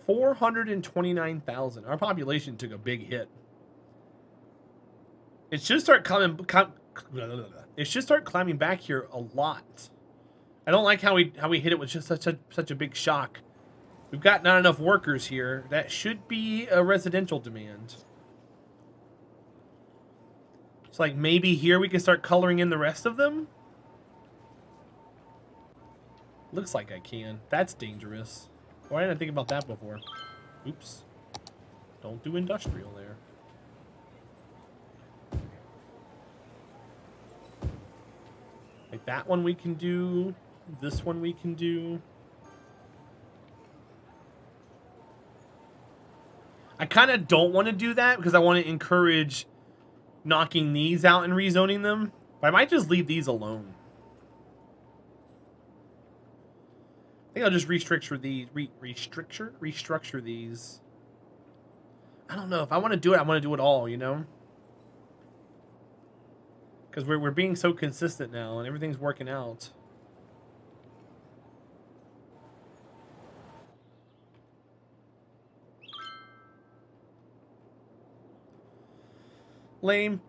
$429,000. Our population took a big hit. It should start it should start climbing back here a lot. I don't like how we hit it with just such a big shock. We've got not enough workers here. That should be a residential demand. It's like maybe here we can start coloring in the rest of them. Looks like I can. That's dangerous. Why didn't I think about that before? Oops. Don't do industrial there. Like that one we can do. This one we can do. I kind of don't want to do that because I want to encourage knocking these out and rezoning them. But I might just leave these alone. I think I'll just restructure these. Restructure these. I don't know. If I want to do it, I want to do it all, you know? Because we're being so consistent now and everything's working out. Lame.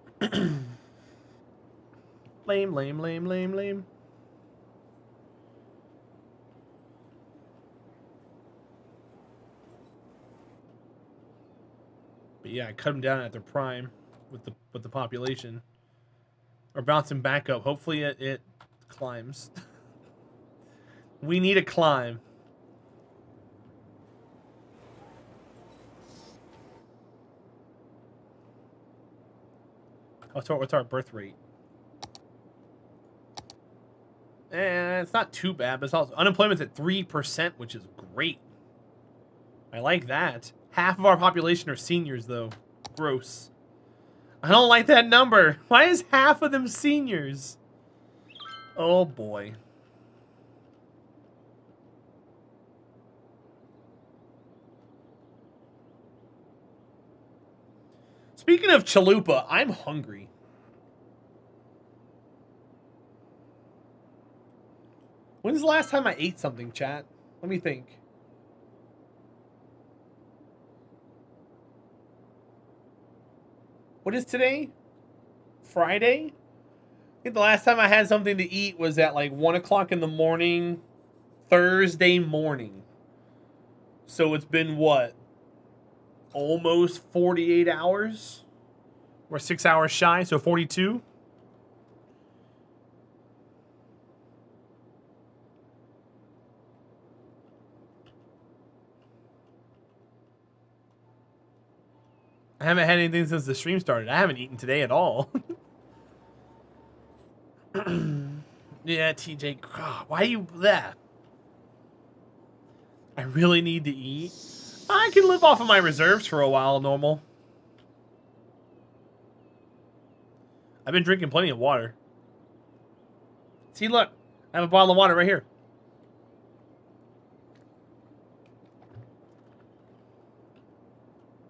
Lame. But yeah, I cut them down at their prime with the population. Or bouncing back up. Hopefully it climbs. We need a climb. What's our birth rate? It's not too bad, but it's also unemployment's at 3%, which is great. I like that. Half of our population are seniors, though. Gross. I don't like that number. Why is half of them seniors? Oh, boy. Speaking of chalupa, I'm hungry. When's the last time I ate something, chat? Let me think. What is today? Friday? I think the last time I had something to eat was at like 1 o'clock in the morning, Thursday morning. So it's been what? Almost 48 hours? We're 6 hours shy, so 42. I haven't had anything since the stream started. I haven't eaten today at all. Yeah, TJ. God, why are you that? I really need to eat. I can live off of my reserves for a while, normal. I've been drinking plenty of water. See, look. I have a bottle of water right here.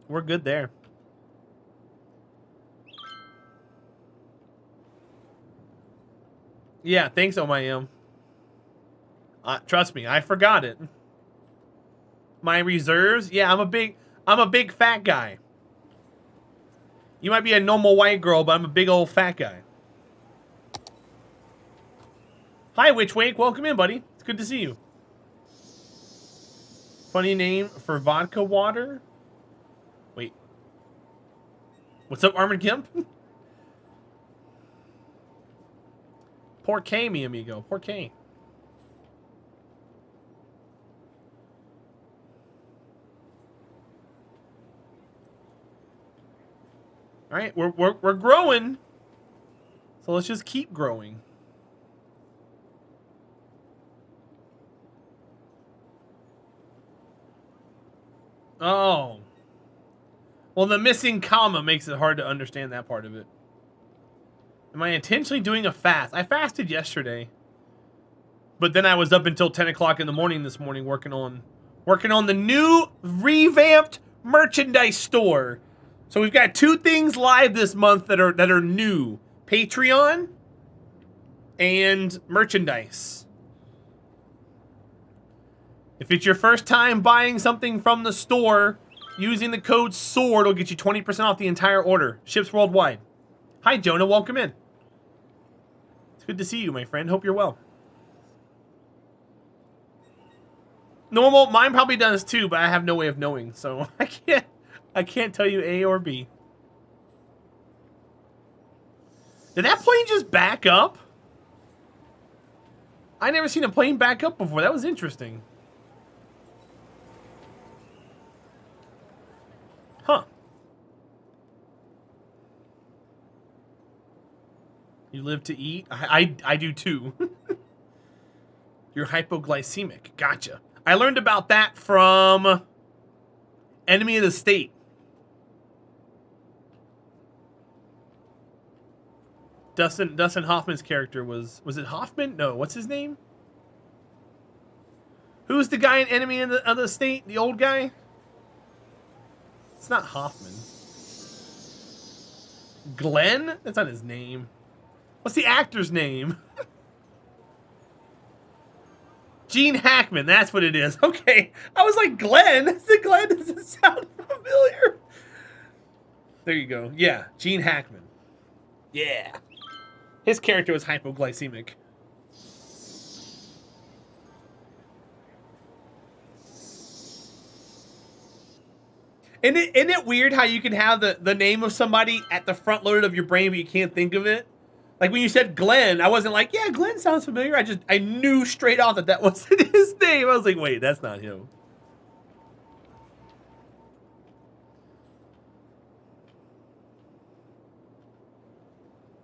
We're good there. Yeah, thanks, OMIM. Trust me, I forgot it. My reserves? Yeah, I'm a big fat guy. You might be a normal white girl, but I'm a big old fat guy. Hi, Witchwake. Welcome in, buddy. It's good to see you. Funny name for vodka water? Wait. What's up, Armored Gimp? Por qué, mi amigo? Por qué? All right, we're growing. So let's just keep growing. Oh. Well, the missing comma makes it hard to understand that part of it. Am I intentionally doing a fast? I fasted yesterday. But then I was up until 10 o'clock in the morning this morning working on the new revamped merchandise store. So we've got 2 things live this month that are new. Patreon and merchandise. If it's your first time buying something from the store, using the code SWORD will get you 20% off the entire order. Ships worldwide. Hi, Jonah. Welcome in. It's good to see you, my friend. Hope you're well. Normal, mine probably does too, but I have no way of knowing, so I can't tell you A or B. Did that plane just back up? I never seen a plane back up before. That was interesting. Huh. You live to eat? I do too. You're hypoglycemic. Gotcha. I learned about that from Enemy of the State. Dustin Hoffman's character was it Hoffman? No, what's his name? Who's the guy in Enemy of the State? The old guy? It's not Hoffman. Glenn? That's not his name. What's the actor's name? Gene Hackman, that's what it is. Okay. I was like, Glenn? I said Glenn doesn't sound familiar. There you go. Yeah, Gene Hackman. Yeah. His character was hypoglycemic. Isn't it weird how you can have the name of somebody at the front loaded of your brain, but you can't think of it? Like when you said Glenn, I wasn't like, yeah, Glenn sounds familiar. I knew straight off that wasn't his name. I was like, wait, that's not him.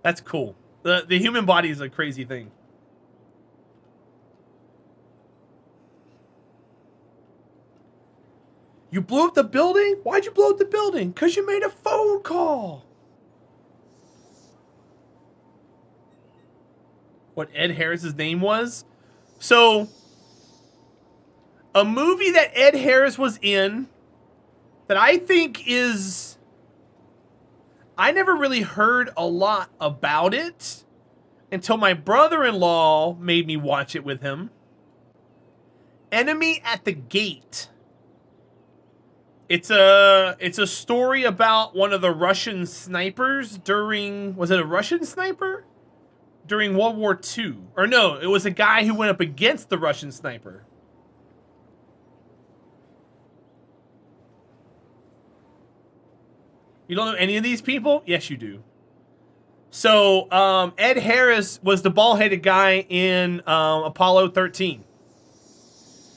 That's cool. The human body is a crazy thing. You blew up the building? Why'd you blow up the building? Because you made a phone call. What Ed Harris's name was? So, a movie that Ed Harris was in that I think is... I never really heard a lot about it until my brother-in-law made me watch it with him. Enemy at the Gate. It's a story about one of the Russian snipers during... Was it a Russian sniper? During World War II. Or no, it was a guy who went up against the Russian sniper. You don't know any of these people? Yes, you do. So, Ed Harris was the bald-headed guy in Apollo 13.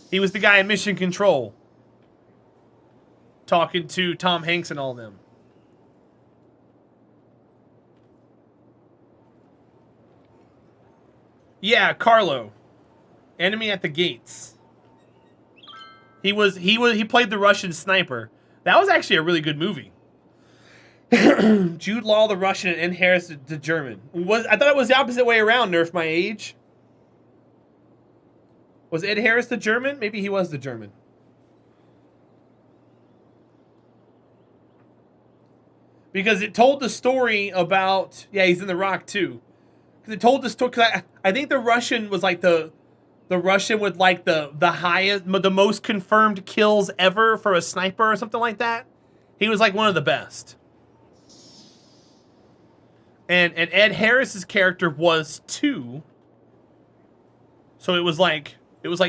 He was the guy in Mission Control. Talking to Tom Hanks and all of them. Yeah, Carlo. Enemy at the Gates. He played the Russian sniper. That was actually a really good movie. Jude Law the Russian and Ed Harris the German. I thought it was the opposite way around, Nerf my age. Was Ed Harris the German? Maybe he was the German. Because it told the story about... Yeah, he's in The Rock too. Because it told the story... Because I think the Russian was like the Russian with like the highest... The most confirmed kills ever for a sniper or something like that. He was like one of the best. And Ed Harris's character was too. So it was like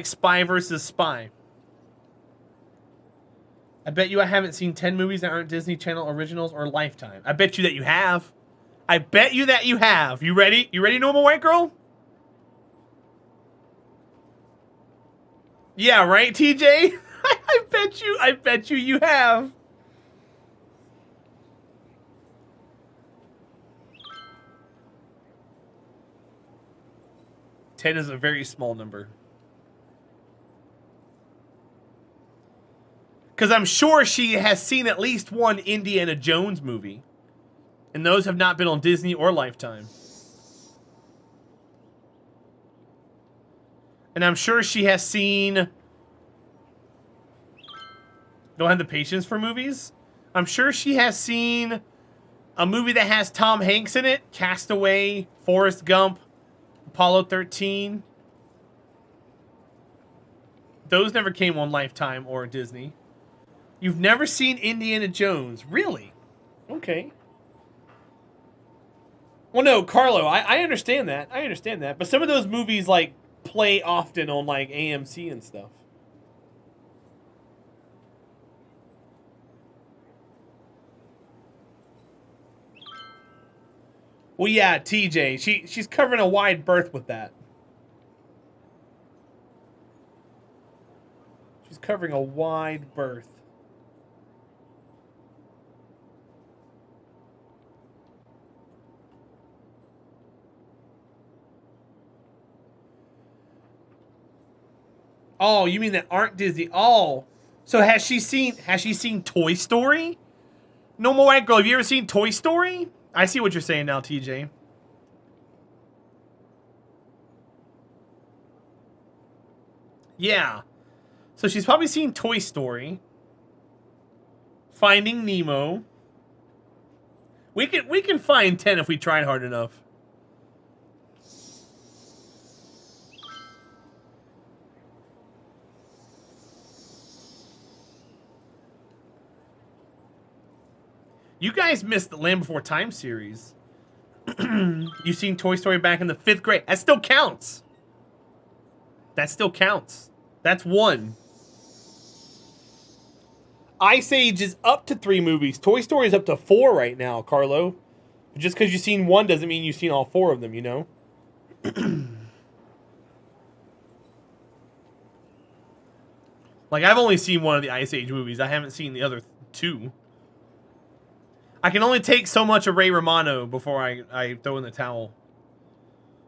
spy versus spy. I bet you I haven't seen 10 movies that aren't Disney Channel originals or Lifetime. I bet you that you have. I bet you that you have. You ready? You ready, normal white girl? Yeah, right, TJ? I bet you have. Ten is a very small number. Because I'm sure she has seen at least one Indiana Jones movie. And those have not been on Disney or Lifetime. And I'm sure she has seen... Don't have the patience for movies? I'm sure she has seen a movie that has Tom Hanks in it. Castaway, Forrest Gump, Apollo 13. Those never came on Lifetime or Disney. You've never seen Indiana Jones? Really? Okay. Well, no, Carlo, I understand that. I understand that. But some of those movies, like, play often on, like, AMC and stuff. Well, yeah, TJ. She's covering a wide berth with that. She's covering a wide berth. Oh, you mean that aren't Disney? Oh, so has she seen Toy Story? No More White Girl. Have you ever seen Toy Story? I see what you're saying now, TJ. Yeah. So she's probably seen Toy Story. Finding Nemo. We can find 10 if we tried hard enough. You guys missed the Land Before Time series. You've seen Toy Story back in the 5th grade. That still counts. That still counts. That's 1. Ice Age is up to 3 movies. Toy Story is up to 4 right now, Carlo. Just because you've seen 1 doesn't mean you've seen all 4 of them, you know? Like, I've only seen 1 of the Ice Age movies. I haven't seen the other 2. I can only take so much of Ray Romano before I throw in the towel.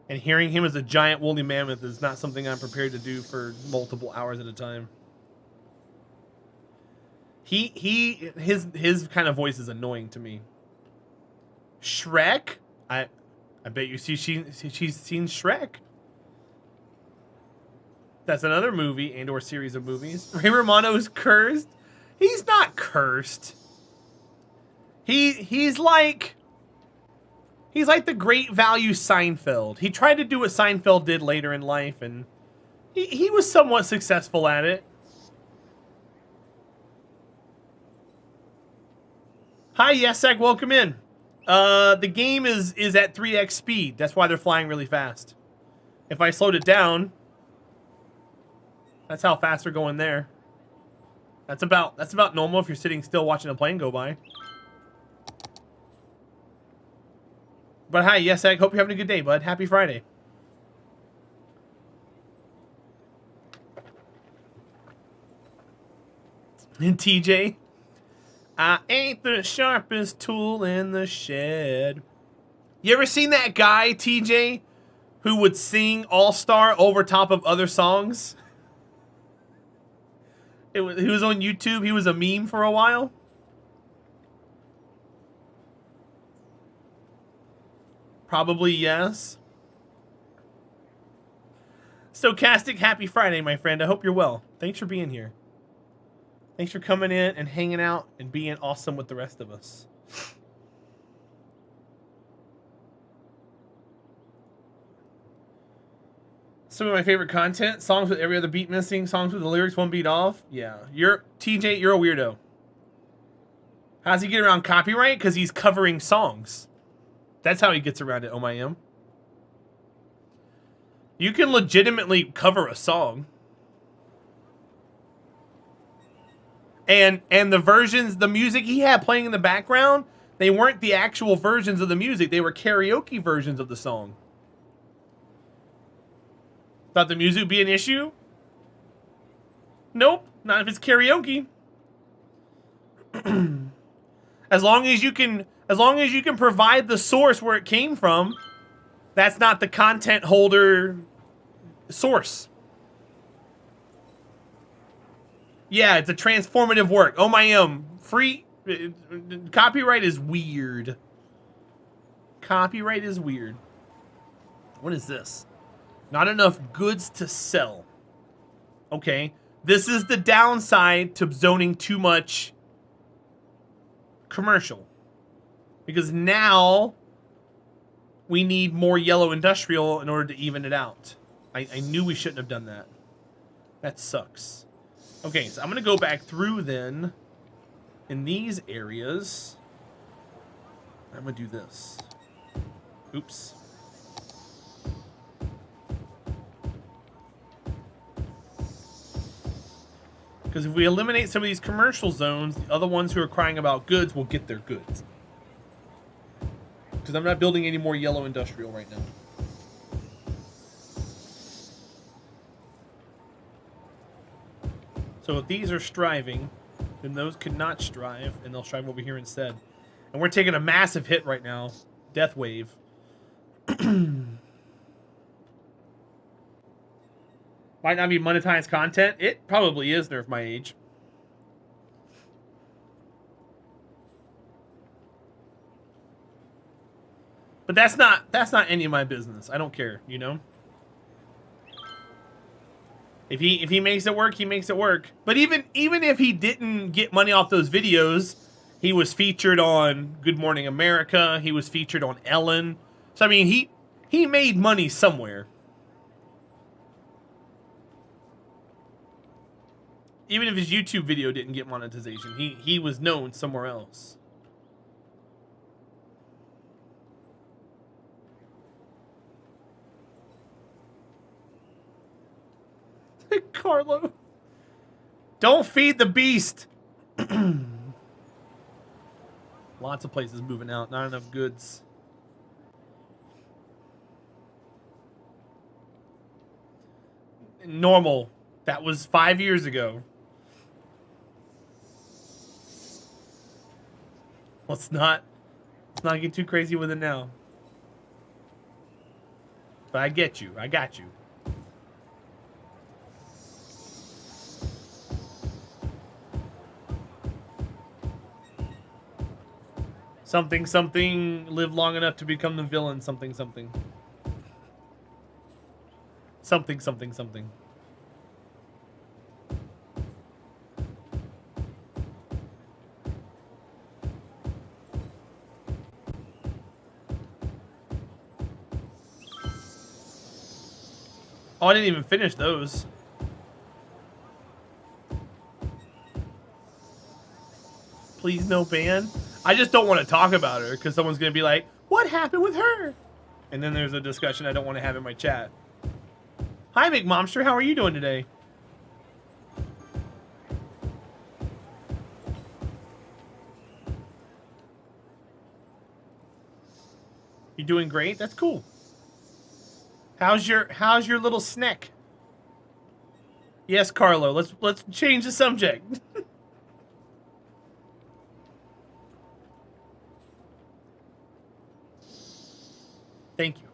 And hearing him as a giant woolly mammoth is not something I'm prepared to do for multiple hours at a time. His kind of voice is annoying to me. Shrek? I bet you she's seen Shrek. That's another movie and or series of movies. Ray Romano's cursed? He's not cursed. He's like the great value Seinfeld. He tried to do what Seinfeld did later in life, and he was somewhat successful at it. Hi, Yesek, welcome in. The game is at 3x speed. That's why they're flying really fast. If I slowed it down, that's how fast they're going there. That's about normal if you're sitting still watching a plane go by. But hi, Yesek, hope you're having a good day, bud. Happy Friday. And TJ, I ain't the sharpest tool in the shed. You ever seen that guy, TJ, who would sing All-Star over top of other songs? He was on YouTube. He was a meme for a while. Probably yes. Stochastic, happy Friday, my friend. I hope you're well. Thanks for being here. Thanks for coming in and hanging out and being awesome with the rest of us. Some of my favorite content, songs with every other beat missing, songs with the lyrics one beat off. Yeah, TJ, you're a weirdo. How's he get around copyright? Because he's covering songs. That's how he gets around it, OMIM. You can legitimately cover a song. And the versions, the music he had playing in the background, they weren't the actual versions of the music. They were karaoke versions of the song. Thought the music would be an issue? Nope, not if it's karaoke. As long as you can provide the source where it came from, that's not the content holder source. Yeah, it's a transformative work. Oh my free copyright is weird. Copyright is weird. What is this? Not enough goods to sell. Okay, this is the downside to zoning too much commercial. Because now we need more yellow industrial in order to even it out. I knew we shouldn't have done that. That sucks. Okay, so I'm going to go back through then in these areas. I'm going to do this. Oops. Because if we eliminate some of these commercial zones, the other ones who are crying about goods will get their goods. Because I'm not building any more yellow industrial right now. So if these are striving, then those could not strive, and they'll strive over here instead. And we're taking a massive hit right now. Death wave. Might not be monetized content. It probably is Nerf my age. But that's not any of my business. I don't care, you know? If he makes it work, he makes it work. But even if he didn't get money off those videos, he was featured on Good Morning America, he was featured on Ellen. So I mean, he made money somewhere. Even if his YouTube video didn't get monetization, he was known somewhere else. Carlo. Don't feed the beast. Lots of places moving out, not enough goods. Normal. That was 5 years ago. Let's not get too crazy with it now. But I get you. I got you. Something, something, live long enough to become the villain, something, something. Something, something, something. Oh, I didn't even finish those. Please no ban. I just don't want to talk about her because someone's going to be like, what happened with her? And then there's a discussion I don't want to have in my chat. Hi, McMomster. How are you doing today? You doing great? That's cool. How's your little snack? Yes, Carlo. Let's change the subject. Thank you.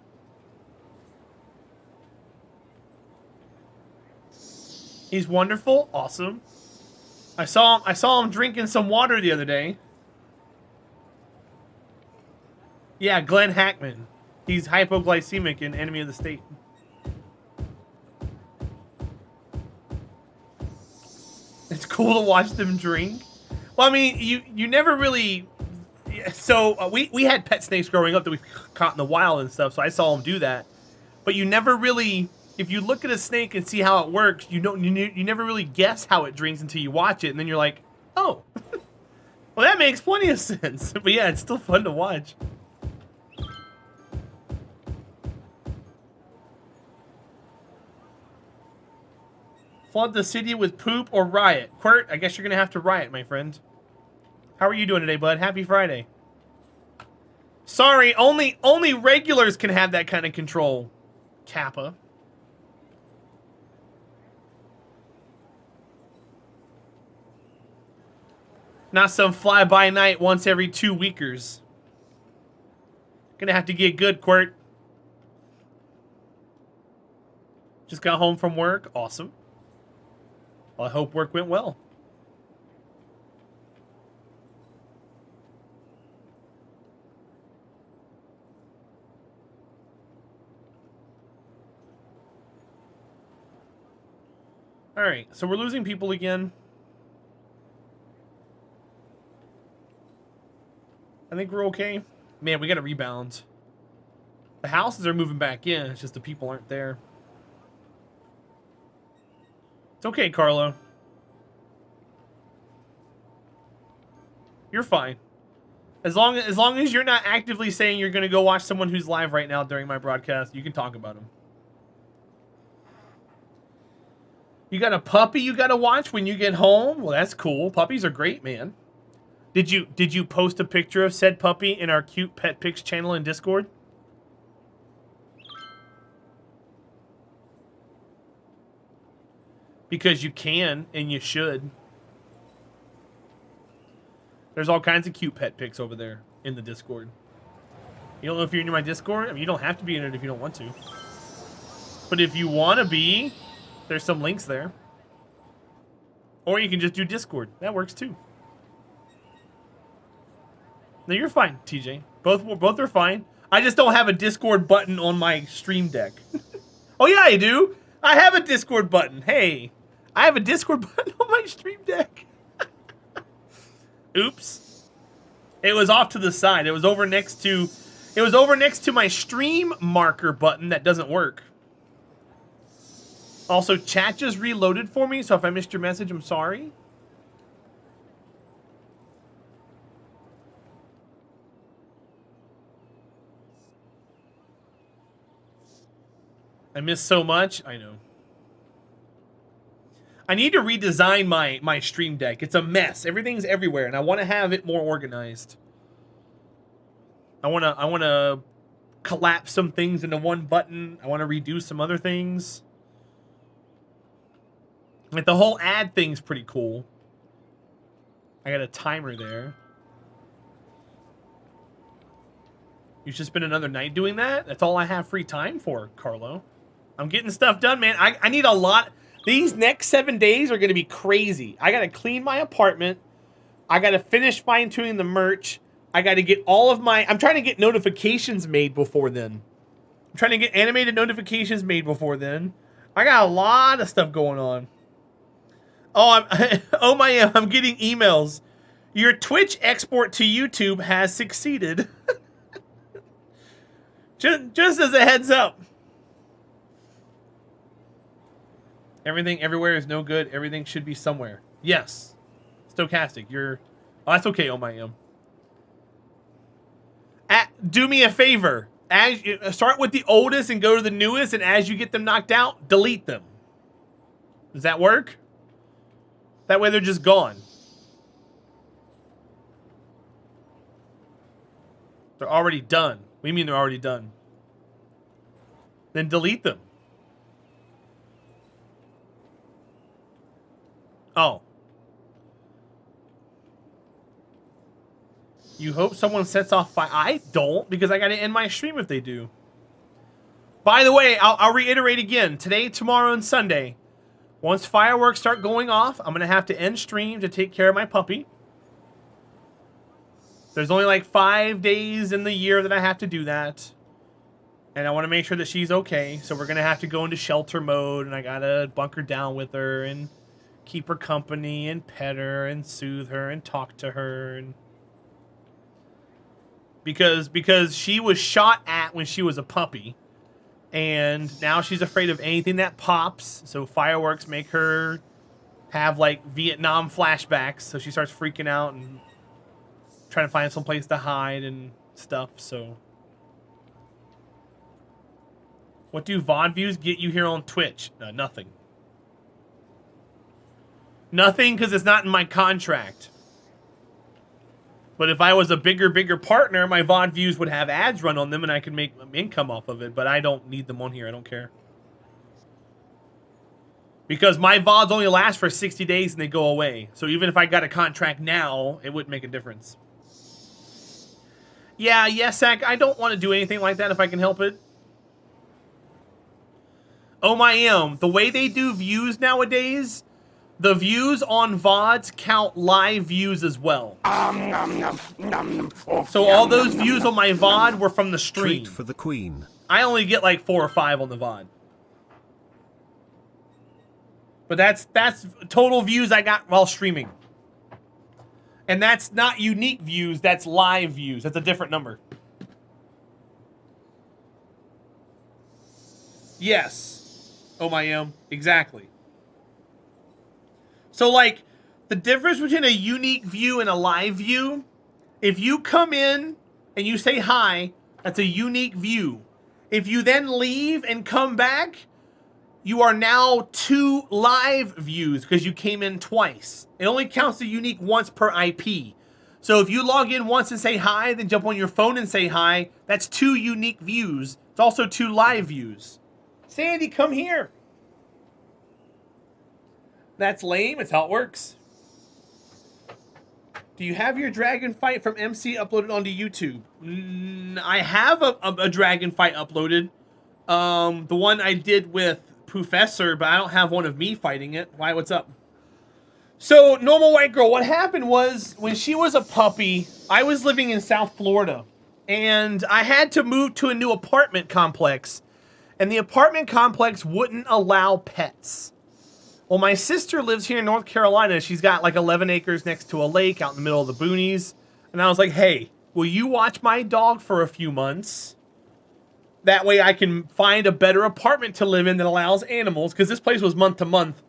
He's wonderful. Awesome. I saw him drinking some water the other day. Yeah, Glenn Hackman. He's hypoglycemic in Enemy of the State. It's cool to watch them drink. Well, I mean, you never really. So we had pet snakes growing up that we caught in the wild and stuff. So I saw them do that, but you never really. If you look at a snake and see how it works, you never really guess how it drinks until you watch it, and then you're like, oh, well that makes plenty of sense. But yeah, it's still fun to watch. Flood the city with poop or riot. Quirt, I guess you're gonna have to riot, my friend. How are you doing today, bud? Happy Friday. Sorry, only regulars can have that kind of control. Kappa. Not some fly-by-night once every 2 weekers. Gonna have to get good, Quirt. Just got home from work. Awesome. Well, I hope work went well. Alright, so we're losing people again. I think we're okay. Man, we gotta rebound. The houses are moving back in, it's just the people aren't there. It's okay, Carlo. You're fine. As long as you're not actively saying you're going to go watch someone who's live right now during my broadcast, you can talk about them. You got a puppy you got to watch when you get home? Well, that's cool. Puppies are great, man. Did you post a picture of said puppy in our cute pet pics channel in Discord? Because you can and you should. There's all kinds of cute pet pics over there in the Discord. You don't know if you're in my Discord? I mean, you don't have to be in it if you don't want to. But if you want to be, there's some links there. Or you can just do Discord. That works too. No, you're fine, TJ. Both are fine. I just don't have a Discord button on my stream deck. Oh yeah, I do. I have a Discord button. Hey, I have a Discord button on my stream deck. Oops. It was off to the side. It was over next to my stream marker button that doesn't work. Also, chat just reloaded for me, so if I missed your message, I'm sorry. I missed so much. I know. I need to redesign my stream deck. It's a mess. Everything's everywhere, and I want to have it more organized. I want to collapse some things into one button. I want to redo some other things. Like the whole ad thing's pretty cool. I got a timer there. You should spend another night doing that? That's all I have free time for, Carlo. I'm getting stuff done, man. I need a lot. These next 7 days are going to be crazy. I got to clean my apartment. I got to finish fine-tuning the merch. I got to get all of my... I'm trying to get notifications made before then. I'm trying to get animated notifications made before then. I got a lot of stuff going on. Oh, I'm getting emails. Your Twitch export to YouTube has succeeded. just as a heads up. Everything everywhere is no good. Everything should be somewhere. Yes. Stochastic, you're... Oh, that's okay, do me a favor. As you start with the oldest and go to the newest, and as you get them knocked out, delete them. Does that work? That way they're just gone. They're already done. What do you mean they're already done? Then delete them. Oh. You hope someone sets off fire. I don't, because I got to end my stream if they do. By the way, I'll reiterate again. Today, tomorrow, and Sunday. Once fireworks start going off, I'm going to have to end stream to take care of my puppy. There's only like 5 days in the year that I have to do that. And I want to make sure that she's okay. So we're going to have to go into shelter mode. And I got to bunker down with her and keep her company and pet her and soothe her and talk to her. And because she was shot at when she was a puppy. And now she's afraid of anything that pops. So fireworks make her have like Vietnam flashbacks. So she starts freaking out and trying to find some place to hide and stuff. So what do VOD views get you here on Twitch? Nothing. Nothing, because it's not in my contract. But if I was a bigger partner, my VOD views would have ads run on them and I could make income off of it. But I don't need them on here. I don't care. Because my VODs only last for 60 days and they go away. So even if I got a contract now, it wouldn't make a difference. Yeah, Zach, I don't want to do anything like that if I can help it. Oh my the way they do views nowadays, the views on VODs count live views as well. So all those views on my VOD were from the stream. Treat for the queen. I only get like 4 or 5 on the VOD. But that's total views I got while streaming. And that's not unique views, that's live views. That's a different number. Yes. Oh my exactly. So like the difference between a unique view and a live view If you come in and you say hi, that's a unique view. If you then leave and come back, you are now 2 live views because you came in twice. It only counts the unique once per IP. So if you log in once and say hi, then jump on your phone and say hi, that's 2 unique views. It's also 2 live views. Sandy, come here. That's lame. It's how it works. Do you have your dragon fight from MC uploaded onto YouTube? I have a dragon fight uploaded. The one I did with Professor, but I don't have one of me fighting it. Why? What's up? So, normal white girl, what happened was when she was a puppy, I was living in South Florida, and I had to move to a new apartment complex, and the apartment complex wouldn't allow pets. Well, my sister lives here in North Carolina. She's got like 11 acres next to a lake out in the middle of the boonies. And I was like, hey, will you watch my dog for a few months? That way I can find a better apartment to live in that allows animals, because this place was month to month.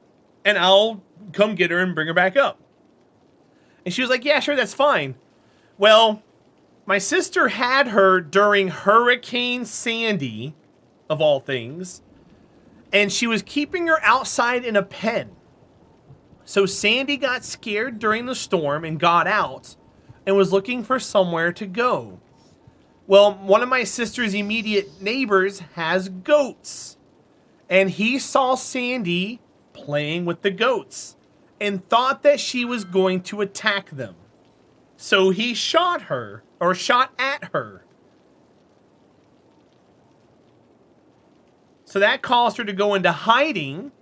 And I'll come get her and bring her back up. And she was like, yeah, sure, that's fine. Well, my sister had her during Hurricane Sandy, of all things. And she was keeping her outside in a pen. So Sandy got scared during the storm and got out and was looking for somewhere to go. Well, one of my sister's immediate neighbors has goats. And he saw Sandy playing with the goats and thought that she was going to attack them. So he shot her, or shot at her. So that caused her to go into hiding.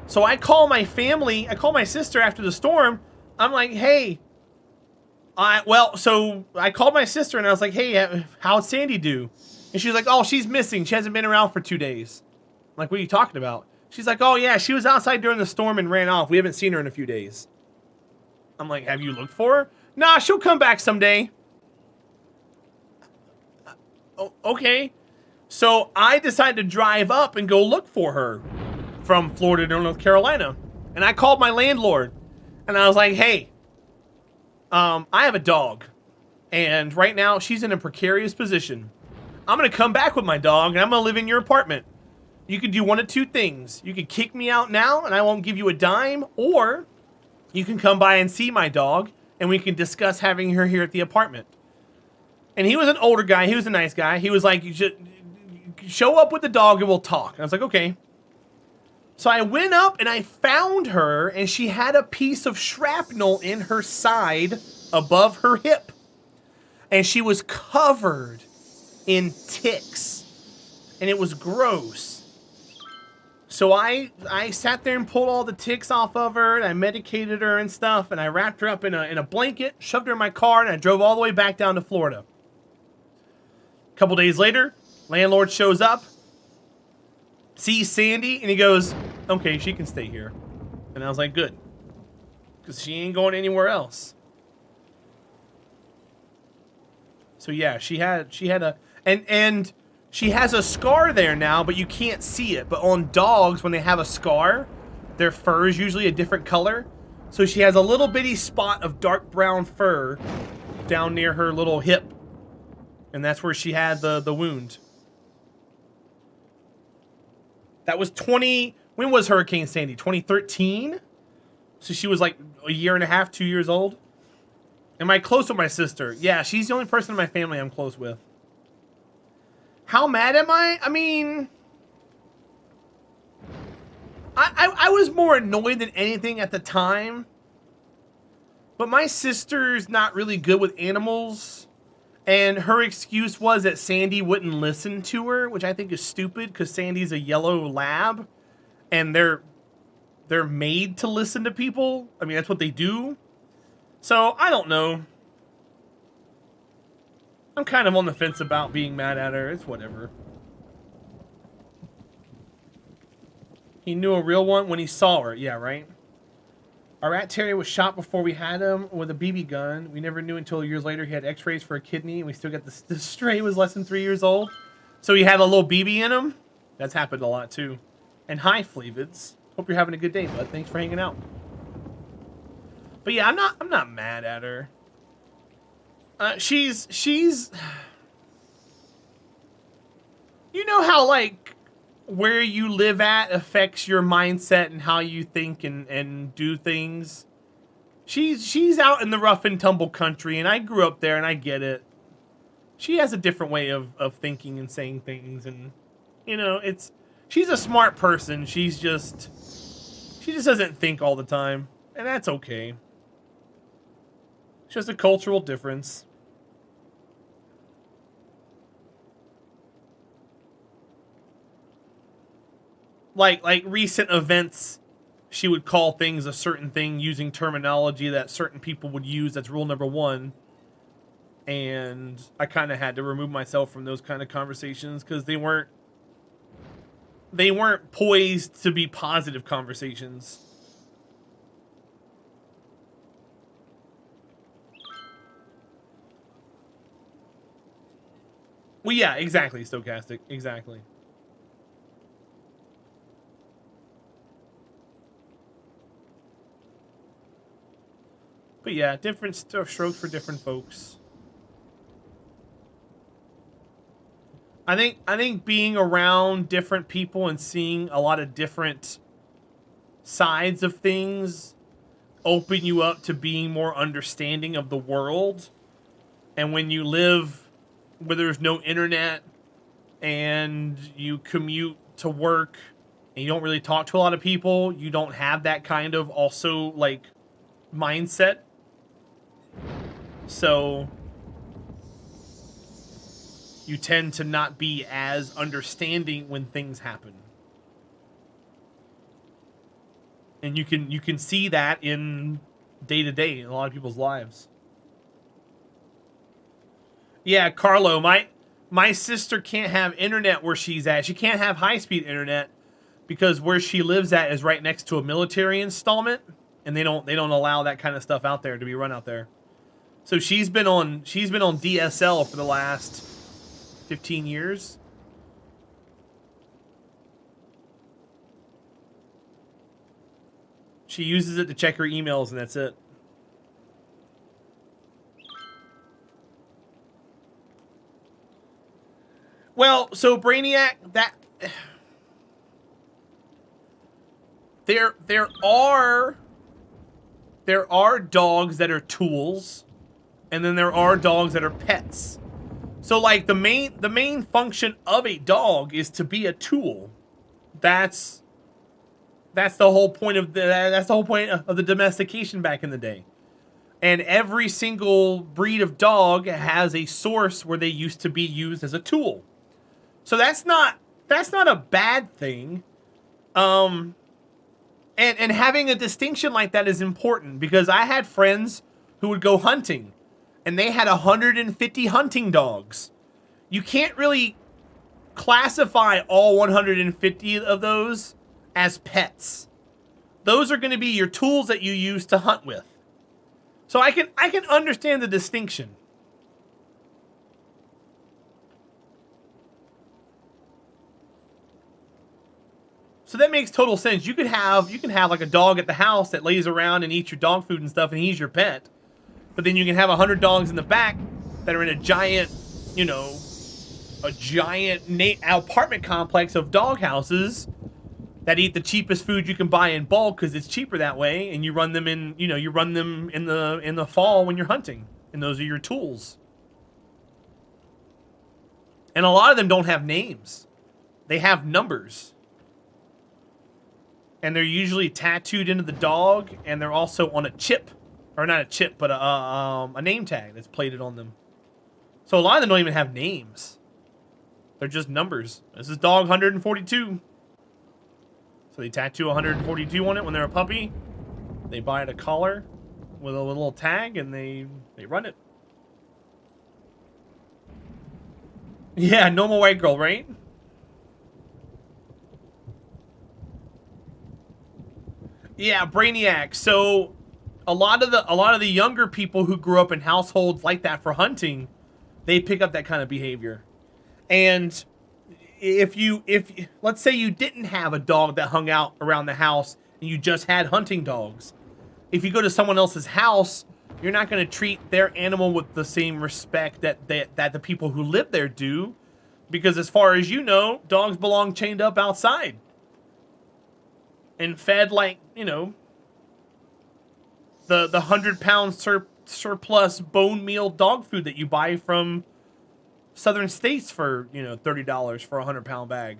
So I call my family, I call my sister after the storm. I'm like, hey, so I called my sister and I was like, hey, how'd Sandy do? And she's like, oh, she's missing. She hasn't been around for 2 days. I'm like, what are you talking about? She's like, oh yeah, she was outside during the storm and ran off. We haven't seen her in a few days. I'm like, have you looked for her? Nah, she'll come back someday. Oh, okay. So I decided to drive up and go look for her from Florida to North Carolina. And I called my landlord and I was like, hey, I have a dog and right now she's in a precarious position. I'm going to come back with my dog and I'm going to live in your apartment. You can do one of 2 things. You can kick me out now and I won't give you a dime, or you can come by and see my dog and we can discuss having her here at the apartment. And he was an older guy. He was a nice guy. He was like, you should show up with the dog and we'll talk. And I was like, okay. So I went up and I found her and she had a piece of shrapnel in her side above her hip. And she was covered in ticks. And it was gross. So I sat there and pulled all the ticks off of her and I medicated her and stuff. And I wrapped her up in a blanket, shoved her in my car, and I drove all the way back down to Florida. A couple days later, landlord shows up, sees Sandy, and he goes, okay, she can stay here. And I was like, good. Because she ain't going anywhere else. So yeah, she had a, and she has a scar there now, but you can't see it. But on dogs, when they have a scar, their fur is usually a different color. So she has a little bitty spot of dark brown fur down near her little hip. And that's where she had the wound. That was when was Hurricane Sandy? 2013? So she was like a year and a half, 2 years old. Am I close with my sister? Yeah, she's the only person in my family I'm close with. How mad am I? I mean, I was more annoyed than anything at the time. But my sister's not really good with animals. And her excuse was that Sandy wouldn't listen to her, which I think is stupid because Sandy's a yellow lab. And they're made to listen to people. I mean, that's what they do. So, I don't know. I'm kind of on the fence about being mad at her. It's whatever. He knew a real one when he saw her. Yeah, right? Our rat terrier was shot before we had him with a BB gun. We never knew until years later he had x-rays for a kidney. And we still got the stray was less than 3 years old. So he had a little BB in him. That's happened a lot too. And hi, Fleavids. Hope you're having a good day, bud. Thanks for hanging out. But yeah, I'm not mad at her. She's. You know how like where you live at affects your mindset and how you think and do things. She's out in the rough and tumble country, and I grew up there, and I get it. She has a different way of thinking and saying things, and you know, she's a smart person. She just doesn't think all the time, and that's okay. It's just a cultural difference. Like recent events, she would call things a certain thing using terminology that certain people would use. That's rule number 1. And I kind of had to remove myself from those kind of conversations because they weren't poised to be positive conversations. Well, yeah, exactly, Stochastic. Exactly. But yeah, different strokes for different folks. I think being around different people and seeing a lot of different sides of things open you up to being more understanding of the world. And when you live where there's no internet and you commute to work and you don't really talk to a lot of people, you don't have that kind of also like mindset. So you tend to not be as understanding when things happen. And you can see that in day to day in a lot of people's lives. Yeah, Carlo, my sister can't have internet where she's at. She can't have high-speed internet because where she lives at is right next to a military installment, and they don't allow that kind of stuff out there to be run out there. So she's been on DSL for the last 15 years. She uses it to check her emails, and that's it. Well, so Brainiac, that there are dogs that are tools, and then there are dogs that are pets. So like the main function of a dog is to be a tool. That's the whole point of the domestication back in the day. And every single breed of dog has a source where they used to be used as a tool. So that's not a bad thing. And having a distinction like that is important because I had friends who would go hunting and they had 150 hunting dogs. You can't really classify all 150 of those as pets. Those are going to be your tools that you use to hunt with. So I can understand the distinction. So that makes total sense. You can have like a dog at the house that lays around and eats your dog food and stuff, and he's your pet. But then you can have 100 dogs in the back that are in a giant, apartment complex of dog houses that eat the cheapest food you can buy in bulk because it's cheaper that way, and you run them in the fall when you're hunting, and those are your tools. And a lot of them don't have names; they have numbers. And they're usually tattooed into the dog, and they're also on a chip. Or not a chip, but a name tag that's plated on them. So a lot of them don't even have names. They're just numbers. This is dog 142. So they tattoo 142 on it when they're a puppy. They buy it a collar with a little tag, and they run it. Yeah, normal white girl, right? Yeah, Brainiac. So a lot of the younger people who grew up in households like that for hunting, they pick up that kind of behavior. And if let's say you didn't have a dog that hung out around the house and you just had hunting dogs, if you go to someone else's house, You're not going to treat their animal with the same respect that the people who live there do. Because as far as you know, dogs belong chained up outside. And fed like, you know, the 100-pound surplus bone meal dog food that you buy from southern states for, you know, $30 for a 100-pound bag.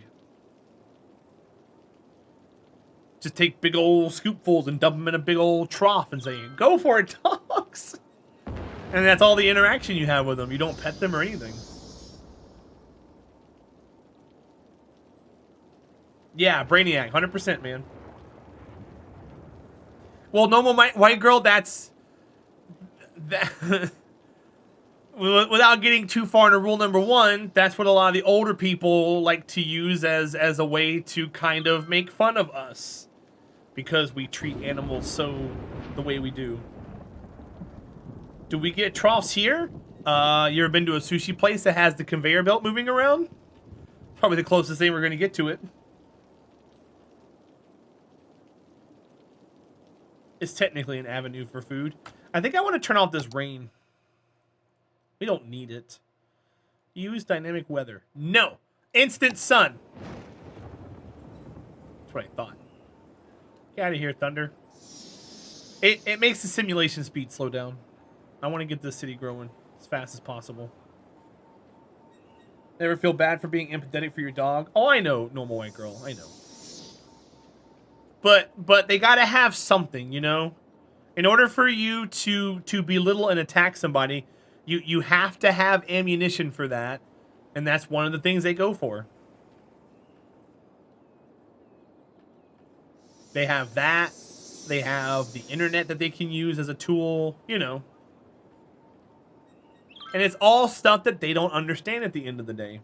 Just take big old scoopfuls and dump them in a big old trough and say, go for it, dogs. And that's all the interaction you have with them. You don't pet them or anything. Yeah, Brainiac, 100%, man. Well, normal white girl, that's... Without getting too far into rule number one, that's what a lot of the older people like to use as a way to kind of make fun of us. Because we treat animals so the way we do. Do we get troughs here? You ever been to a sushi place that has the conveyor belt moving around? Probably the closest thing we're going to get to it. It's technically an avenue for food. I think I want to turn off this rain. We don't need it. Use dynamic weather. No. Instant sun. That's what I thought. Get out of here, Thunder. It makes the simulation speed slow down. I want to get this city growing as fast as possible. Never feel bad for being empathetic for your dog? Oh, I know, normal white girl. I know. But they gotta have something, you know? In order for you to belittle and attack somebody, you have to have ammunition for that. And that's one of the things they go for. They have that. They have the internet that they can use as a tool, you know. And it's all stuff that they don't understand at the end of the day.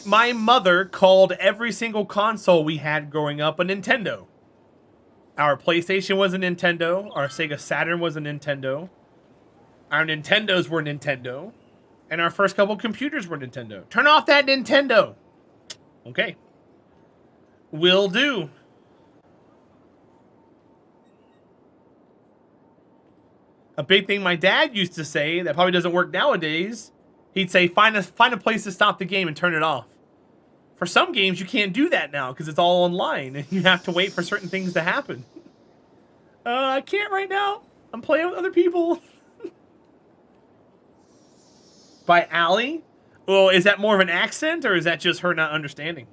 My mother called every single console we had growing up a Nintendo. Our PlayStation was a Nintendo. Our Sega Saturn was a Nintendo. Our Nintendos were Nintendo. And our first couple computers were Nintendo. Turn off that Nintendo. Okay. Will do. A big thing my dad used to say that probably doesn't work nowadays, he'd say, find a place to stop the game and turn it off. For some games, you can't do that now because it's all online and you have to wait for certain things to happen. I can't right now. I'm playing with other people. By Allie? Well, is that more of an accent or is that just her not understanding?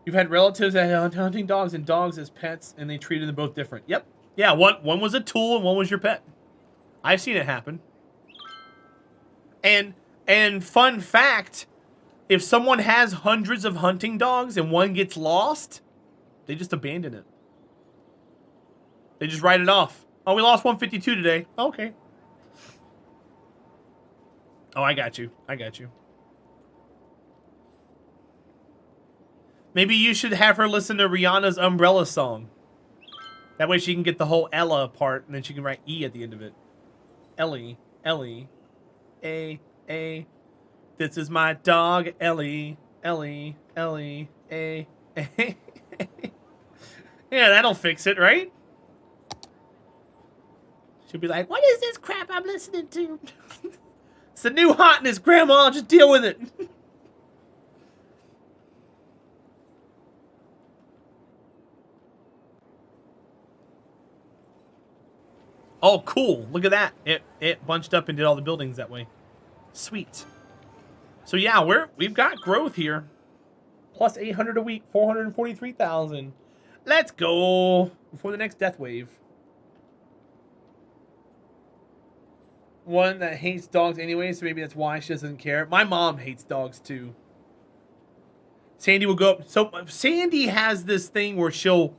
You've had relatives that had hunting dogs and dogs as pets, and they treated them both different. Yep. Yeah, one was a tool and one was your pet. I've seen it happen. And fun fact, if someone has hundreds of hunting dogs and one gets lost, they just abandon it. They just write it off. Oh, we lost 152 today. Okay. Oh, I got you. I got you. Maybe you should have her listen to Rihanna's Umbrella song. That way she can get the whole Ella part, and then she can write E at the end of it. Ellie, Ellie, A, this is my dog, Ellie, Ellie, Ellie, A. Yeah, that'll fix it, right? She'll be like, what is this crap I'm listening to? It's the new hotness, Grandma, just deal with it. Oh, cool. Look at that. It bunched up and did all the buildings that way. Sweet. So yeah, we've got growth here. Plus 800 a week, 443,000. Let's go before the next death wave. One that hates dogs anyway, so maybe that's why she doesn't care. My mom hates dogs too. Sandy will go up. So Sandy has this thing where she'll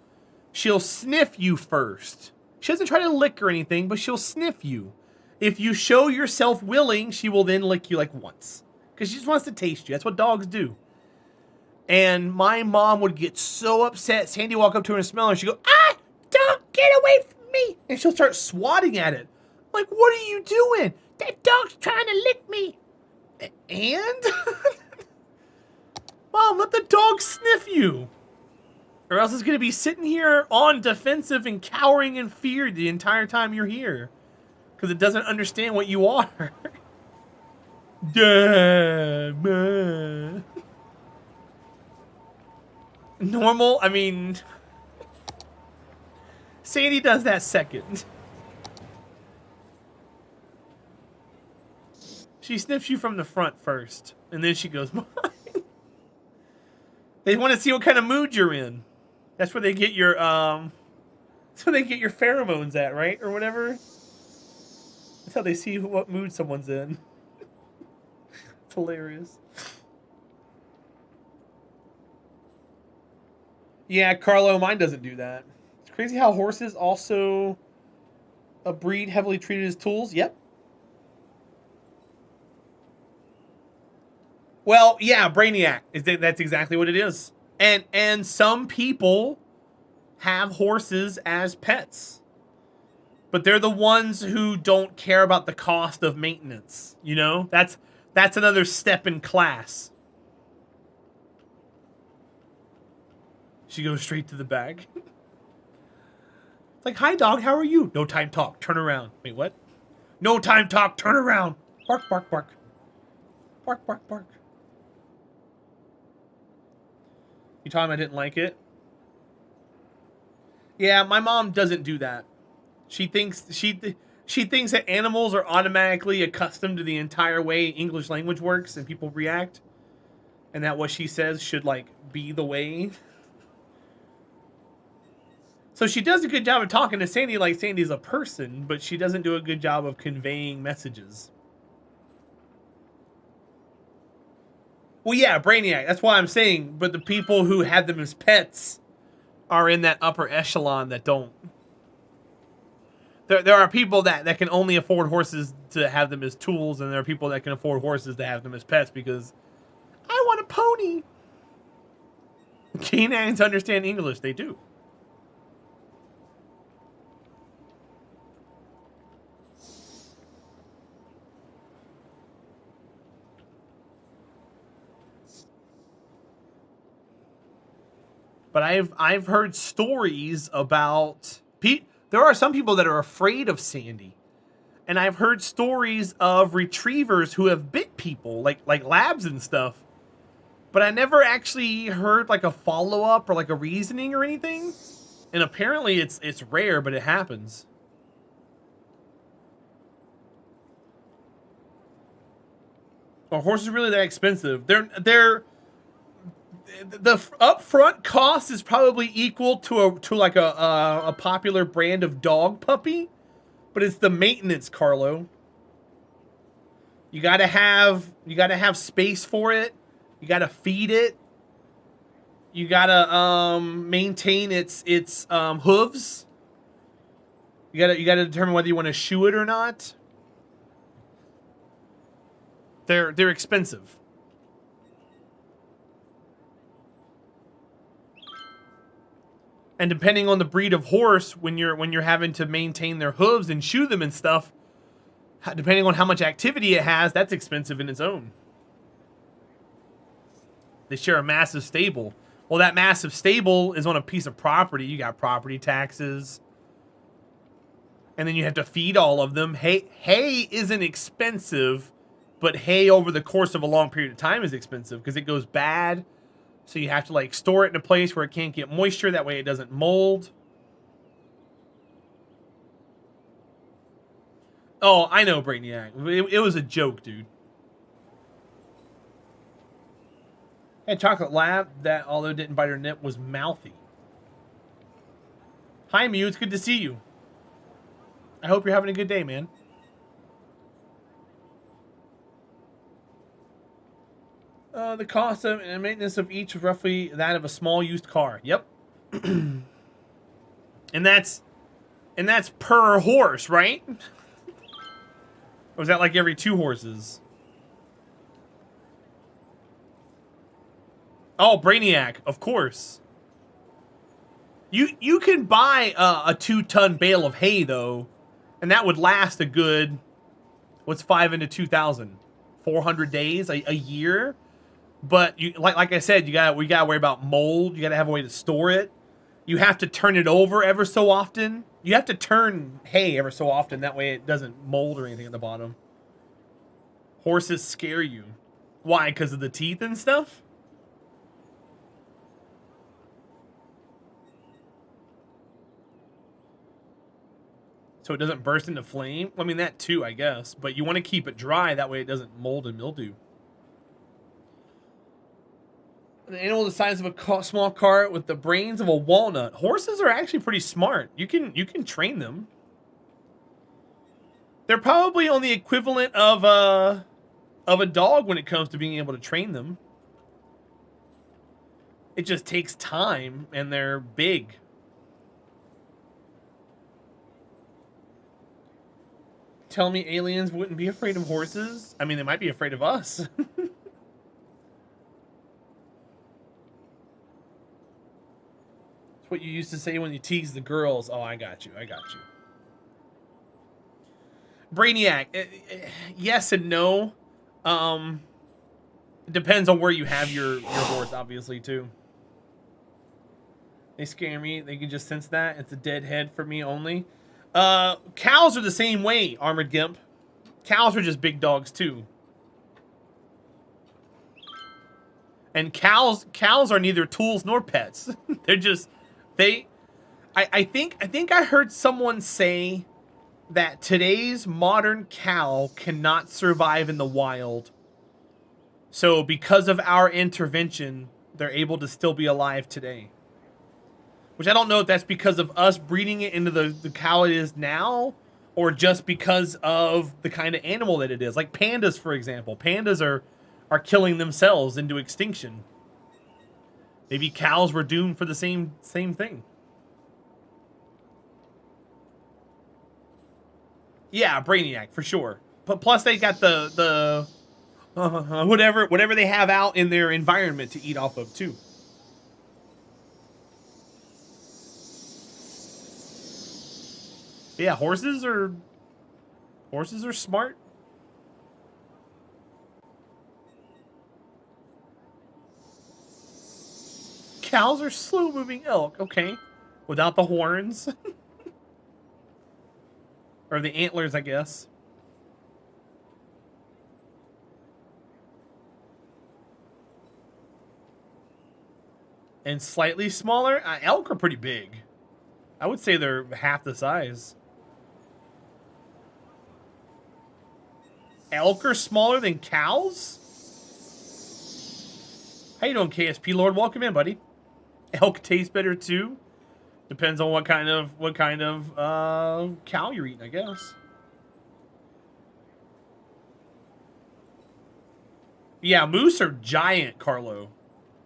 sniff you first. She doesn't try to lick or anything, but she'll sniff you. If you show yourself willing, she will then lick you like once. Because she just wants to taste you. That's what dogs do. And my mom would get so upset. Sandy would walk up to her and smell her. She'd go, ah, don't get away from me. And she'll start swatting at it. Like, what are you doing? That dog's trying to lick me. And? Mom, let the dog sniff you. Or else it's going to be sitting here on defensive and cowering in fear the entire time you're here. Because it doesn't understand what you are. Normal, I mean... Sandy does that second. She sniffs you from the front first. And then she goes, mine. They want to see what kind of mood you're in. That's where they get your, that's where they get your pheromones at, right? Or whatever. That's how they see what mood someone's in. It's hilarious. Yeah, Carlo, mine doesn't do that. It's crazy how horses also a breed heavily treated as tools. Yep. Well, yeah, Brainiac. That's exactly what it is. And some people have horses as pets. But they're the ones who don't care about the cost of maintenance. You know? That's another step in class. She goes straight to the bag. It's like, hi, dog, how are you? No time talk, turn around. Wait, what? No time talk, turn around. Bark, bark, bark. Bark, bark, bark. You told him I didn't like it? Yeah, my mom doesn't do that. She thinks that animals are automatically accustomed to the entire way English language works and people react. And that what she says should, like, be the way. So she does a good job of talking to Sandy like Sandy's a person, but she doesn't do a good job of conveying messages. Well, yeah, Brainiac. That's why I'm saying, but the people who have them as pets are in that upper echelon that don't. There are people that can only afford horses to have them as tools, and there are people that can afford horses to have them as pets because I want a pony. Canines understand English. They do. But I've heard stories about there are some people that are afraid of Sandy, and I've heard stories of retrievers who have bit people like labs and stuff. But I never actually heard like a follow up or like a reasoning or anything. And apparently it's rare, but it happens. Are horses really that expensive? They're the upfront cost is probably equal to like a popular brand of dog puppy, but it's the maintenance, Carlo. You gotta have space for it. You gotta feed it. You gotta maintain its hooves. You gotta determine whether you want to shoe it or not. They're expensive. And depending on the breed of horse, when you're having to maintain their hooves and shoe them and stuff, depending on how much activity it has, that's expensive in its own. They share a massive stable. Well, that massive stable is on a piece of property. You got property taxes. And then you have to feed all of them. Hay isn't expensive, but hay over the course of a long period of time is expensive because it goes bad. So you have to like store it in a place where it can't get moisture. That way it doesn't mold. Oh, I know, Brainiac. It was a joke, dude. And Chocolate Lab, that although didn't bite her nip, was mouthy. Hi, Mew. It's good to see you. I hope you're having a good day, man. The cost of and maintenance of each is roughly that of a small used car. Yep. and that's per horse, right? Or is that like every 2 horses? Oh, Brainiac, of course. You can buy a 2-ton bale of hay though, and that would last a good, what's 5 into 2,000? 400 days, a year. But you like I said, we gotta worry about mold. You gotta have a way to store it. You have to turn it over ever so often. You have to turn hay ever so often. That way it doesn't mold or anything at the bottom. Horses scare you. Why? Because of the teeth and stuff? So it doesn't burst into flame? I mean, that too, I guess. But you want to keep it dry. That way it doesn't mold and mildew. An animal the size of a small cart with the brains of a walnut. Horses are actually pretty smart. You can train them. They're probably on the equivalent of a dog when it comes to being able to train them. It just takes time, and they're big. Tell me aliens wouldn't be afraid of horses? I mean, they might be afraid of us. It's what you used to say when you tease the girls. Oh, I got you. I got you. Brainiac. Yes and no. It depends on where you have your horse, obviously, too. They scare me. They can just sense that. It's a dead head for me only. Cows are the same way, Armored Gimp. Cows are just big dogs, too. And cows are neither tools nor pets. They're just... I think I heard someone say that today's modern cow cannot survive in the wild. So because of our intervention, they're able to still be alive today. Which I don't know if that's because of us breeding it into the cow it is now, or just because of the kind of animal that it is. Like pandas, for example. Pandas are killing themselves into extinction. Maybe cows were doomed for the same thing. Yeah, Brainiac, for sure. But plus they got the whatever they have out in their environment to eat off of, too. Yeah, horses are smart. Cows are slow-moving elk. Okay. Without the horns. Or the antlers, I guess. And slightly smaller? Elk are pretty big. I would say they're half the size. Elk are smaller than cows? How you doing, KSP Lord? Welcome in, buddy. Elk taste better too. Depends on what kind of cow you're eating, I guess. Yeah, moose are giant, Carlo.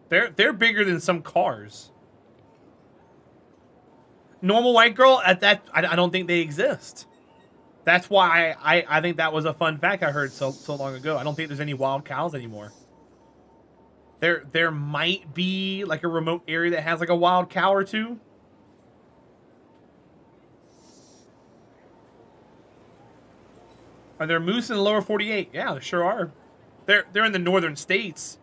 They're bigger than some cars. Normal white girl, I don't think they exist. That's why I think that was a fun fact I heard so long ago. I don't think there's any wild cows anymore. There might be like a remote area that has like a wild cow or two. Are there moose in the lower 48? Yeah, there sure are. They're in the northern states.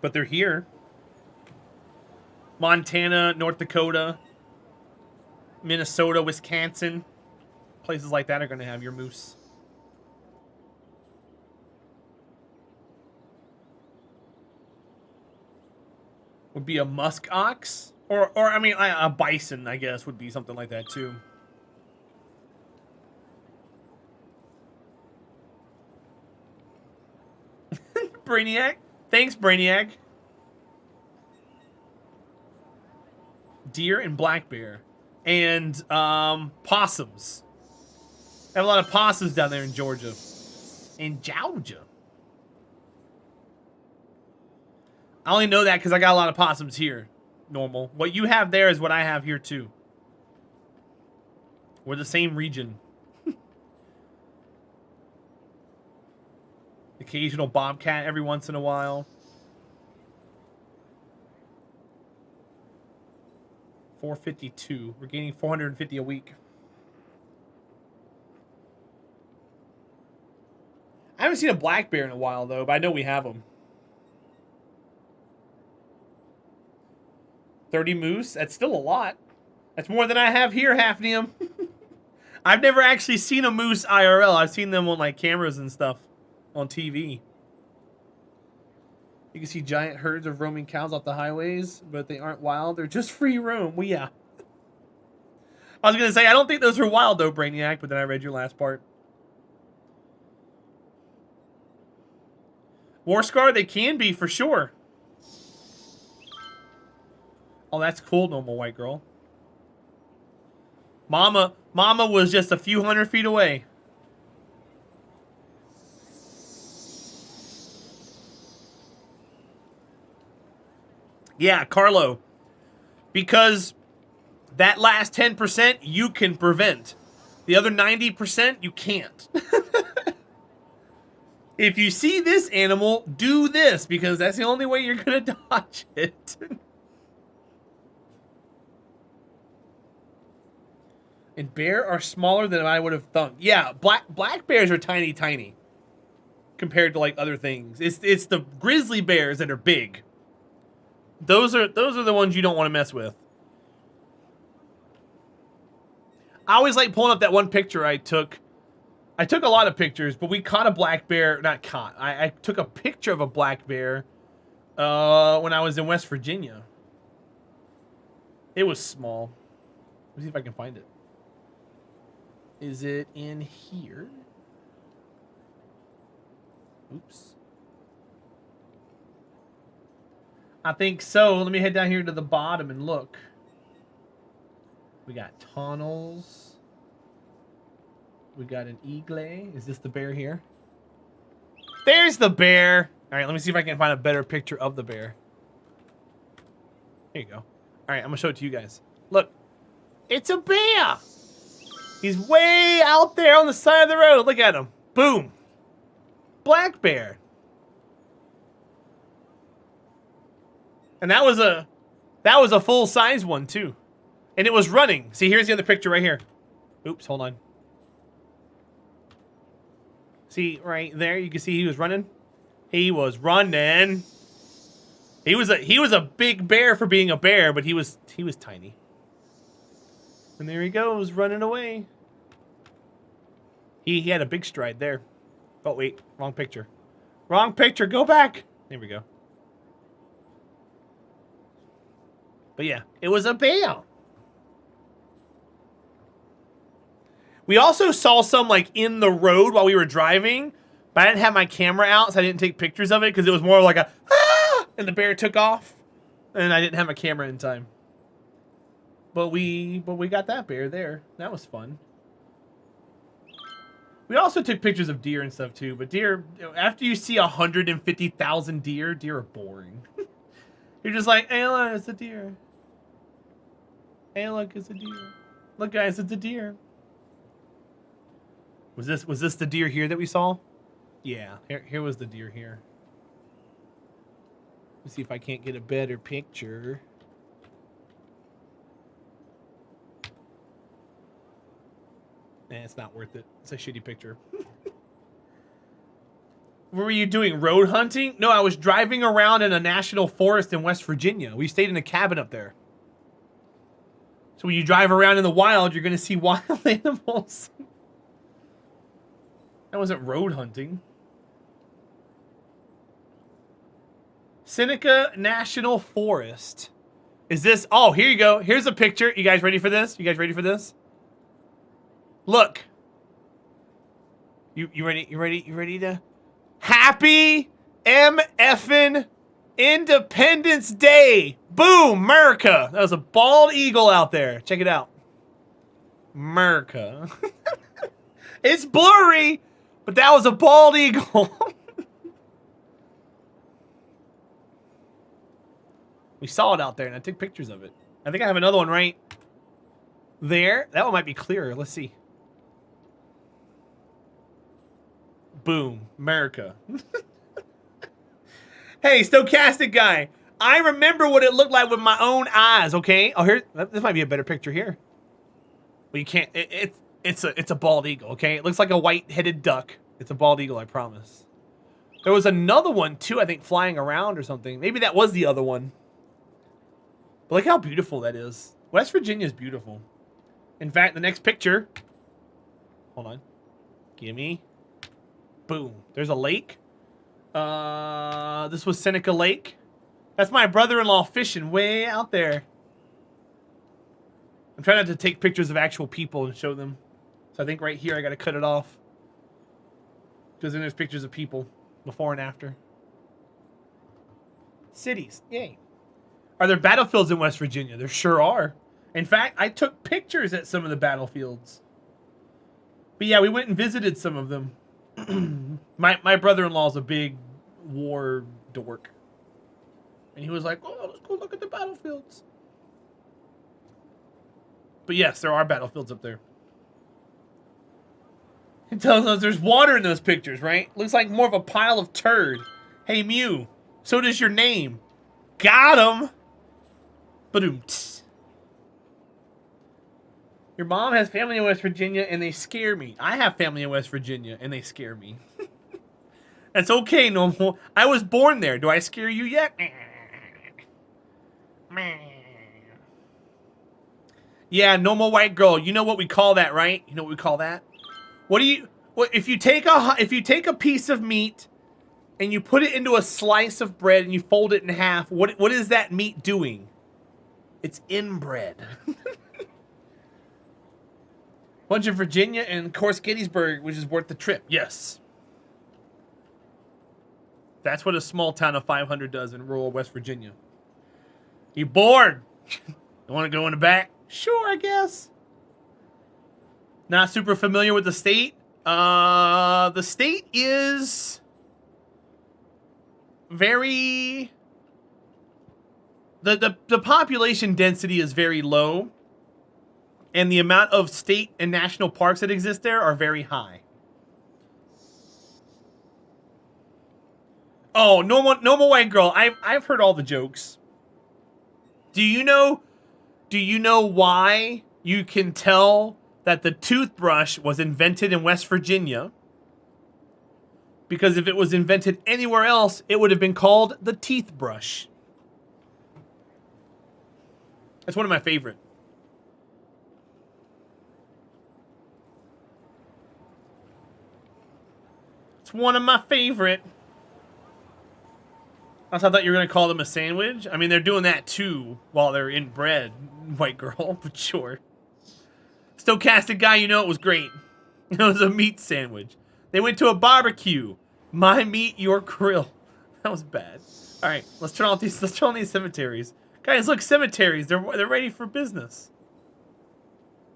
But they're here. Montana, North Dakota, Minnesota, Wisconsin. Places like that are going to have your moose. Would be a musk ox, or I mean a bison, I guess, would be something like that too. Brainiac, thanks, Brainiac. Deer and black bear, and possums. I have a lot of possums down there in Georgia. In Georgia. I only know that because I got a lot of possums here. Normal. What you have there is what I have here too. We're the same region. Occasional bobcat every once in a while. 452. We're gaining 450 a week. I haven't seen a black bear in a while, though, but I know we have them. 30 moose? That's still a lot. That's more than I have here, Hafnium. I've never actually seen a moose IRL. I've seen them on, like, cameras and stuff on TV. You can see giant herds of roaming cows off the highways, but they aren't wild. They're just free roam. Well, yeah. I was going to say, I don't think those are wild, though, Brainiac, but then I read your last part. War Scar, they can be, for sure. Oh, that's cool, normal white girl. Mama was just a few hundred feet away. Yeah, Carlo. Because that last 10% you can prevent. The other 90% you can't. If you see this animal, do this, because that's the only way you're going to dodge it. And bear are smaller than I would have thought. Yeah, black bears are tiny, tiny. Compared to, like, other things. It's the grizzly bears that are big. Those are the ones you don't want to mess with. I always like pulling up that one picture I took. I took a lot of pictures, but we caught a black bear. Not caught. I took a picture of a black bear when I was in West Virginia. It was small. Let me see if I can find it. Is it in here? Oops. I think so. Let me head down here to the bottom and look. We got tunnels. We got an eagle. Is this the bear here? There's the bear. All right, let me see if I can find a better picture of the bear. There you go. All right, I'm going to show it to you guys. Look. It's a bear. He's way out there on the side of the road. Look at him. Boom. Black bear. And that was a full-size one, too. And it was running. See, here's the other picture right here. Oops, hold on. See, right there, you can see he was running. He was running. He was a big bear for being a bear, but he was tiny. And there he goes, running away. He had a big stride there. Oh, wait, wrong picture. Wrong picture, go back. There we go. But yeah, it was a bear. We also saw some, like, in the road while we were driving, but I didn't have my camera out, so I didn't take pictures of it, because it was more like a, ah! And the bear took off, and I didn't have my camera in time. But we got that bear there. That was fun. We also took pictures of deer and stuff, too, but deer, after you see 150,000 deer are boring. You're just like, hey, look, it's a deer. Hey, look, it's a deer. Look, guys, it's a deer. Was this the deer here that we saw? Yeah, here was the deer here. Let's see if I can't get a better picture. Nah, it's not worth it. It's a shitty picture. What were you doing? Road hunting? No, I was driving around in a national forest in West Virginia. We stayed in a cabin up there. So when you drive around in the wild, you're going to see wild animals. That wasn't road hunting. Seneca National Forest. Is this? Oh, here you go. Here's a picture. You guys ready for this? You guys ready for this? Look. You ready? You ready? You ready to? Happy MFN Independence Day. Boom, America. That was a bald eagle out there. Check it out. America. It's blurry, but that was a bald eagle. We saw it out there, and I took pictures of it. I think I have another one right there. That one might be clearer. Let's see. Boom. America. Hey, stochastic guy. I remember what it looked like with my own eyes, okay? Oh, here. This might be a better picture here. Well, you can't. It's a bald eagle, okay? It looks like a white-headed duck. It's a bald eagle, I promise. There was another one, too, I think, flying around or something. Maybe that was the other one. But look how beautiful that is. West Virginia is beautiful. In fact, the next picture... Hold on. Gimme. Boom. There's a lake. This was Seneca Lake. That's my brother-in-law fishing way out there. I'm trying not to take pictures of actual people and show them. So I think right here I gotta cut it off. Because then there's pictures of people. Before and after. Cities. Yay. Are there battlefields in West Virginia? There sure are. In fact, I took pictures at some of the battlefields. But yeah, we went and visited some of them. My brother-in-law's a big war dork. And he was like, oh, let's go look at the battlefields. But yes, there are battlefields up there. It tells us there's water in those pictures, right? Looks like more of a pile of turd. Hey, Mew. So does your name. Got him. Ba-doom-ts. Your mom has family in West Virginia, and they scare me. I have family in West Virginia, and they scare me. That's okay, Normal. I was born there. Do I scare you yet? Yeah, normal white girl. You know what we call that, right? You know what we call that? What if you take a piece of meat and you put it into a slice of bread and you fold it in half, what is that meat doing? It's inbred. Bunch of Virginia and of course Gettysburg, which is worth the trip. Yes. That's what a small town of 500 does in rural West Virginia. You bored? You want to go in the back? Sure, I guess. Not super familiar with the state. The state is very... The population density is very low. And the amount of state and national parks that exist there are very high. Oh, normal white girl. I've heard all the jokes. Do you know why you can tell that the toothbrush was invented in West Virginia? Because if it was invented anywhere else, it would have been called the teeth brush. That's one of my favorite. It's one of my favorite. I thought you were going to call them a sandwich. I mean, they're doing that too while they're in bread, white girl, but sure. Stochastic guy, you know it was great. It was a meat sandwich. They went to a barbecue. My meat, your grill. That was bad. All right, let's turn on these cemeteries. Guys, look, cemeteries. They're ready for business.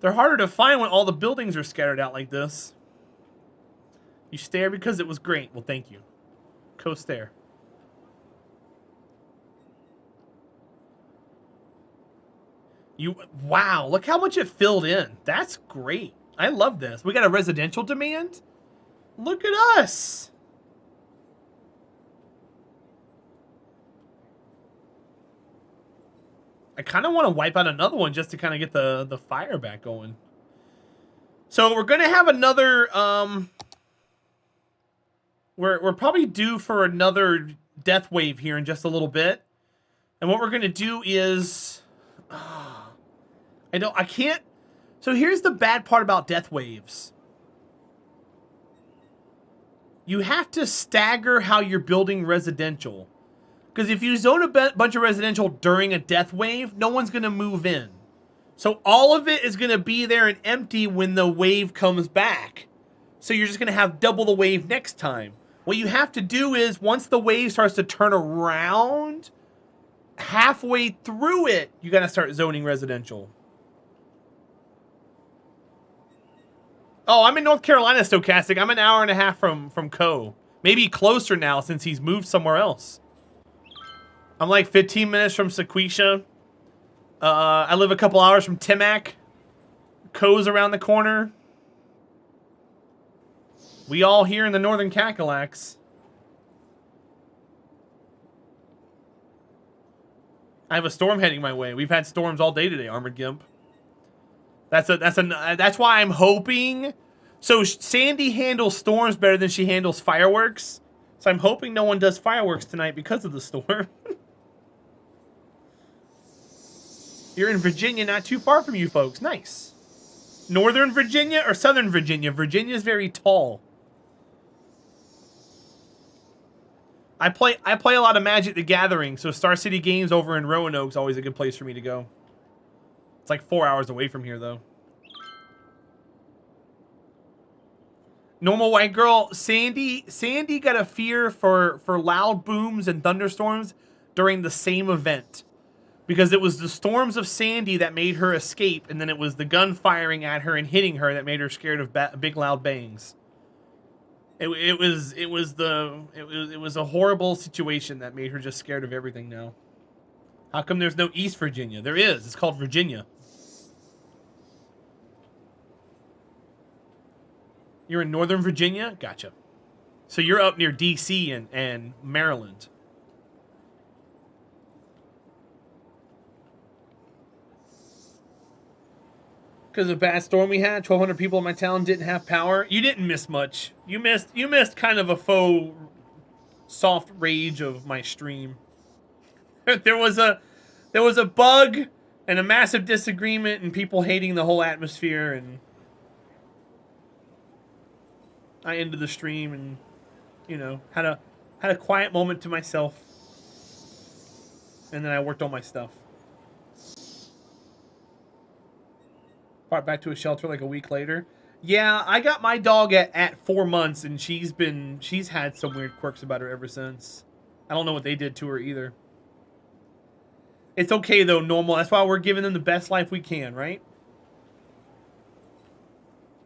They're harder to find when all the buildings are scattered out like this. You stare because it was great. Well, thank you. Co-stare. Wow, look how much it filled in. That's great. I love this. We got a residential demand? Look at us. I kind of want to wipe out another one just to kind of get the fire back going. So we're going to have another... We're probably due for another death wave here in just a little bit. And what we're going to do is... I can't... So here's the bad part about death waves. You have to stagger how you're building residential. Because if you zone a bunch of residential during a death wave, no one's going to move in. So all of it is going to be there and empty when the wave comes back. So you're just going to have double the wave next time. What you have to do is, once the wave starts to turn around, halfway through it, you got to start zoning residential. Oh, I'm in North Carolina, Stochastic. I'm an hour and a half from Co. Maybe closer now since he's moved somewhere else. I'm like 15 minutes from Sequoia. I live a couple hours from Timac. Co's around the corner. We all here in the Northern Cackalax. I have a storm heading my way. We've had storms all day today, Armored Gimp. That's why I'm hoping. So Sandy handles storms better than she handles fireworks. So I'm hoping no one does fireworks tonight because of the storm. You're in Virginia, not too far from you folks. Nice. Northern Virginia or Southern Virginia? Virginia's very tall. I play a lot of Magic the Gathering, so Star City Games over in Roanoke's always a good place for me to go. It's like 4 hours away from here, though. Normal white girl, Sandy got a fear for loud booms and thunderstorms during the same event. Because it was the storms of Sandy that made her escape, and then it was the gun firing at her and hitting her that made her scared of big loud bangs. It was a horrible situation that made her just scared of everything now. How come there's no East Virginia? There is. It's called Virginia. You're in Northern Virginia? Gotcha. So you're up near D.C. and Maryland. Because of a bad storm we had, 1,200 people in my town didn't have power. You didn't miss much. You missed kind of a faux soft rage of my stream. There was a bug and a massive disagreement and people hating the whole atmosphere, and I ended the stream and, you know, had a quiet moment to myself. And then I worked on my stuff. Brought back to a shelter like a week later. Yeah, I got my dog at 4 months, and she's had some weird quirks about her ever since. I don't know what they did to her either. It's okay though, normal. That's why we're giving them the best life we can, right?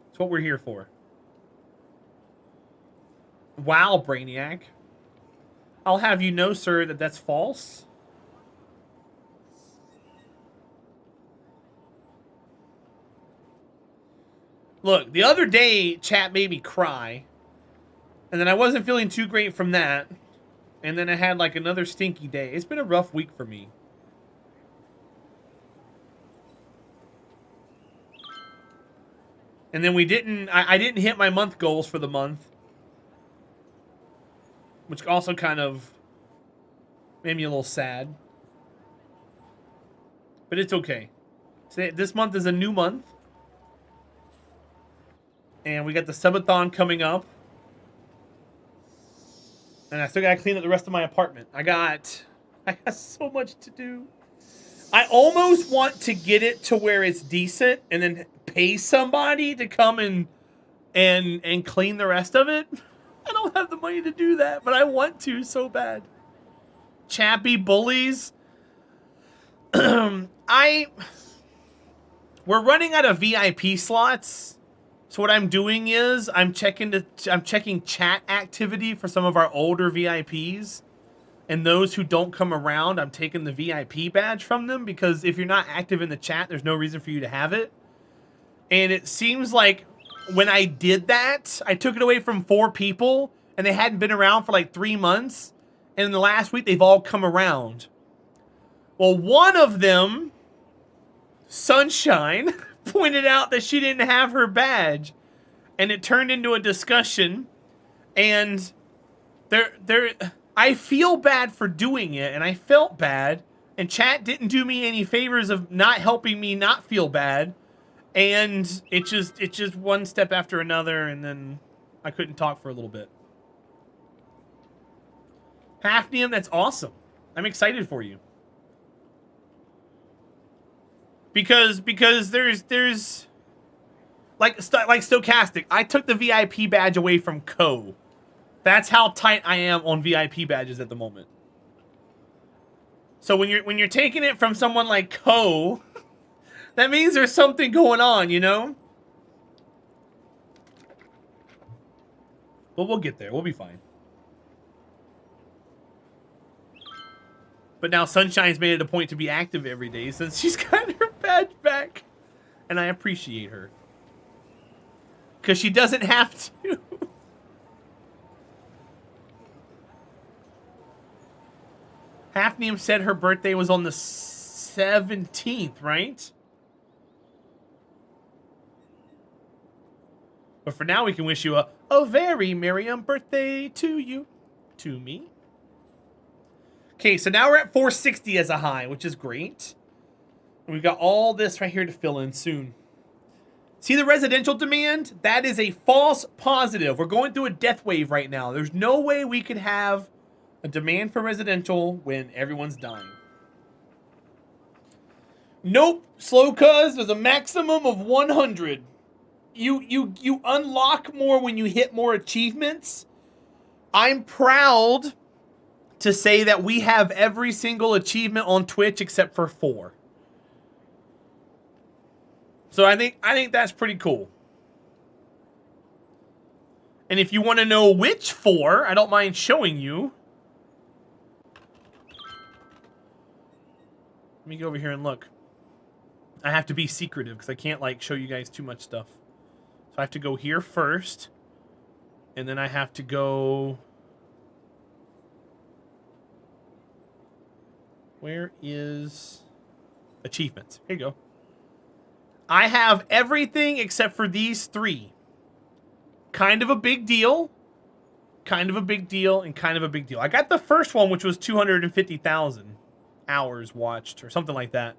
That's what we're here for. Wow, Brainiac. I'll have you know, sir, that that's false. Look, the other day, chat made me cry. And then I wasn't feeling too great from that. And then I had like another stinky day. It's been a rough week for me. And then I didn't hit my month goals for the month. Which also kind of made me a little sad. But it's okay. This month is a new month. And we got the subathon coming up. And I still gotta clean up the rest of my apartment. I got so much to do. I almost want to get it to where it's decent and then pay somebody to come and clean the rest of it. I don't have the money to do that, but I want to so bad. Chappy bullies. We're running out of VIP slots. So what I'm doing is I'm checking chat activity for some of our older VIPs. And those who don't come around, I'm taking the VIP badge from them, because if you're not active in the chat, there's no reason for you to have it. And it seems like when I did that, I took it away from 4 people, and they hadn't been around for like 3 months. And in the last week, they've all come around. Well, one of them, Sunshine, pointed out that she didn't have her badge. And it turned into a discussion. And I feel bad for doing it, and I felt bad. And chat didn't do me any favors of not helping me not feel bad. And it's just one step after another, and then I couldn't talk for a little bit. Hafnium, that's awesome. I'm excited for you. Because there's like Stochastic. I took the VIP badge away from Co. That's how tight I am on VIP badges at the moment. So when you're taking it from someone like Co, that means there's something going on, you know? But we'll get there. We'll be fine. But now Sunshine's made it a point to be active every day since she's got her badge back. And I appreciate her. Because she doesn't have to. Hafnium said her birthday was on the 17th, right? But for now, we can wish you a very merry birthday to you. To me. Okay, so now we're at 460 as a high, which is great. And we've got all this right here to fill in soon. See the residential demand? That is a false positive. We're going through a death wave right now. There's no way we could have a demand for residential when everyone's dying. Nope, slow cuz, there's a maximum of 100. You unlock more when you hit more achievements. I'm proud to say that we have every single achievement on Twitch except for 4. So I think that's pretty cool. And if you want to know which 4, I don't mind showing you. Let me go over here and look. I have to be secretive because I can't like show you guys too much stuff. So I have to go here first. And then I have to go... Where is achievements? Here you go. I have everything except for these 3. Kind of a big deal. Kind of a big deal and kind of a big deal. I got the first one, which was 250,000 hours watched or something like that.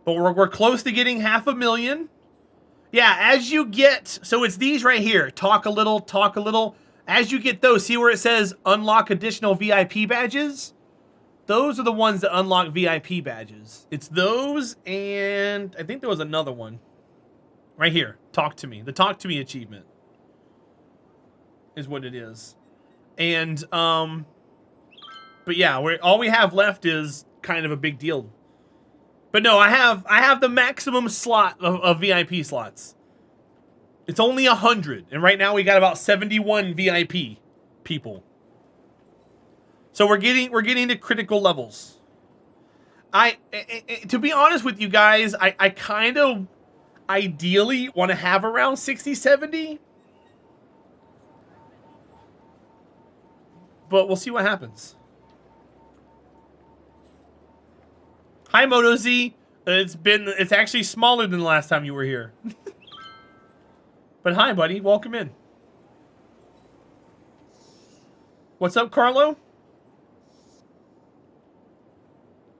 But we're close to getting 500,000. Yeah, as you get... So it's these right here. Talk a little, talk a little. As you get those, see where it says unlock additional VIP badges? Those are the ones that unlock VIP badges. It's those, and I think there was another one. Right here. Talk to me. The Talk to Me achievement is what it is. And, but yeah, all we have left is kind of a big deal. But no, I have the maximum slot of VIP slots. It's only 100, and right now we got about 71 VIP people. So we're getting to critical levels. To be honest with you guys, I kind of ideally want to have around 60, 70. But we'll see what happens. Hi Moto Z. It's actually smaller than the last time you were here. But hi buddy, welcome in. What's up, Carlo?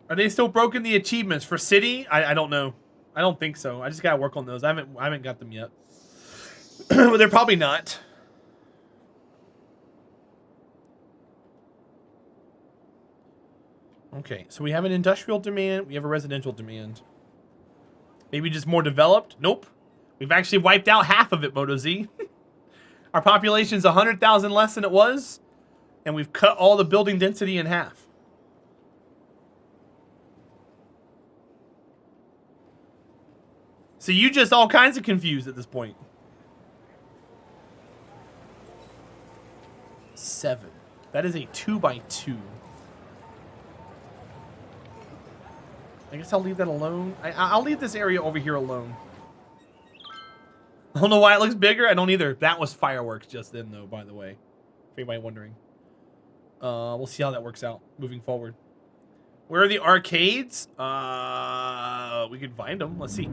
Are they still broken the achievements for city? I don't know. I don't think so. I just gotta work on those. I haven't got them yet. But they're probably not. Okay, so we have an industrial demand. We have a residential demand. Maybe just more developed? Nope. We've actually wiped out half of it, Moto Z. Our population's 100,000 less than it was, and we've cut all the building density in half. So you just all kinds of confused at this point. 7. That is a 2x2. I guess I'll leave that alone. I'll leave this area over here alone. I don't know why it looks bigger. I don't either. That was fireworks just then, though, by the way. If anybody wondering. We'll see how that works out moving forward. Where are the arcades? We can find them. Let's see.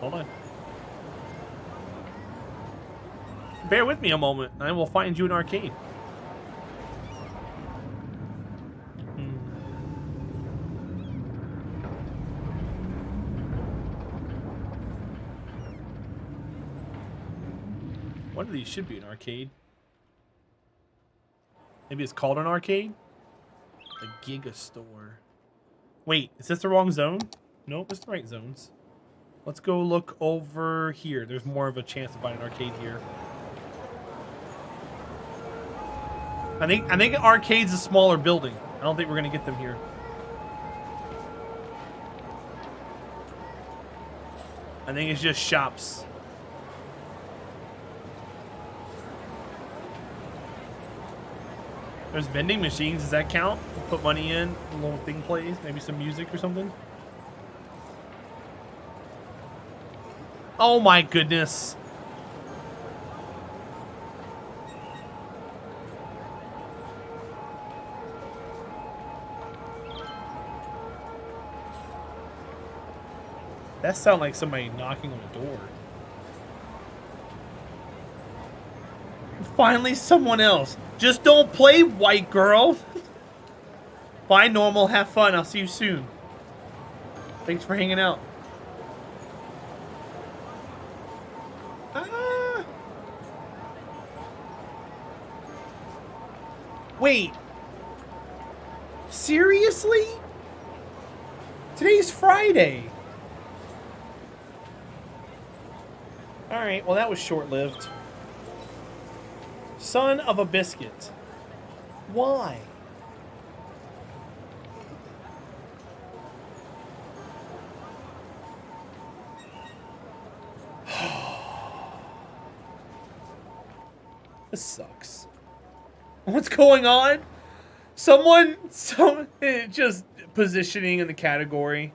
Hold on. Bear with me a moment, and I will find you an arcade. One of these should be an arcade. Maybe it's called an arcade? A Giga Store. Wait, is this the wrong zone? Nope, it's the right zones. Let's go look over here. There's more of a chance to find an arcade here. I think an arcade's a smaller building. I don't think we're gonna get them here. I think it's just shops. There's vending machines. Does that count? Put money in, a little thing plays, maybe some music or something. Oh my goodness. That sounded like somebody knocking on the door. Finally, someone else. Just don't play, white girl. Bye, normal. Have fun. I'll see you soon. Thanks for hanging out. Wait. Seriously? Today's Friday. Alright, well that was short-lived. Son of a biscuit. Why? This sucks. What's going on? Someone just positioning in the category.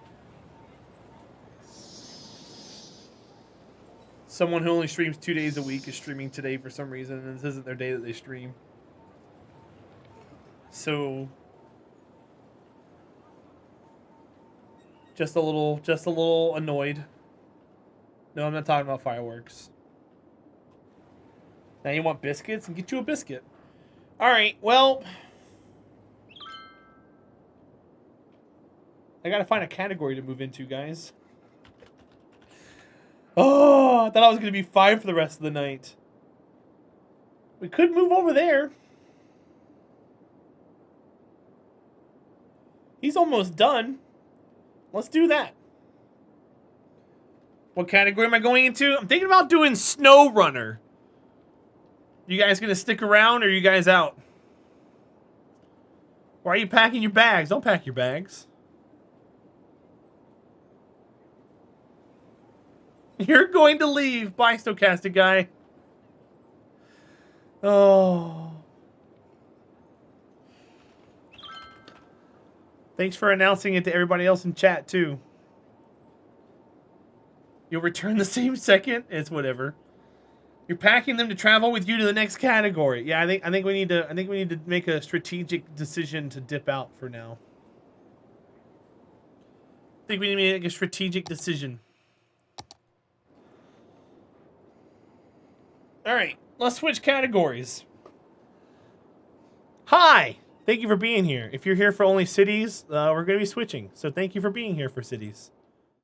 Someone who only streams 2 days a week is streaming today for some reason, and this isn't their day that they stream. So just a little annoyed. No, I'm not talking about fireworks. Now you want biscuits? And get you a biscuit. Alright, well, I gotta find a category to move into, guys. Oh, I thought I was gonna be fine for the rest of the night. We could move over there. He's almost done. Let's do that. What category am I going into? I'm thinking about doing Snow Runner. You guys gonna stick around or are you guys out? Why are you packing your bags? Don't pack your bags. You're going to leave. Bye, Stochastic Guy. Oh. Thanks for announcing it to everybody else in chat, too. You'll return the same second? It's whatever. You're packing them to travel with you to the next category. Yeah, I think we need to make a strategic decision to dip out for now. I think we need to make a strategic decision. All right, let's switch categories. Hi, thank you for being here. If you're here for only cities, we're going to be switching. So thank you for being here for cities.